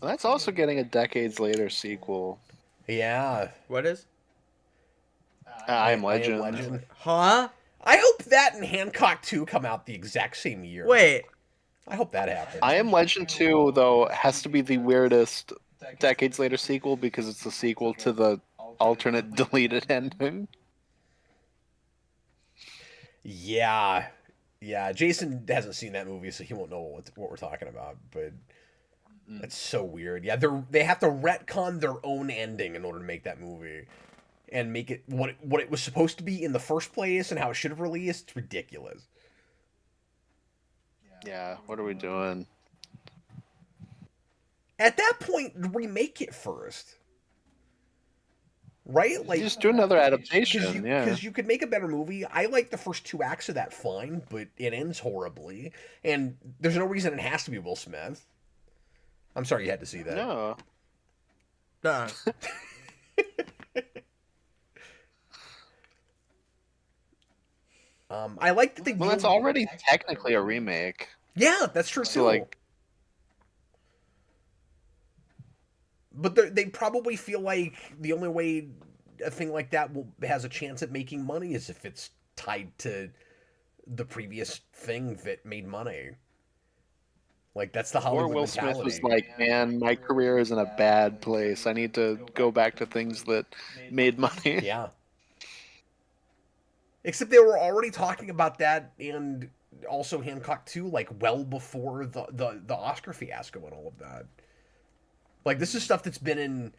Well, that's also getting a decades later sequel. Yeah. What is? I Am Legend. Huh? I hope that and Hancock 2 come out the exact same year. Wait. I hope that happens. I Am Legend 2, though, has to be the weirdest decades later sequel because it's the sequel to the alternate deleted ending. Yeah. Yeah. Jason hasn't seen that movie, so he won't know what we're talking about, but that's so weird. Yeah, they have to retcon their own ending in order to make that movie. And make it what it was supposed to be in the first place and how it should have released. It's ridiculous. Yeah, what are we doing? At that point, remake it first. Right? Like, Just do another adaptation, Because you could make a better movie. I like the first 2 acts of that fine, but it ends horribly. And there's no reason it has to be Will Smith. I'm sorry you had to see that. No. Nah. I like that they... Well, it's already technically a remake. Yeah, that's true, So, too. like... But they probably feel like the only way a thing like that has a chance at making money is if it's tied to the previous thing that made money. Like, that's the Hollywood Or Will mentality. Smith was like, man, my career is in a bad place. I need to go back to things that made money. Yeah. Except they were already talking about that and also Hancock 2, like, well before the Oscar fiasco and all of that. Like, this is stuff that's been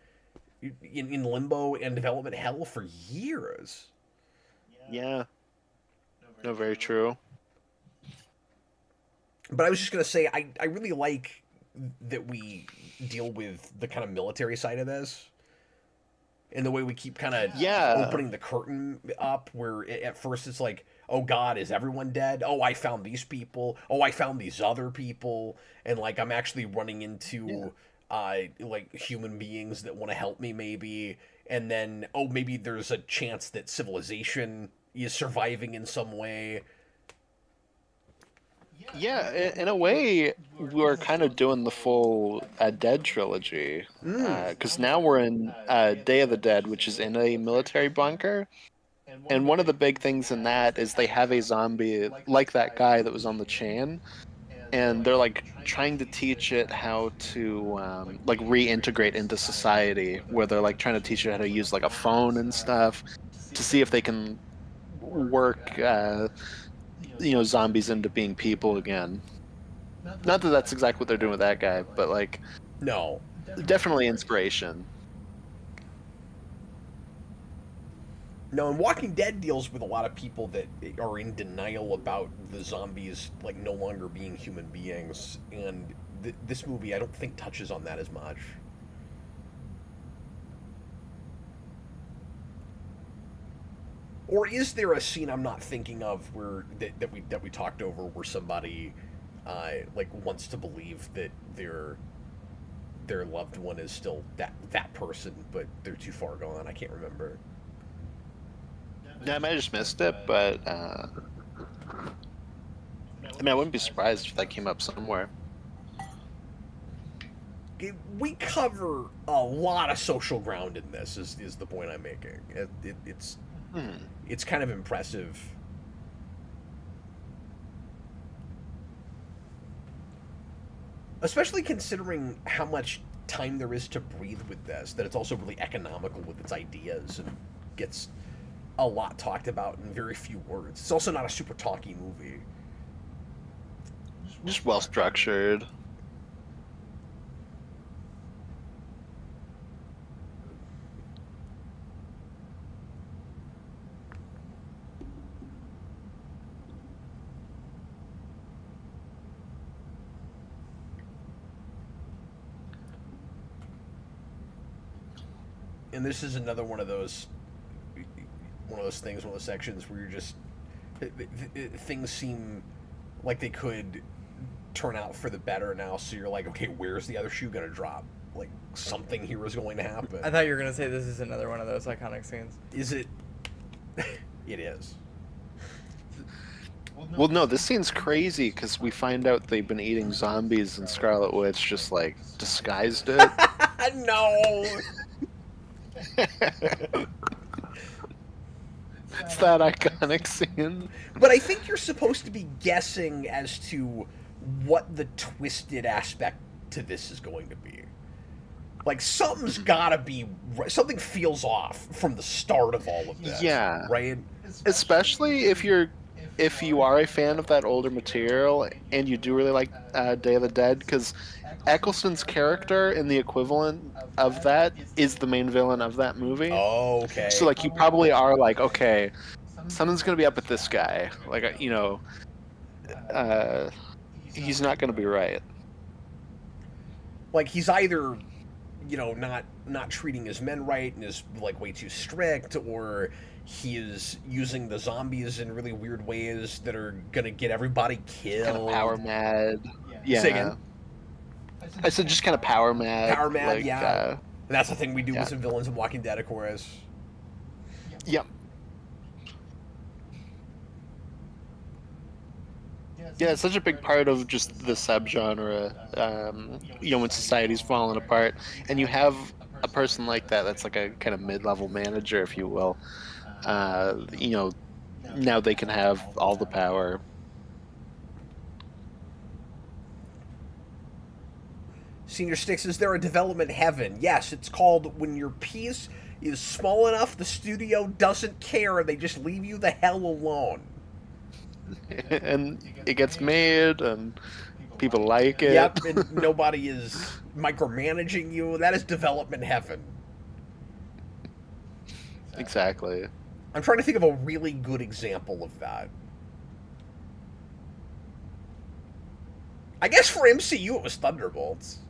in limbo and development hell for years. Yeah. No, very true. But I was just going to say, I really like that we deal with the kind of military side of this. And the way we keep kind of opening the curtain up, where at first it's like, oh God, is everyone dead? Oh, I found these people. Oh, I found these other people. And like, I'm actually running into like human beings that want to help me maybe. And then, oh, maybe there's a chance that civilization is surviving in some way. Yeah, in a way, we're kind of doing the full Dead trilogy. Because now we're in Day of the Dead, which is in a military bunker. And one of the big things in that is they have a zombie like that guy that was on the chain. And they're like trying to teach it how to like reintegrate into society, where they're like trying to teach it how to use like a phone and stuff to see if they can work zombies into being people again. Not that that's exactly what they're doing with that guy, but like, no, definitely inspiration. No, and Walking Dead deals with a lot of people that are in denial about the zombies like no longer being human beings, and this movie I don't think touches on that as much. Or is there a scene I'm not thinking of where that we talked over where somebody like wants to believe that their loved one is still that person, but they're too far gone? I can't remember. Yeah, I might have just missed it, but I mean, I wouldn't be surprised if that came up somewhere. We cover a lot of social ground in this. Is the point I'm making? It's kind of impressive. Especially considering how much time there is to breathe with this, that it's also really economical with its ideas and gets a lot talked about in very few words. It's also not a super talky movie. Just well structured. And this is another one of those things, one of those sections where you're just things seem like they could turn out for the better now. So you're like, okay, where's the other shoe gonna drop? Like something here is going to happen. I thought you were gonna say this is another one of those iconic scenes. Is it? It is. Well, no, this scene's crazy because we find out they've been eating zombies and Scarlet Witch just like disguised it. No. It's that iconic scene. But I think you're supposed to be guessing as to what the twisted aspect to this is going to be. Like, something's gotta be... Something feels off from the start of all of this. Yeah. Right? Especially if you are a fan of that older material and you do really like Day of the Dead, because Eccleston's character in the equivalent of that is the main villain of that movie. Oh, okay. So, like, you probably are like, okay, something's going to be up with this guy. Like, you know, he's not going to be right. Like, he's either, you know, not treating his men right and is, like, way too strict, or he is using the zombies in really weird ways that are going to get everybody killed. Kind of power mad. Yeah. Say again? I said just kind of power mad. Power mad, like, yeah. And that's the thing we do yeah. with some villains in Walking Dead, of course. Yep. Yeah, it's such a big part of just the subgenre, you know, when society's falling apart, and you have a person like that that's like a kind of mid-level manager, if you will. You know, now they can have all the power. Senior Sticks, is there a development heaven? Yes, it's called when your piece is small enough the studio doesn't care and they just leave you the hell alone. And it gets made, and people like it. Yep, and nobody is micromanaging you. That is development heaven. Exactly. I'm trying to think of a really good example of that. I guess for MCU it was Thunderbolts.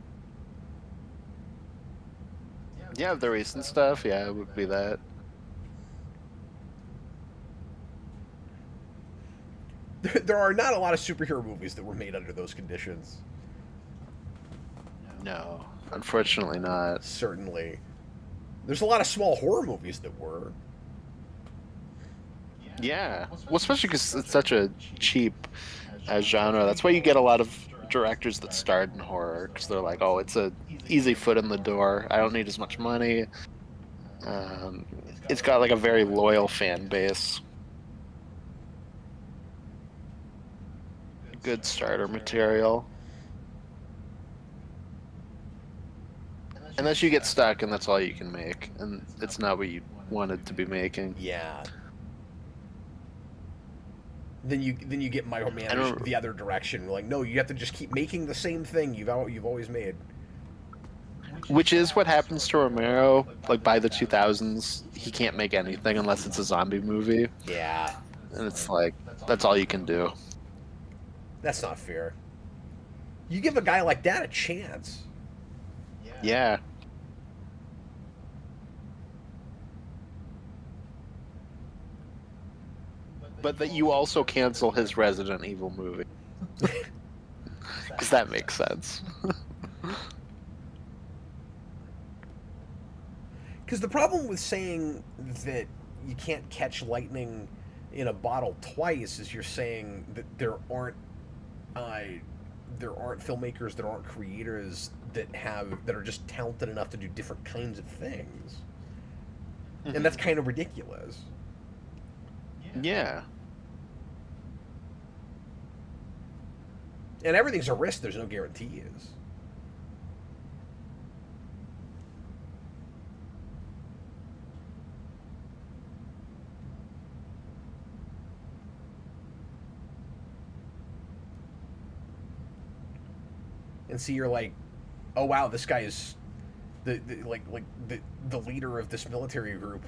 Yeah, the recent stuff, yeah, it would be that. There are not a lot of superhero movies that were made under those conditions. No, unfortunately not. Certainly. There's a lot of small horror movies that were. Yeah, well, especially because it's such a cheap genre. That's why you get a lot of directors that starred in horror, because they're like, oh, it's a easy foot in the door. I don't need as much money. It's got like a very loyal fan base. Good starter material. Unless you get stuck and that's all you can make, and it's not what you wanted to be making. Yeah. Then you get micromanaged the other direction. Like, no, you have to just keep making the same thing you've always made. Which is what happens to Romero. Like by the 2000s, he can't make anything unless it's a zombie movie, Yeah, and it's like that's all you can do. that's not fair. You give a guy like that a chance. Yeah. But that you also cancel his Resident Evil movie. Because that makes sense. Because the problem with saying that you can't catch lightning in a bottle twice is you're saying that uh, there aren't filmmakers, there aren't creators that are just talented enough to do different kinds of things, and that's kind of ridiculous. Yeah. And everything's a risk. There's no guarantees. And see, you're like, oh wow, this guy is the leader of this military group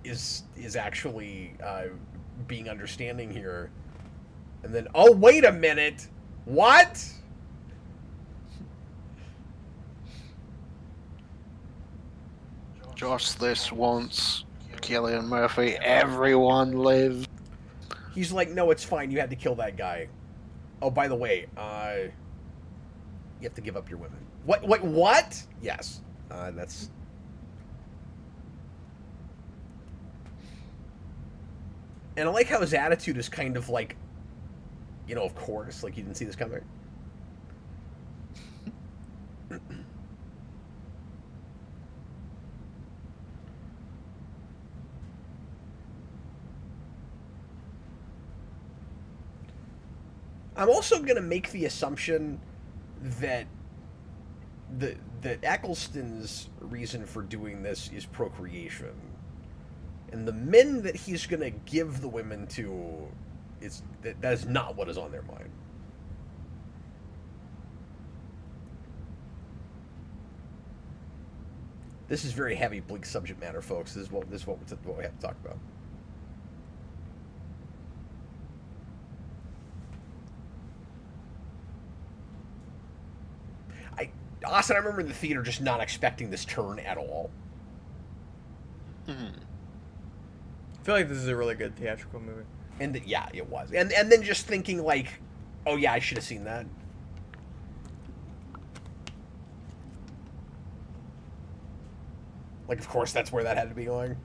is actually being understanding here, and then oh wait a minute, what? Just this once, Cillian Murphy, everyone lives. He's like, no, it's fine. You had to kill that guy. Oh, by the way, you have to give up your women. What? What? Yes. That's. And I like how his attitude is kind of like, of course, like you didn't see this coming. I'm also going to make the assumption that that Eccleston's reason for doing this is procreation, and the men that he's going to give the women to that is not what is on their mind. This is very heavy, bleak subject matter, folks. This is what we have to talk about. Austin, I remember in the theater just not expecting this turn at all. I feel like this is a really good theatrical movie. And yeah, it was. And then just thinking like, oh yeah, I should have seen that. Like, of course, that's where that had to be going.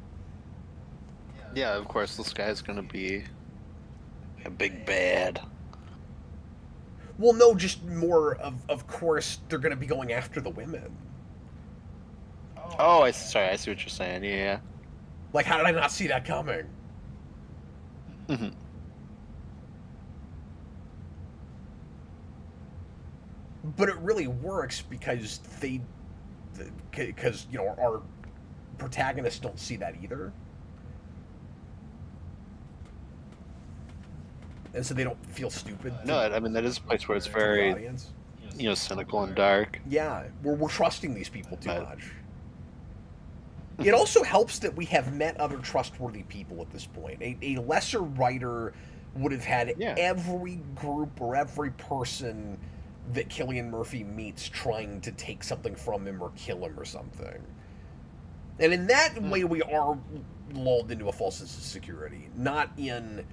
Yeah, of course, this guy's gonna be a big bad. Well, no, just more of course, they're going to be going after the women. Oh, sorry, I see what you're saying. Yeah. Like, how did I not see that coming? But it really works because our protagonists don't see that either. And so they don't feel stupid. No, I mean that is a place where it's very, cynical and dark. Yeah, we're trusting these people too much. It also helps that we have met other trustworthy people at this point. A lesser writer would have had every group or every person that Cillian Murphy meets trying to take something from him or kill him or something. And in that way, we are lulled into a false sense of security, not in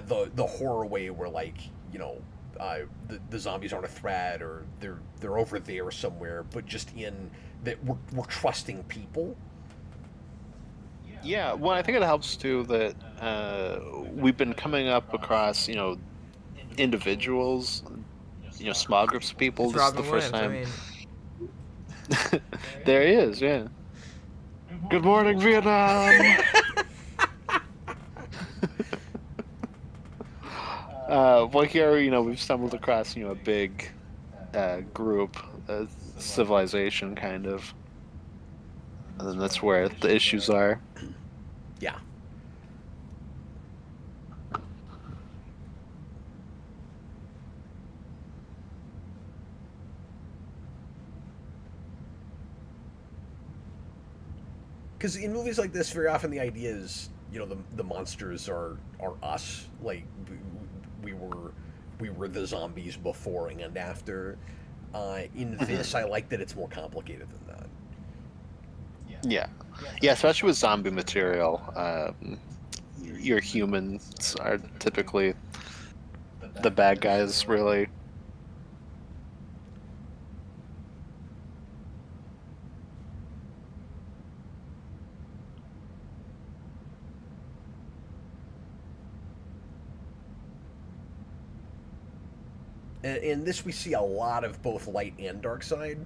the horror way where the zombies aren't a threat or they're over there somewhere, but just in that we're trusting people. Yeah, well, I think it helps too that we've been coming up across individuals, small groups of people. It's This Robin is the first Williams, time. There he is. Yeah. Good morning, Vietnam. Well, here, we've stumbled across, a big group, civilization, kind of. And then that's where the issues are. Yeah. because in movies like this, very often the idea is, you know, the monsters are us. Like we were the zombies before and after. In this, I like that it's more complicated than that. Yeah, yeah, especially with zombie material. Your humans are typically the bad guys, really. And in this, we see a lot of both light and dark side,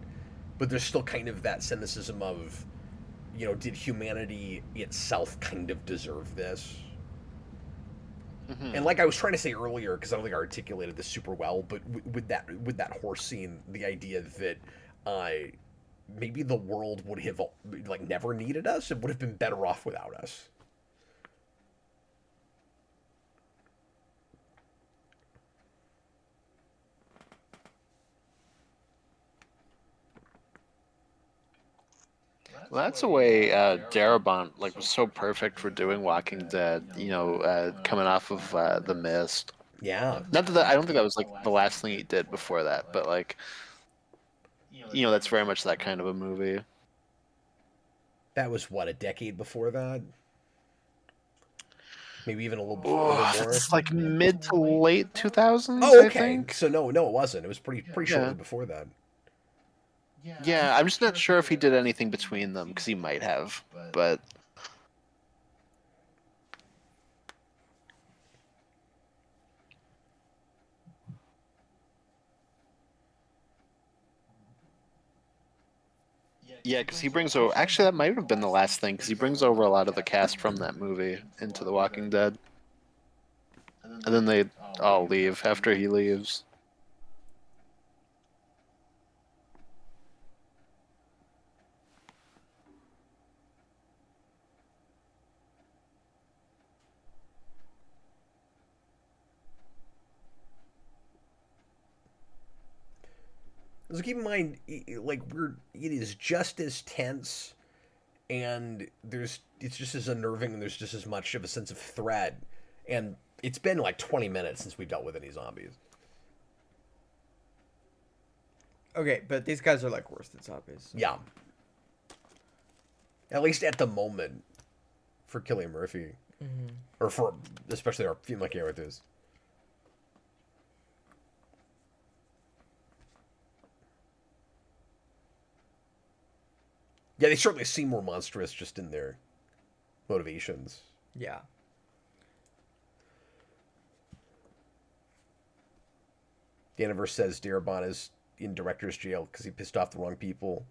but there's still kind of that cynicism of, you know, did humanity itself kind of deserve this? And like I was trying to say earlier, because I don't think I articulated this super well, but with that horse scene, the idea that uh, maybe the world would have like never needed us, it would have been better off without us. Well, that's the way Darabont like was so perfect for doing Walking Dead. You know, coming off of The Mist. Yeah, Not that I don't think that was like the last thing he did before that, but like that's very much that kind of a movie. that was what, a decade before that, maybe even a little, Oh, a little more. that's like mid to late 2000s, Oh, I okay. think. So no, it wasn't. It was pretty Yeah. shortly before that. Yeah, I'm just not sure if he did anything between them because he might have, but yeah, because he brings over. Actually, that might have been the last thing because he brings over a lot of the cast from that movie into The Walking Dead, and then they all leave after he leaves. So keep in mind, like it is just as tense, and it's just as unnerving, and there's just as much of a sense of threat. And it's been like 20 minutes since we've dealt with any zombies. Okay, but these guys are like worse than zombies. Yeah, at least at the moment, for Cillian Murphy, or for especially our female characters. Yeah, they certainly seem more monstrous just in their motivations. Yeah. Daniverse says Darabont is in director's jail because he pissed off the wrong people.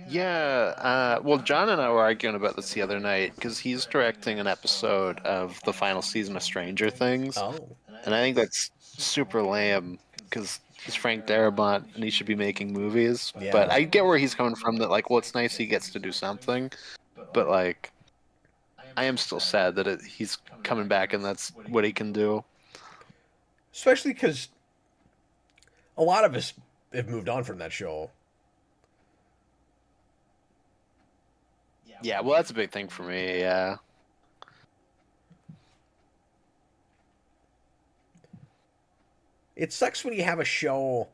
Yeah, well, John and I were arguing about this the other night because he's directing an episode of the final season of Stranger Things, Oh, and I think that's super lame because he's Frank Darabont and he should be making movies. Yeah. But I get where he's coming from. That like, well, it's nice he gets to do something, but like, I am still sad that he's coming back and that's what he can do. especially because a lot of us have moved on from that show. Yeah, well, that's a big thing for me. Yeah. It sucks when you have a show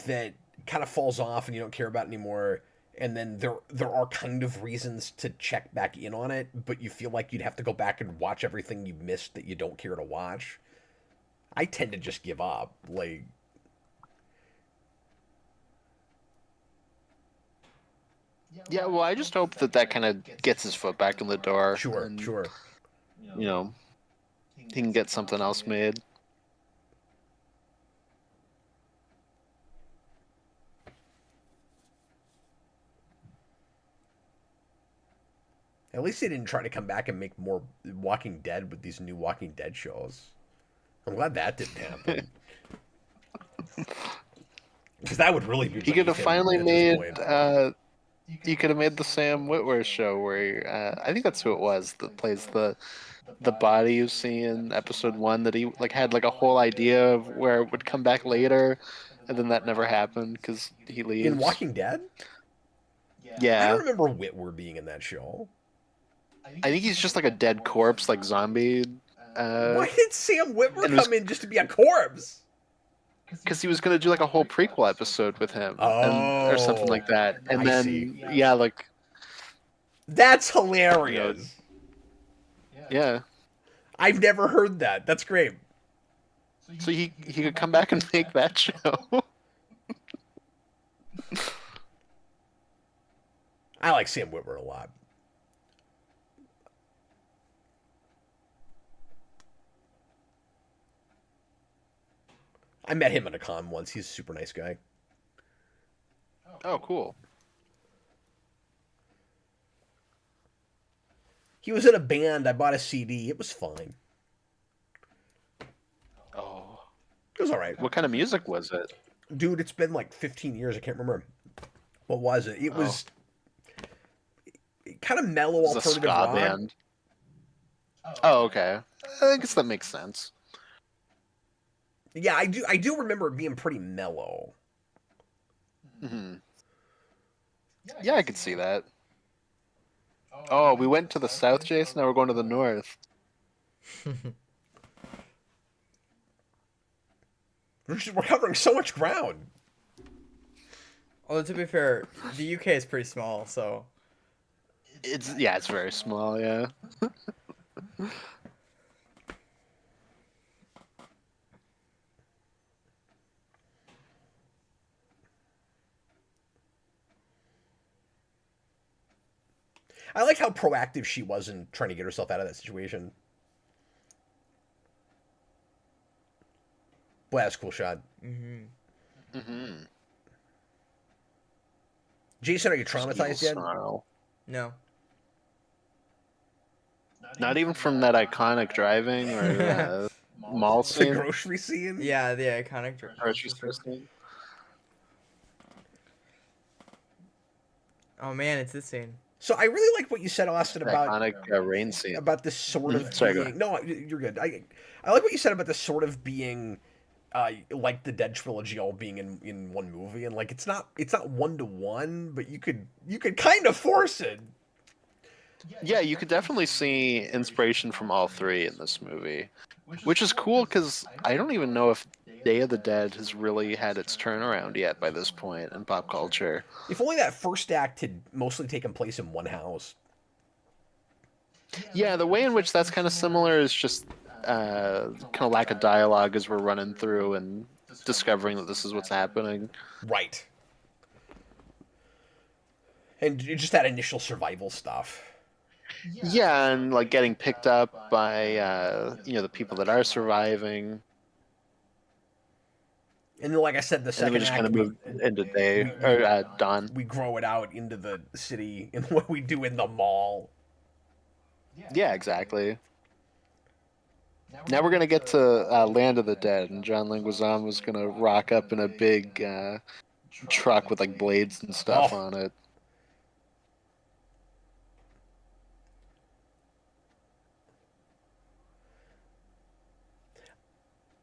that kind of falls off and you don't care about anymore, and then there are kind of reasons to check back in on it, but you feel like you'd have to go back and watch everything you missed that you don't care to watch. I tend to just give up. Like, Yeah, well, I just hope that kind of gets his foot back in the door. sure, and, sure. You know, he can get something else made. At least they didn't try to come back and make more Walking Dead with these new Walking Dead shows. I'm glad that didn't happen. Because that would really be. He could have finally at this made. point. You could have made the Sam Witwer show where I think that's who it was that plays the body you see in episode 1 that he like had like a whole idea of where it would come back later, and then that never happened because he leaves. In Walking Dead? I Yeah, don't remember Whitwer being in that show. I think he's just like a dead corpse, like zombie. Why did Sam Whitwer And it was come in just to be a corpse? because he was gonna do like a whole prequel episode with him, or something like Oh, that. And I then see. yeah, like That's hilarious. yeah, I've never heard that. That's great. so he could come back and make that show. I like Sam Whitwer a lot. I met him at a con once. He's a super nice guy. Oh, cool. He was in a band. I bought a CD. It was fine. Oh, It was all right. what kind of music was it? Dude, it's been like 15 years. I can't remember. What was it? It was kind of mellow It was a alternative ska rock. band. Oh, okay. I guess that makes sense. Yeah, I do remember it being pretty mellow. Hmm. Yeah, I could see that. Oh, we went to the south, Jason. Now we're going to the north. We're covering so much ground. Although to be fair, the UK is pretty small, so It's very small. Yeah. I like how proactive she was in trying to get herself out of that situation. Boy, that's a cool shot. Mm-hmm. Jason, are you traumatized yet? Snarl. no. Not even from that iconic driving or mall The scene. grocery scene? Yeah, the iconic Grocery store scene. Oh man, it's this scene. So I really like what you said, Austin, about Iconic rain scene. about this sort of Sorry, go being. No, you're good. I like what you said about this sort of being, like the Dead trilogy all being in one movie, and like it's not 1-to-1, but you could kind of force it. Yeah, you could definitely see inspiration from all three in this movie, which is cool because I don't even know if Day of the Dead has really had its turnaround yet by this point in pop culture. If only that first act had mostly taken place in one house. Yeah, the way in which that's kind of similar is just kind of lack of dialogue as we're running through and discovering that this is what's happening. Right. And just that initial survival stuff. Yeah, and like getting picked up by the people that are surviving. And then, like I said, the And then second we just act, kind of move into day or dawn. we grow it out into the city and what we do in the mall. Yeah, exactly. Now we're gonna get to Land of the Dead, and John Leguizamo's gonna rock up in a big truck with like blades and stuff Oh. on it.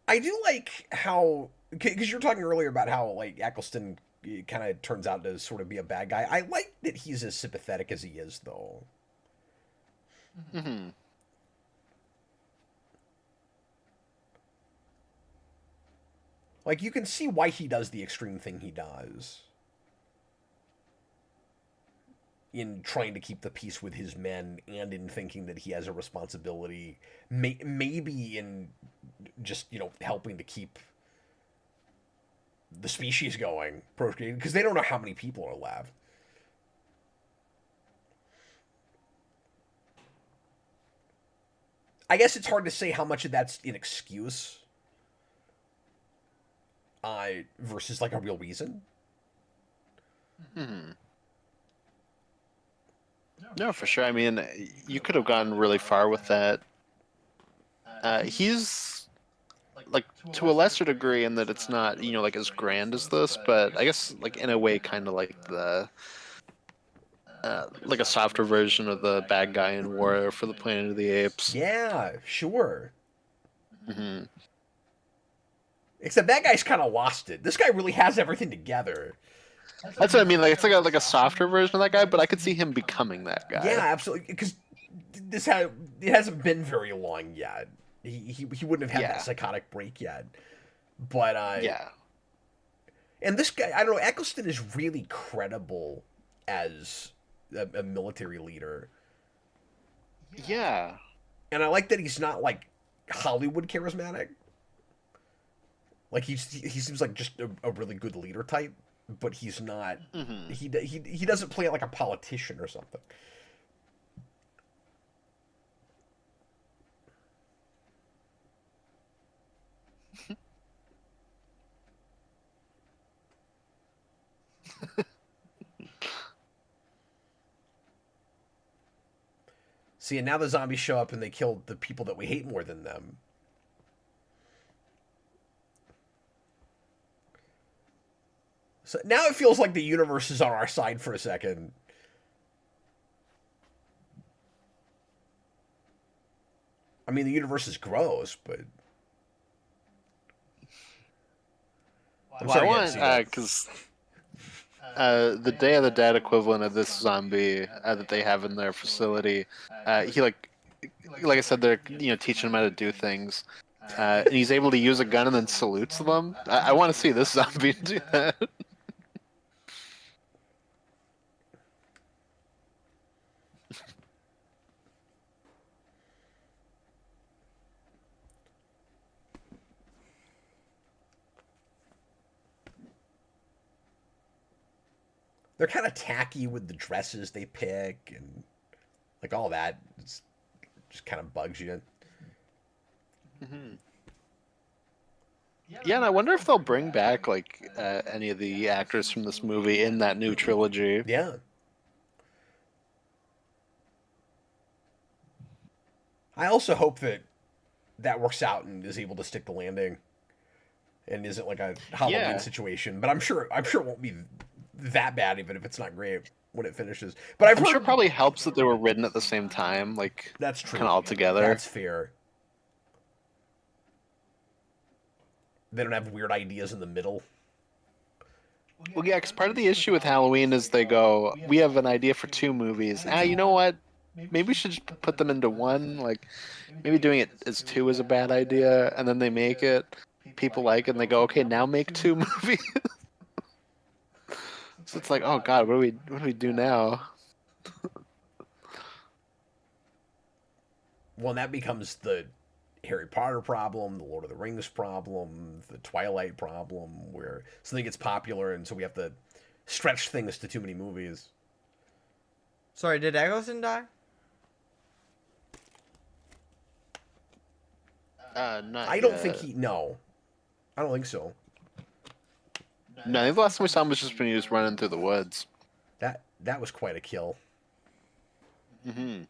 I do like how, because you were talking earlier about how like Eccleston kind of turns out to sort of be a bad guy. I like that he's as sympathetic as he is, though. Hmm. Like you can see why he does the extreme thing he does in trying to keep the peace with his men, and in thinking that he has a responsibility, maybe in just helping to keep the species going, procreating, because they don't know how many people are left. I guess it's hard to say how much of that's an excuse versus like a real reason. Hmm. No, for sure. I mean, you could have gone really far with that. He's like to a lesser degree in that it's not like as grand as this, but I guess like in a way kind of like the like a softer version of the bad guy in War for the Planet of the Apes. Yeah, sure. Hmm. Except that guy's kind of lost it. This guy really has everything together. That's what I mean. Like it's like a softer version of that guy, but I could see him becoming that guy. Yeah, absolutely. Because it hasn't been very long yet. He wouldn't have had that psychotic break yet. But Yeah. and this guy, I don't know, Eccleston is really credible as a military leader. Yeah. And I like that he's not like Hollywood charismatic. Like he seems like just a really good leader type, but he's not. Mm-hmm. He doesn't play it like a politician or something. See, and now the zombies show up and they kill the people that we hate more than them. So now it feels like the universe is on our side for a second. I mean, the universe is gross, but I'm Well, I sorry, want because the Day of the Dead equivalent of this zombie that they have in their facility, he like I said, they're teaching him how to do things, and he's able to use a gun and then salutes them. I want to see this zombie do that. they're kind of tacky with the dresses they pick and like all that. It's just kind of bugs you. Mm-hmm. Yeah, and I wonder if they'll bring back like any of the actors from this movie in that new trilogy. Yeah. I also hope that works out and is able to stick the landing, and isn't like a Halloween situation. But I'm sure it won't be that bad, even if it's not great when it finishes. But I'm sure it probably helps that they were written at the same time, like that's true, kind of all together. That's fair. They don't have weird ideas in the middle. Well, yeah, because part of the issue with Halloween is they go, we have an idea for 2 movies. You know what? Maybe we should just put them into one. Like, maybe doing it as 2 is a bad idea, and then they make it. People like it, and they go, okay, now make 2 movies. So it's like, oh god, what do we do now? Well, and that becomes the Harry Potter problem, the Lord of the Rings problem, the Twilight problem, where something gets popular and so we have to stretch things to too many movies. Sorry, did Eccleston die? Not I don't yet. think no. I don't think so. No, I think the last time we saw him was just when he was running through the woods. That was quite a kill. Mm-hmm.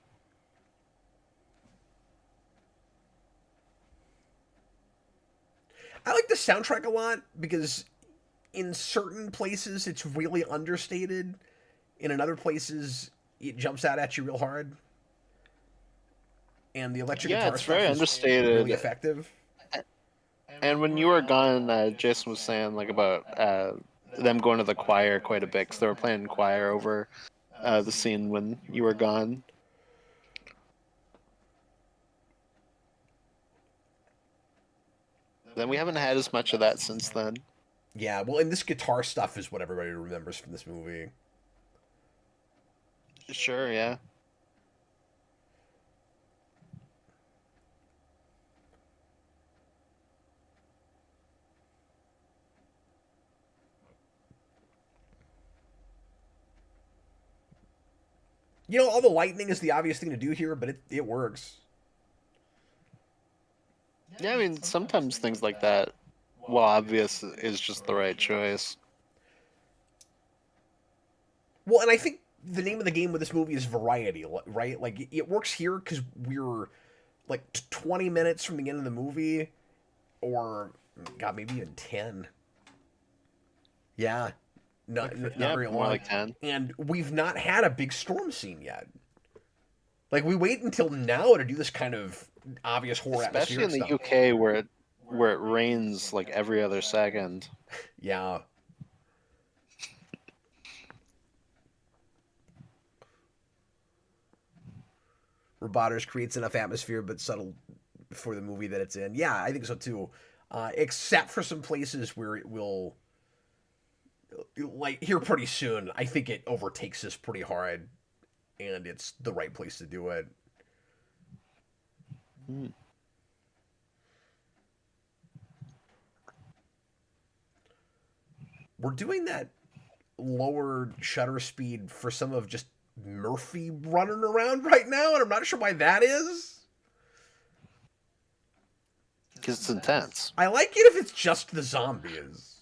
I like the soundtrack a lot because in certain places it's really understated. In other places it jumps out at you real hard. And the electric guitar it's stuff very is understated. really effective. And when you were gone, Jason was saying like about them going to the choir quite a bit because they were playing choir over the scene when you were gone. Then we haven't had as much of that since then. Yeah, well, and this guitar stuff is what everybody remembers from this movie. Sure, yeah. You know, all the lightning is the obvious thing to do here, but it works. Yeah, I mean, sometimes things like that, well, obvious is just the right choice. Well, and I think the name of the game with this movie is variety, right? Like, it works here because we're, like, 20 minutes from the end of the movie, or, God, maybe even 10. Yeah. Not very long. More like 10. And we've not had a big storm scene yet. Like, we wait until now to do this kind of obvious horror Especially in the stuff. UK where it rains like every other second. Yeah. Robotics creates enough atmosphere, but subtle for the movie that it's in. Yeah, I think so too. Except for some places where it will, like here pretty soon, I think it overtakes this pretty hard, and it's the right place to do it. We're doing that lower shutter speed for some of just Murphy running around right now, and I'm not sure why that is. Because it's intense. I like it if it's just the zombies.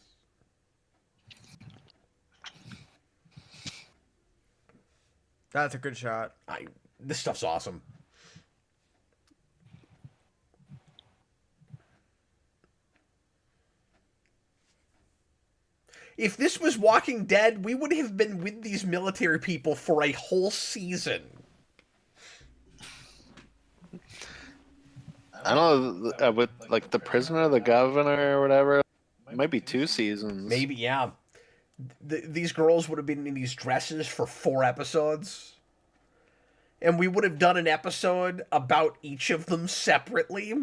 That's a good shot. This stuff's awesome. If this was Walking Dead, we would have been with these military people for a whole season. I don't know, with like the prisoner, the governor, or whatever. It might be 2 seasons. Maybe, yeah. These girls would have been in these dresses for 4 episodes. And we would have done an episode about each of them separately.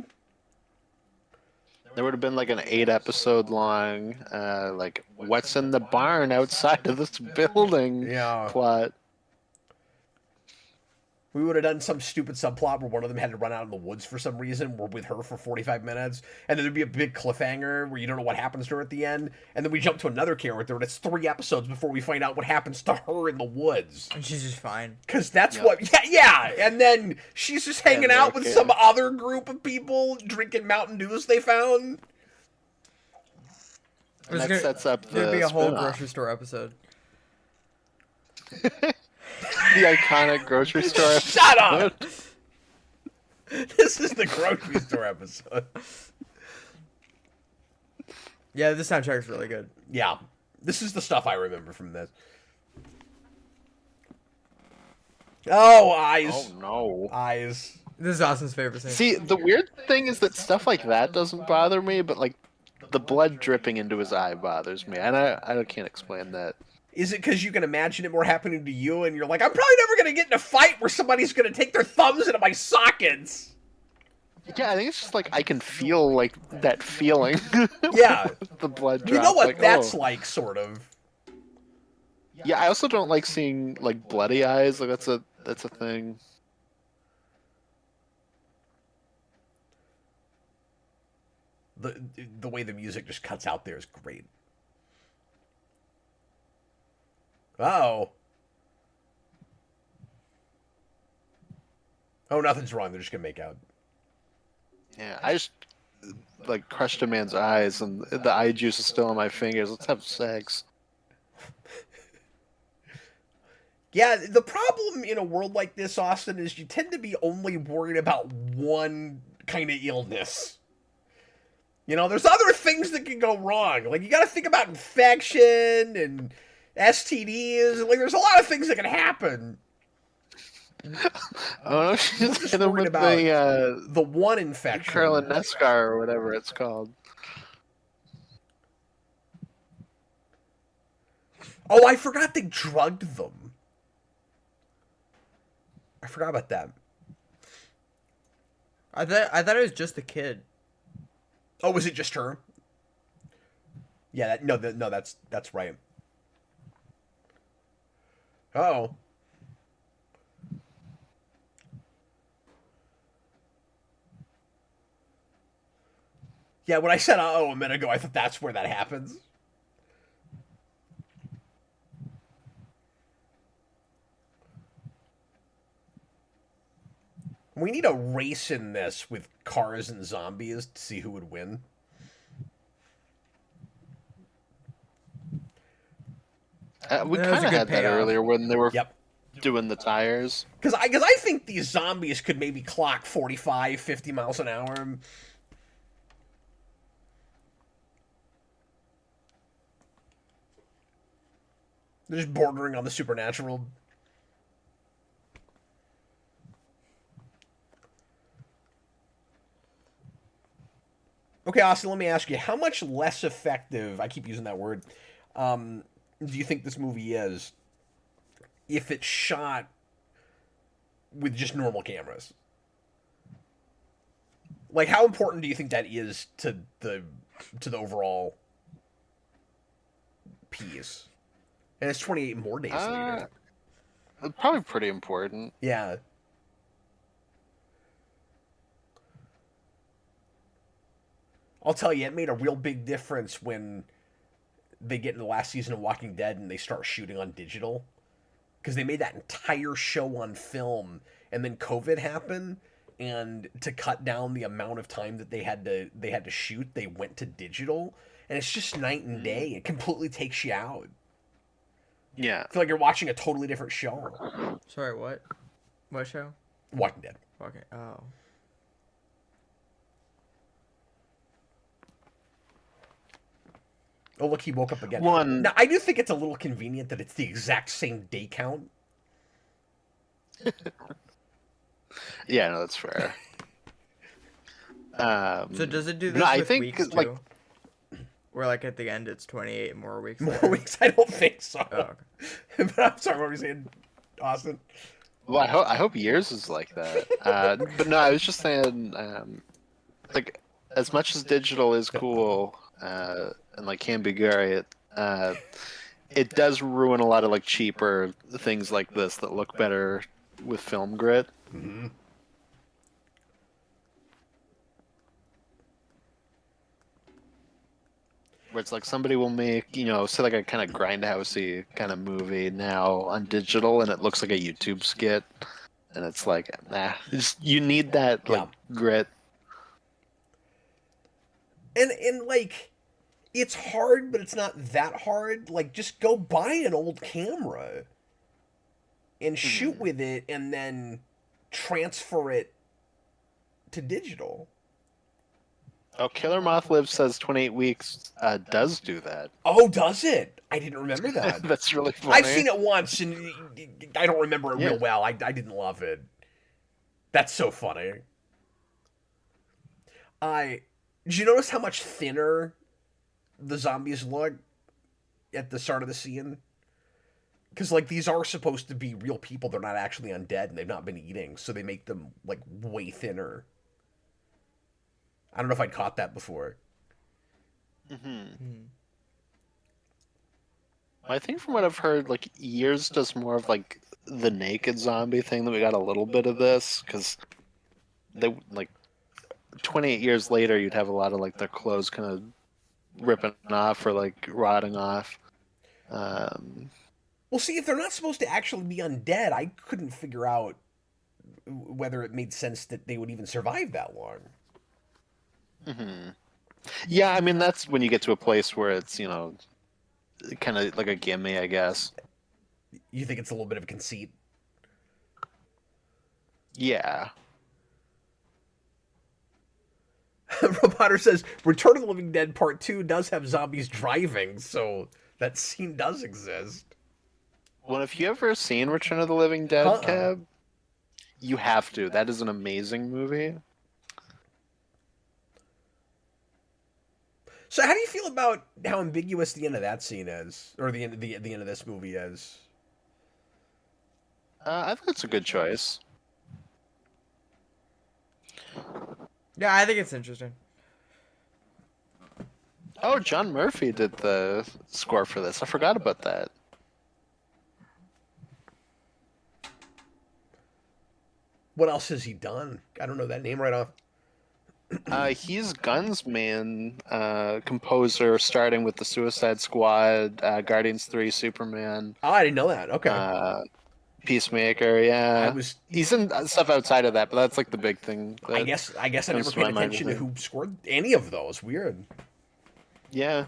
There would have been like an 8-episode long, like what's in the barn outside of this building plot. We would have done some stupid subplot where one of them had to run out in the woods for some reason. We're with her for 45 minutes. And then there'd be a big cliffhanger where you don't know what happens to her at the end. And then we jump to another character, and it's 3 episodes before we find out what happens to her in the woods. And she's just fine. Because that's what... Yeah. And then she's just hanging out with some other group of people drinking Mountain Dews they found. And that sets up the... There'd be a whole grocery store episode. The iconic grocery store episode. Shut up! This is the grocery store episode. Yeah, this soundtrack is really good. Yeah. This is the stuff I remember from this. Oh, eyes. Oh, no. Eyes. This is Austin's favorite scene. See, the weird thing is that stuff like that doesn't bother me, but like the blood dripping into his eye bothers me. And I can't explain that. Is it because you can imagine it more happening to you and you're like, I'm probably never going to get in a fight where somebody's going to take their thumbs into my sockets? Yeah, I think it's just like I can feel like that feeling. Yeah. The blood drop. You know what like, that's like, sort of. Yeah, I also don't like seeing like bloody eyes. Like that's a thing. The way the music just cuts out there is great. Uh-oh. Oh, nothing's wrong. They're just going to make out. Yeah, I just like crushed a man's eyes and the eye juice is still on my fingers. Let's have sex. Yeah, the problem in a world like this, Austin, is you tend to be only worried about one kind of illness. You know, there's other things that can go wrong. Like, you got to think about infection and STDs. Like, there's a lot of things that can happen. Oh no, she's just worried about the one infection. Curl Nescar or whatever it's called. Oh, I forgot they drugged them. I forgot about that. I thought it was just the kid. Oh, was it just her? Yeah, that's right. Uh-oh. Yeah, when I said uh-oh a minute ago, I thought that's where that happens. We need a race in this with cars and zombies to see who would win. We kind of had that earlier when they were Yep. doing the tires. Because I think these zombies could maybe clock 45, 50 miles an hour. They're just bordering on the supernatural. Okay, Austin, let me ask you, how much less effective, I keep using that word, do you think this movie is if it's shot with just normal cameras. Like, how important do you think that is to the overall piece? And it's 28 more days later. Probably pretty important. Yeah. I'll tell you, it made a real big difference when they get into the last season of Walking Dead and they start shooting on digital. Because they made that entire show on film, and then COVID happened, and to cut down the amount of time that they had to shoot, they went to digital, and it's just night and day. It completely takes you out. Yeah. I feel like you're watching a totally different show. Sorry, what? What show? Walking Dead. Okay. Oh. Oh, look, he woke up again. One. Now, I do think it's a little convenient that it's the exact same day count. Yeah, no, that's fair. So does it do this no, I with think, weeks like, too? Where like at the end it's 28 more weeks. More later? weeks? I don't think so. Oh, okay. But I'm sorry, what were you saying, Austin? well, I hope yours is like that. But no, I was just saying, like, as much as digital is cool, and like can be great, it does ruin a lot of like cheaper things like this that look better with film grit. Mm-hmm. Where it's like somebody will make, say like a kind of grindhousey kind of movie now on digital, and it looks like a YouTube skit, and it's like, nah, you need that like grit. And like, it's hard, but it's not that hard. Like, just go buy an old camera and shoot with it, and then transfer it to digital. Oh, Killer Moth Lives says 28 weeks does do that. Oh, does it? I didn't remember that. That's really funny. I've seen it once, and I don't remember it real well. I didn't love it. That's so funny. Did you notice how much thinner the zombies look at the start of the scene? Because, like, these are supposed to be real people. They're not actually undead, and they've not been eating, so they make them, like, way thinner. I don't know if I'd caught that before. I think from what I've heard, like, Years does more of, like, the naked zombie thing, that we got a little bit of this, because they, like, 28 years later, you'd have a lot of, like, their clothes kind of ripping off or, like, rotting off. Well, see, if they're not supposed to actually be undead, I couldn't figure out whether it made sense that they would even survive that long. Yeah, I mean, that's when you get to a place where it's, kind of like a gimme, I guess. You think it's a little bit of a conceit? Yeah. Roboter says, Return of the Living Dead Part 2 does have zombies driving, so that scene does exist. Well, if you ever seen Return of the Living Dead, Cab, you have to. That is an amazing movie. So how do you feel about how ambiguous the end of that scene is? Or the end of this movie is? I think it's a good choice. Yeah, I think it's interesting. Oh, John Murphy did the score for this. I forgot about that. What else has he done? I don't know that name right off. He's Guns Man, composer, starting with the Suicide Squad, Guardians 3, Superman. Oh, I didn't know that. Okay. Peacemaker, yeah. He's in stuff outside of that, but that's like the big thing. I guess I never paid attention to who scored any of those. Weird. Yeah.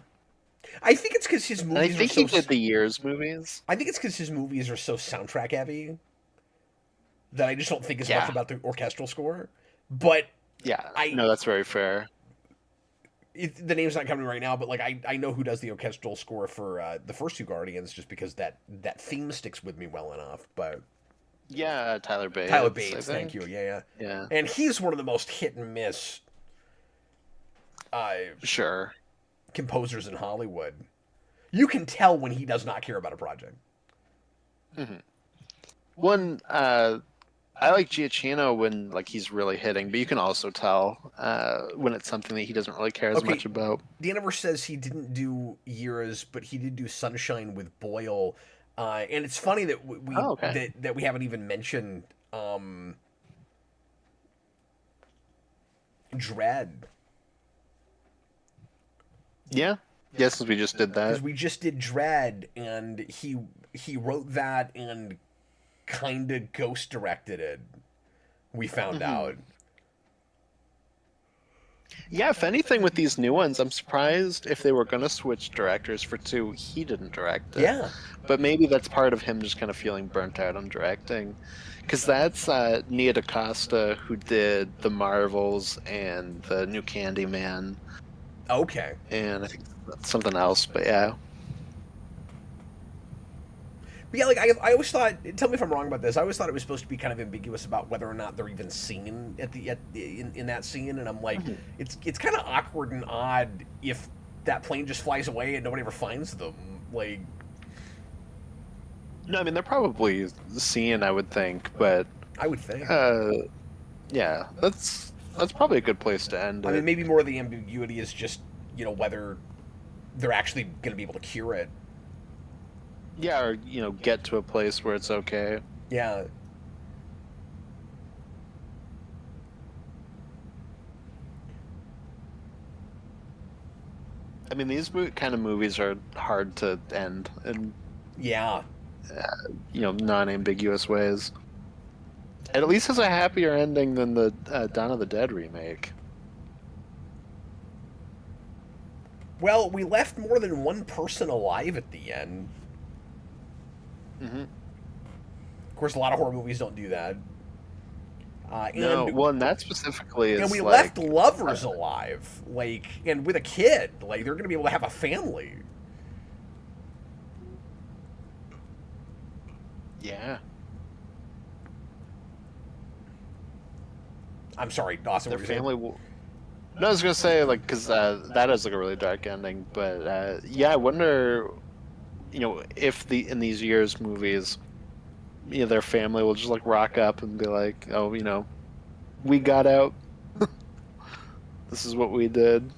I think it's because his movies. And I think he did the Years movies. I think it's because his movies are so soundtrack heavy that I just don't think as much about the orchestral score. But yeah, no, that's very fair. The name's not coming right now, but like I know who does the orchestral score for the first two Guardians, just because that theme sticks with me well enough. But yeah, Tyler Bates. Tyler Bates, thank you. Yeah. And he's one of the most hit and miss. Sure. Composers in Hollywood. You can tell when he does not care about a project. One, I I like Giacchino when like he's really hitting, but you can also tell when it's something that he doesn't really care as Okay, much about. Daniver says he didn't do Years, but he did do Sunshine with Boyle, and it's funny that Oh, okay. that we haven't even mentioned Dread, Yeah. Yes, we just did because that. we just did Dread, and he wrote that and kind of ghost directed it. We found Hmm. out. Yeah, if anything with these new ones, I'm surprised if they were going to switch directors for two, he didn't direct it. Yeah. But maybe that's part of him just kind of feeling burnt out on directing. Because that's Nia DaCosta who did The Marvels and the new Candyman, Okay. and I think something else. But yeah. But yeah, like I always thought. Tell me if I'm wrong about this. I always thought it was supposed to be kind of ambiguous about whether or not they're even seen in that scene, and I'm like, Mhm. it's kind of awkward and odd if that plane just flies away and nobody ever finds them. Like, No, I mean, they're probably seeing, I would think. But I would think. uh, yeah, that's probably a good place to end I mean, it. maybe more of the ambiguity is just whether they're actually going to be able to cure it. Yeah, or get to a place where it's okay. Yeah. I mean, these kind of movies are hard to end in Yeah. non-ambiguous ways. It at least has a happier ending than the Dawn of the Dead remake. Well, we left more than one person alive at the end. Hmm. Of course, a lot of horror movies don't do that. No, And well, and that specifically and is we like, left lovers alive, like, and with a kid. Like, they're gonna be able to have a family. yeah, I'm sorry, Dawson. their What were you saying? family will. No, I was gonna say like because that is like a really dark ending, but yeah, I wonder, if in these years movies, their family will just like rock up and be like, oh, we got out. This is what we did.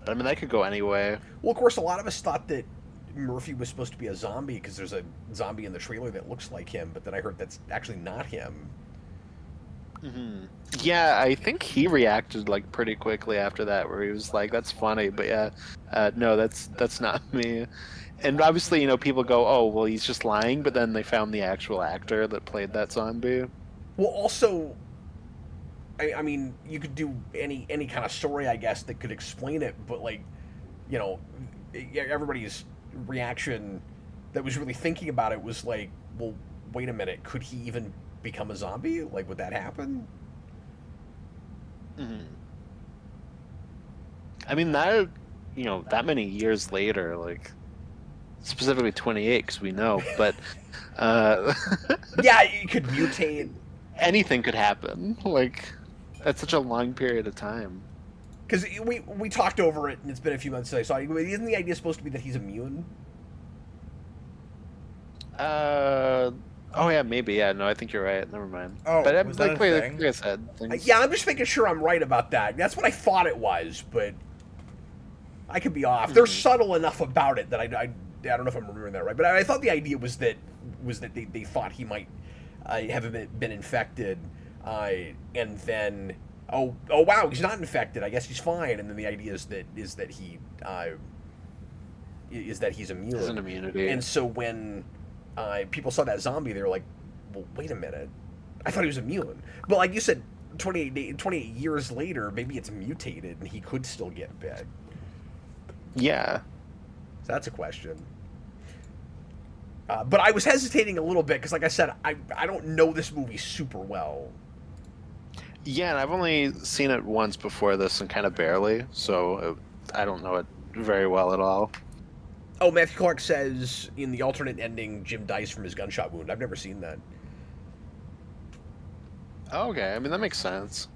I mean, that could go any way. Well, of course, a lot of us thought that Murphy was supposed to be a zombie because there's a zombie in the trailer that looks like him, but then I heard that's actually not him. Hmm. Yeah, I think he reacted like pretty quickly after that, where he was like, "That's funny," but yeah, no, that's not me. And obviously, people go, "Oh, well, he's just lying," but then they found the actual actor that played that zombie. Well, also, I mean, you could do any kind of story, I guess, that could explain it, but like, you know, everybody's reaction that was really thinking about it was like, well, wait a minute, could he even become a zombie? Like, would that happen? Hmm. I mean, that that many years later, like specifically 28, because we know, but uh, Yeah, it could mutate. anything could happen. Like, that's such a long period of time. Because we talked over it, and it's been a few months since I saw it. Isn't the idea supposed to be that he's immune? Uh, oh yeah, maybe. Yeah, no, I think you're right. Never mind. Oh, But was that a like thing? I said, things. Yeah, I'm just making sure I'm right about that. That's what I thought it was, but I could be off. They're Mhm. subtle enough about it that I don't know if I'm remembering that right. But I thought the idea was that they thought he might have been infected, and then oh wow, he's not infected. I guess he's fine. And then the idea is that he is that he's immune. As an immunity. And so when people saw that zombie, they were like, well, wait a minute. I thought he was immune. But like you said, 28 years later, maybe it's mutated and he could still get bit. Yeah. So that's a question. But I was hesitating a little bit because, like I said, I don't know this movie super well. Yeah, and I've only seen it once before this and kind of barely, so I don't know it very well at all. Oh, Matthew Clark says in the alternate ending, Jim dies from his gunshot wound. I've never seen that. Okay, I mean, that makes sense.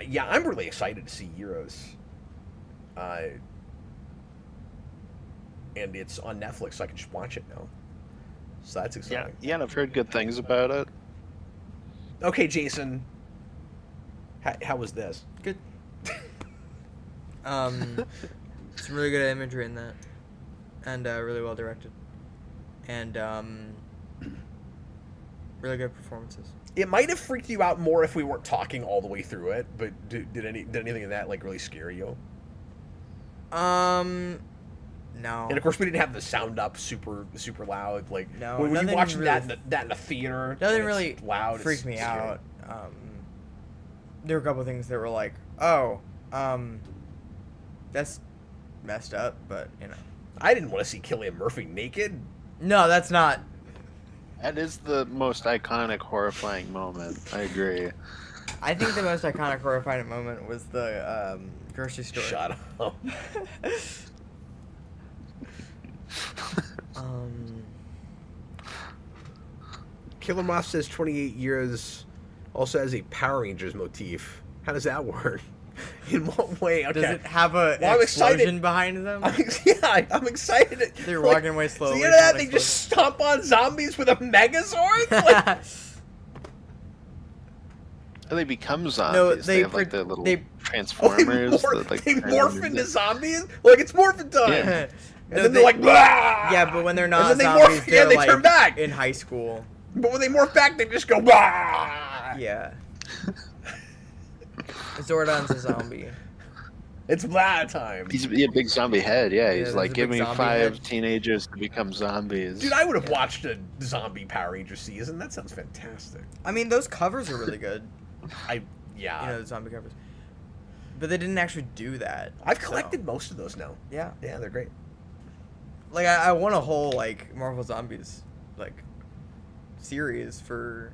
Yeah, I'm really excited to see Euros. and it's on Netflix, so I can just watch it now. So that's Yeah, exciting. yeah, and I've heard good things about it. Okay, Jason. How was this? Good. Some really good imagery in that, and really well directed, and really good performances. It might have freaked you out more if we weren't talking all the way through it, but did anything in that like really scare you? No. And of course, we didn't have the sound up super loud. Like No, when you nothing watch really- that in the theater, Nothing and it's really loud. freaked it's me scary. out. There were a couple of things that were like, oh, that's messed up, but you know. I didn't want to see Cillian Murphy naked. No, that's not. That is the most iconic, horrifying moment. I agree. I think the most iconic horrifying moment was the grocery store. Shut up. Killer Moth says 28 years also has a Power Rangers motif. How does that work? In what way? Okay. Does it have a Well, I'm explosion excited. behind them? I'm excited. They're walking away slowly. So you know that from they an just stomp on zombies with a Megazord? Like, explosion. They become zombies. No, they have like the little they- they transformers. they turn morph them into zombies? Like, it's morphin' time. Yeah. And No, then they're like, "Blah!" yeah, but when they're not and then they zombies, morph, they're and they like turn back. in high school. But when they morph back, they just go, "Blah!" Yeah. Zordon's a zombie. It's blah time. He's a big zombie head. Yeah, Yeah, he's there's like, a give big me zombie 5 head. teenagers to become zombies. Dude, I would have watched a zombie Power Ranger season. That sounds fantastic. I mean, those covers are really good. Yeah. You know, the zombie covers. But they didn't actually do that. I've so- collected most of those now. Yeah. Yeah, they're great. Like, I want a whole, like, Marvel Zombies, like, series for...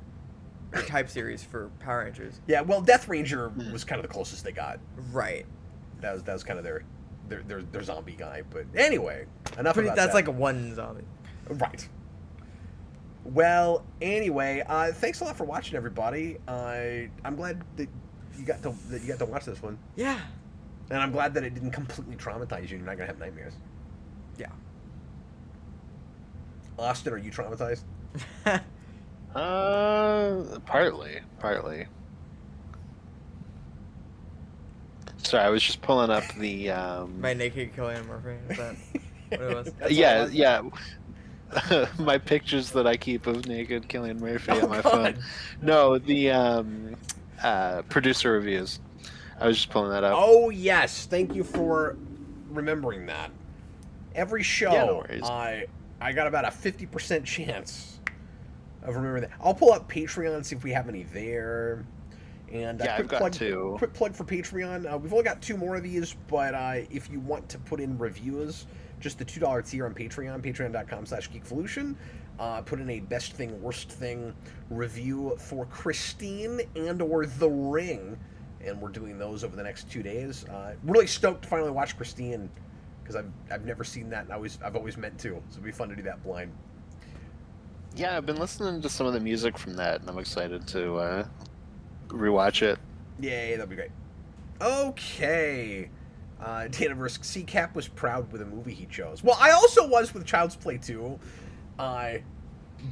type series for Power Rangers. Yeah, well, Death Ranger was kind of the closest they got. Right. That was kind of their zombie guy. But anyway, enough But about that's that. like one zombie. Right. Well, anyway, thanks a lot for watching, everybody. I'm glad that you got to watch this one, Yeah. and I'm glad that it didn't completely traumatize you. You're not gonna have nightmares. Yeah. Austin, are you traumatized? Partly. Sorry, I was just pulling up the. My naked Cillian Murphy. Is that what it was? Yeah. My pictures that I keep of naked Cillian Murphy on my God. phone. No, the producer reviews. I was just pulling that up. Oh yes, thank you for remembering that. Every show, Yeah, no worries. I got about a 50% chance of remembering that. I'll pull up Patreon and see if we have any there. And Yeah, I've got 2. Quick plug for Patreon. We've only got 2 more of these, but if you want to put in reviews, just the $2 tier on Patreon, patreon.com/geekvolution. Put in a best thing, worst thing review for Christine and/or The Ring, and we're doing those over the next 2 days. Really stoked to finally watch Christine, because I've never seen that, and I've always meant to. So it'd be fun to do that blind. Yeah, I've been listening to some of the music from that, and I'm excited to rewatch it. Yay, that'd be great. Okay. Danaverse, C-Cap was proud with a movie he chose. Well, I also was with Child's Play 2.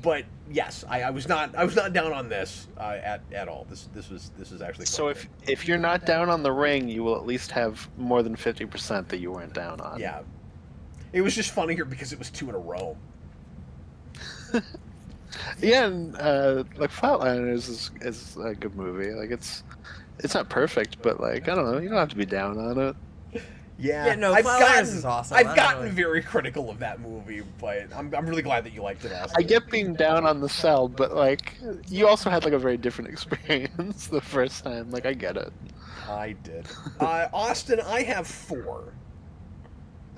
But yes, I was not down on this at all. This was actually fun. So if you're not down on The Ring, you will at least have more than 50% that you weren't down on. Yeah. It was just funnier because it was 2 in a row. Yeah, and like Flatliners is a good movie. Like it's not perfect, but like I don't know, you don't have to be down on it. Yeah, no, I've Flatliners is awesome. I I've don't gotten really- very critical of that movie, but I'm really glad that you liked it, Austin. I get being down on the cell, but like you also had like a very different experience the first time. Like I get it. I did. Austin, I have 4.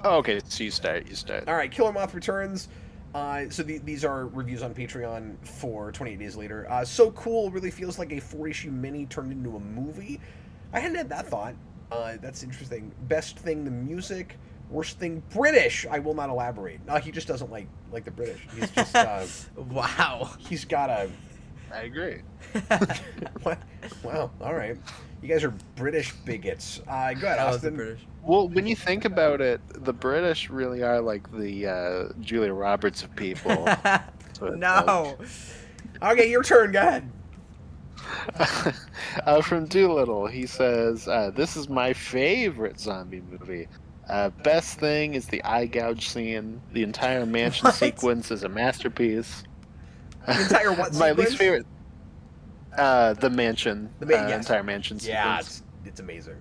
Oh, okay, so you start. All right, Killer Moth Returns. So these are reviews on Patreon for 28 Days Later. So cool, really feels like a 4-issue mini turned into a movie. I hadn't had that thought. That's interesting. Best thing, the music. Worst thing, British. I will not elaborate. He just doesn't like the British. He's just Wow. he's got a I agree. What? Wow. All right. You guys are British bigots. Go ahead, I love the Austin. British. Well, when you think about it, the British really are like the Julia Roberts of people. So it's No. Okay, your turn. Go ahead. from Doolittle, he says, "This is my favorite zombie movie. Best thing is the eye gouge scene. The entire mansion What? sequence is a masterpiece. The entire what My least sequence? favorite, the mansion, Yes. entire mansion Yeah, sequence. it's amazing.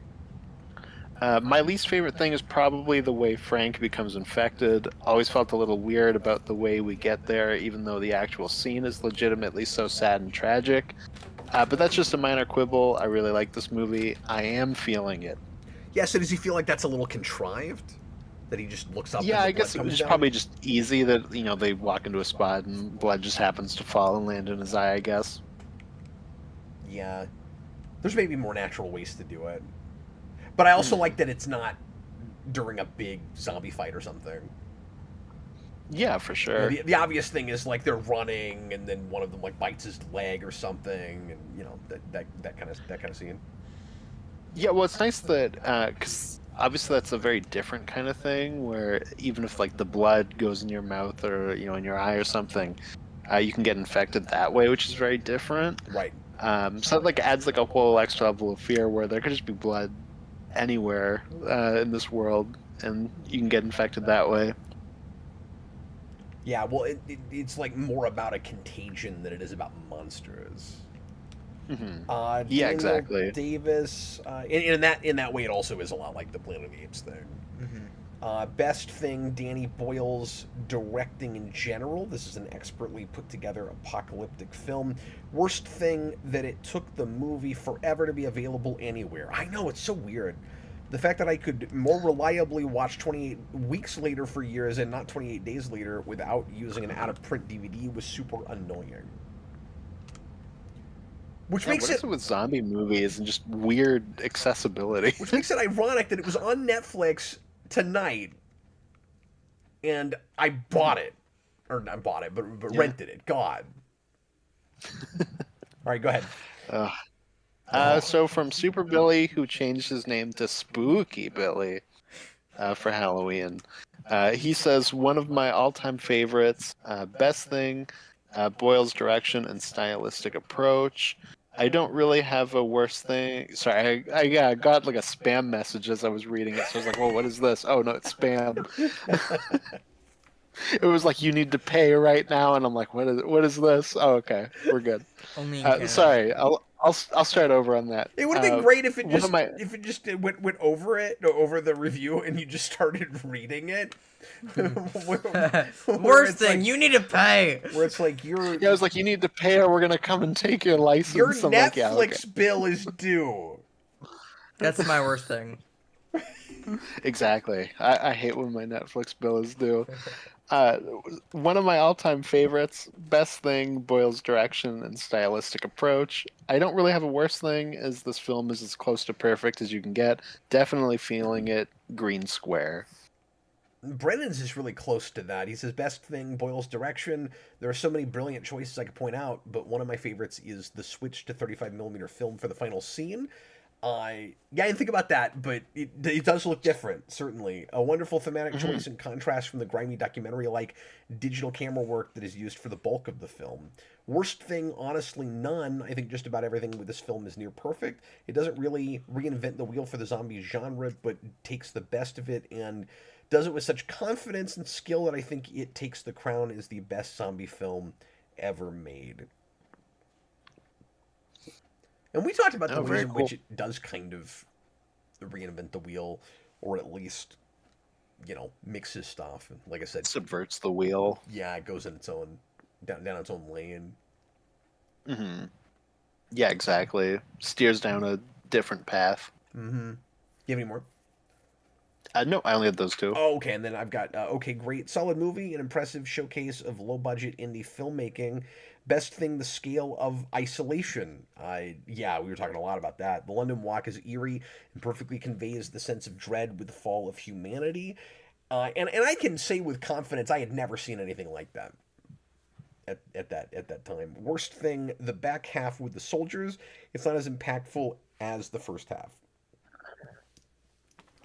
My least favorite thing is probably the way Frank becomes infected. Always felt a little weird about the way we get there, even though the actual scene is legitimately so sad and tragic. But that's just a minor quibble. I really like this movie. I am feeling it. Yeah. So does he feel like that's a little contrived? That he just looks up Yeah, and the I blood guess it comes was down? probably just easy that, they walk into a spot and blood just happens to fall and land in his eye, I guess. Yeah. There's maybe more natural ways to do it. But I also like that it's not during a big zombie fight or something. Yeah, for You know, sure. the obvious thing is like they're running and then one of them like bites his leg or something, and that kind of scene. Yeah, well, it's nice that, because obviously that's a very different kind of thing, where even if, like, the blood goes in your mouth or, in your eye or something, you can get infected that way, which is very different. Right. So it, like, adds, like, a whole extra level of fear where there could just be blood anywhere in this world, and you can get infected that way. Yeah. Well, it's like more about a contagion than it is about monsters. Yeah, Daniel exactly. Davis. In that way, it also is a lot like the Planet of the Apes thing. Best thing, Danny Boyle's directing in general. This is an expertly put together apocalyptic film. Worst thing, that it took the movie forever to be available anywhere. I know, it's so weird. The fact that I could more reliably watch 28 weeks later for years and not 28 days later without using an out of print DVD was super annoying. Which Yeah, makes what it is it with zombie movies and just weird accessibility? which makes it ironic that it was on Netflix tonight and I bought it. Or not bought it, but Yeah. rented it. God. All right, go ahead. So from Super Billy, who changed his name to Spooky Billy for Halloween, he says one of my all-time favorites. Best thing, Boyle's direction and stylistic approach. I don't really have a worse thing. Sorry, I got like a spam message as I was reading it, so I was like, "Well, what is this?" Oh no, it's spam. It was like you need to pay right now, and I'm like, what is this? Oh, okay, we're good. Only in Canada. Sorry, I'll start over on that. It would have been great if it One of just my if it just went over the review and you just started reading it. Worst thing, you need to pay. Where it's like yeah, I was like, you need to pay, or we're gonna come and take your license. your I'm like, yeah, okay. Netflix bill is due. That's my worst thing. Exactly. I hate when my Netflix bill is due. Uh, One of my all-time favorites, best thing, Boyle's direction and stylistic approach. I don't really have a worse thing, as this film is as close to perfect as you can get. Definitely feeling it. Green Square. Brennan's is really close to that. He says best thing, Boyle's direction. There are so many brilliant choices I could point out, but one of my favorites is the switch to 35mm film for the final scene. Yeah, I didn't think about that, but it does look different, certainly. A wonderful thematic choice in contrast from the grimy documentary-like digital camera work that is used for the bulk of the film. Worst thing, honestly, none. I think just about everything with this film is near perfect. It doesn't really reinvent the wheel for the zombie genre, but takes the best of it and does it with such confidence and skill that I think it takes the crown as the best zombie film ever made. And we talked about the Oh, ways very in cool. which it does kind of reinvent the wheel, or at least, mixes stuff. And like I said, Subverts the wheel. yeah, it goes in its own down its own lane. Hmm. Yeah, exactly. Steers down a different path. Mm-hmm. You have any more? No, I only had those two. Oh, okay, and then I've got okay, great, solid movie, an impressive showcase of low budget indie filmmaking. Best thing, the scale of isolation. Yeah, we were talking a lot about that. The London Walk is eerie and perfectly conveys the sense of dread with the fall of humanity. And I can say with confidence, I had never seen anything like that at that time. Worst thing, the back half with the soldiers. It's not as impactful as the first half.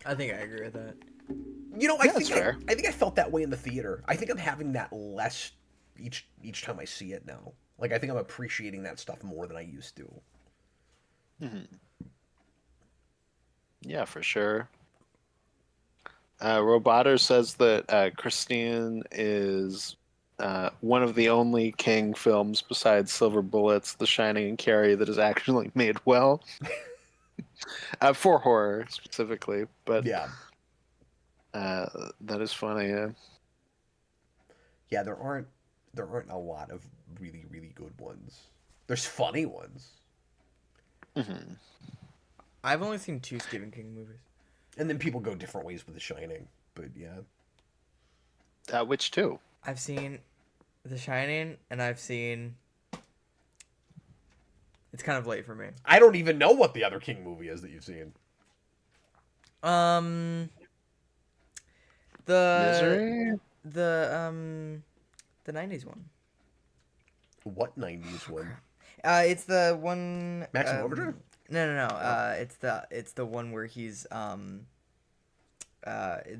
I think I agree with that. You know, Yeah, that's fair. I think I felt that way in the theater. I think I'm having that less each time I see it now. Like I think I'm appreciating that stuff more than I used to. Yeah, for sure. Roboter says that Christine is one of the only King films besides Silver Bullets, The Shining, and Carrie that is actually made well. For horror specifically, but Yeah. that is funny. Yeah. Yeah, there aren't a lot of really, really good ones. There's funny ones. I've only seen 2 Stephen King movies. And then people go different ways with The Shining. But yeah. Which two? I've seen The Shining, and I've seen... It's kind of late for me. I don't even know what the other King movie is that you've seen. Misery? The 90s one. What 90s one? It's the one... Maximum Overdrive? No. It's the one where he's the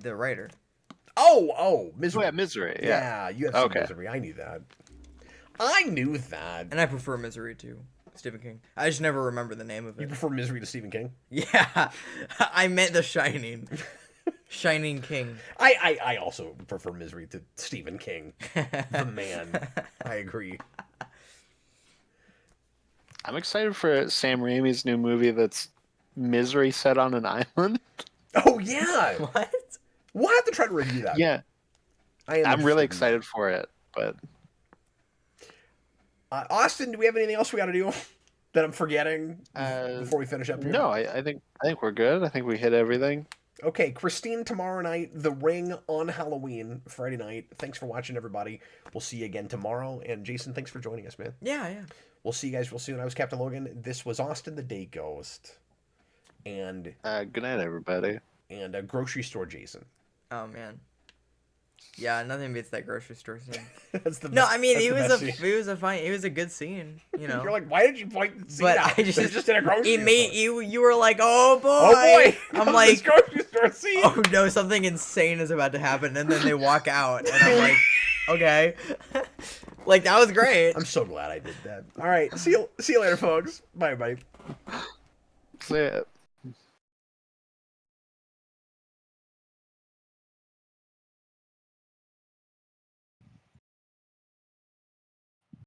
writer. Oh, Misery. Oh, yeah, Misery. Yeah, you have seen Misery. I knew that. I knew that. And I prefer Misery to Stephen King. I just never remember the name of You it. prefer Misery to Stephen King? Yeah, I meant The Shining. Shining King. I also prefer Misery to Stephen King. The man. I agree. I'm excited for Sam Raimi's new movie that's Misery set on an island. Oh, yeah. What? We'll have to try to review that. Yeah. I'm really excited for it, but... Austin, do we have anything else we got to do that I'm forgetting before we finish up here? No, I think we're good. I think we hit everything. Okay, Christine tomorrow night, The Ring on Halloween, Friday night. Thanks for watching, everybody. We'll see you again tomorrow. And Jayson, thanks for joining us, man. Yeah. We'll see you guys real soon. I was Captain Logan. This was Austin the Day Ghost. And Good night, everybody. And a grocery store Jayson. Oh man. Yeah, nothing beats that grocery store scene. That's the No, best, I mean that's it was a good scene, you know. You're like, why did you point the scene But out? I just They're just in a grocery store. you were like, oh boy. Oh boy! I'm This like, grocery store scene. oh no, something insane is about to happen, and then they walk out, and I'm like, okay. Like that was great. I'm so glad I did that. All right, see you later, folks. Bye, everybody. See ya.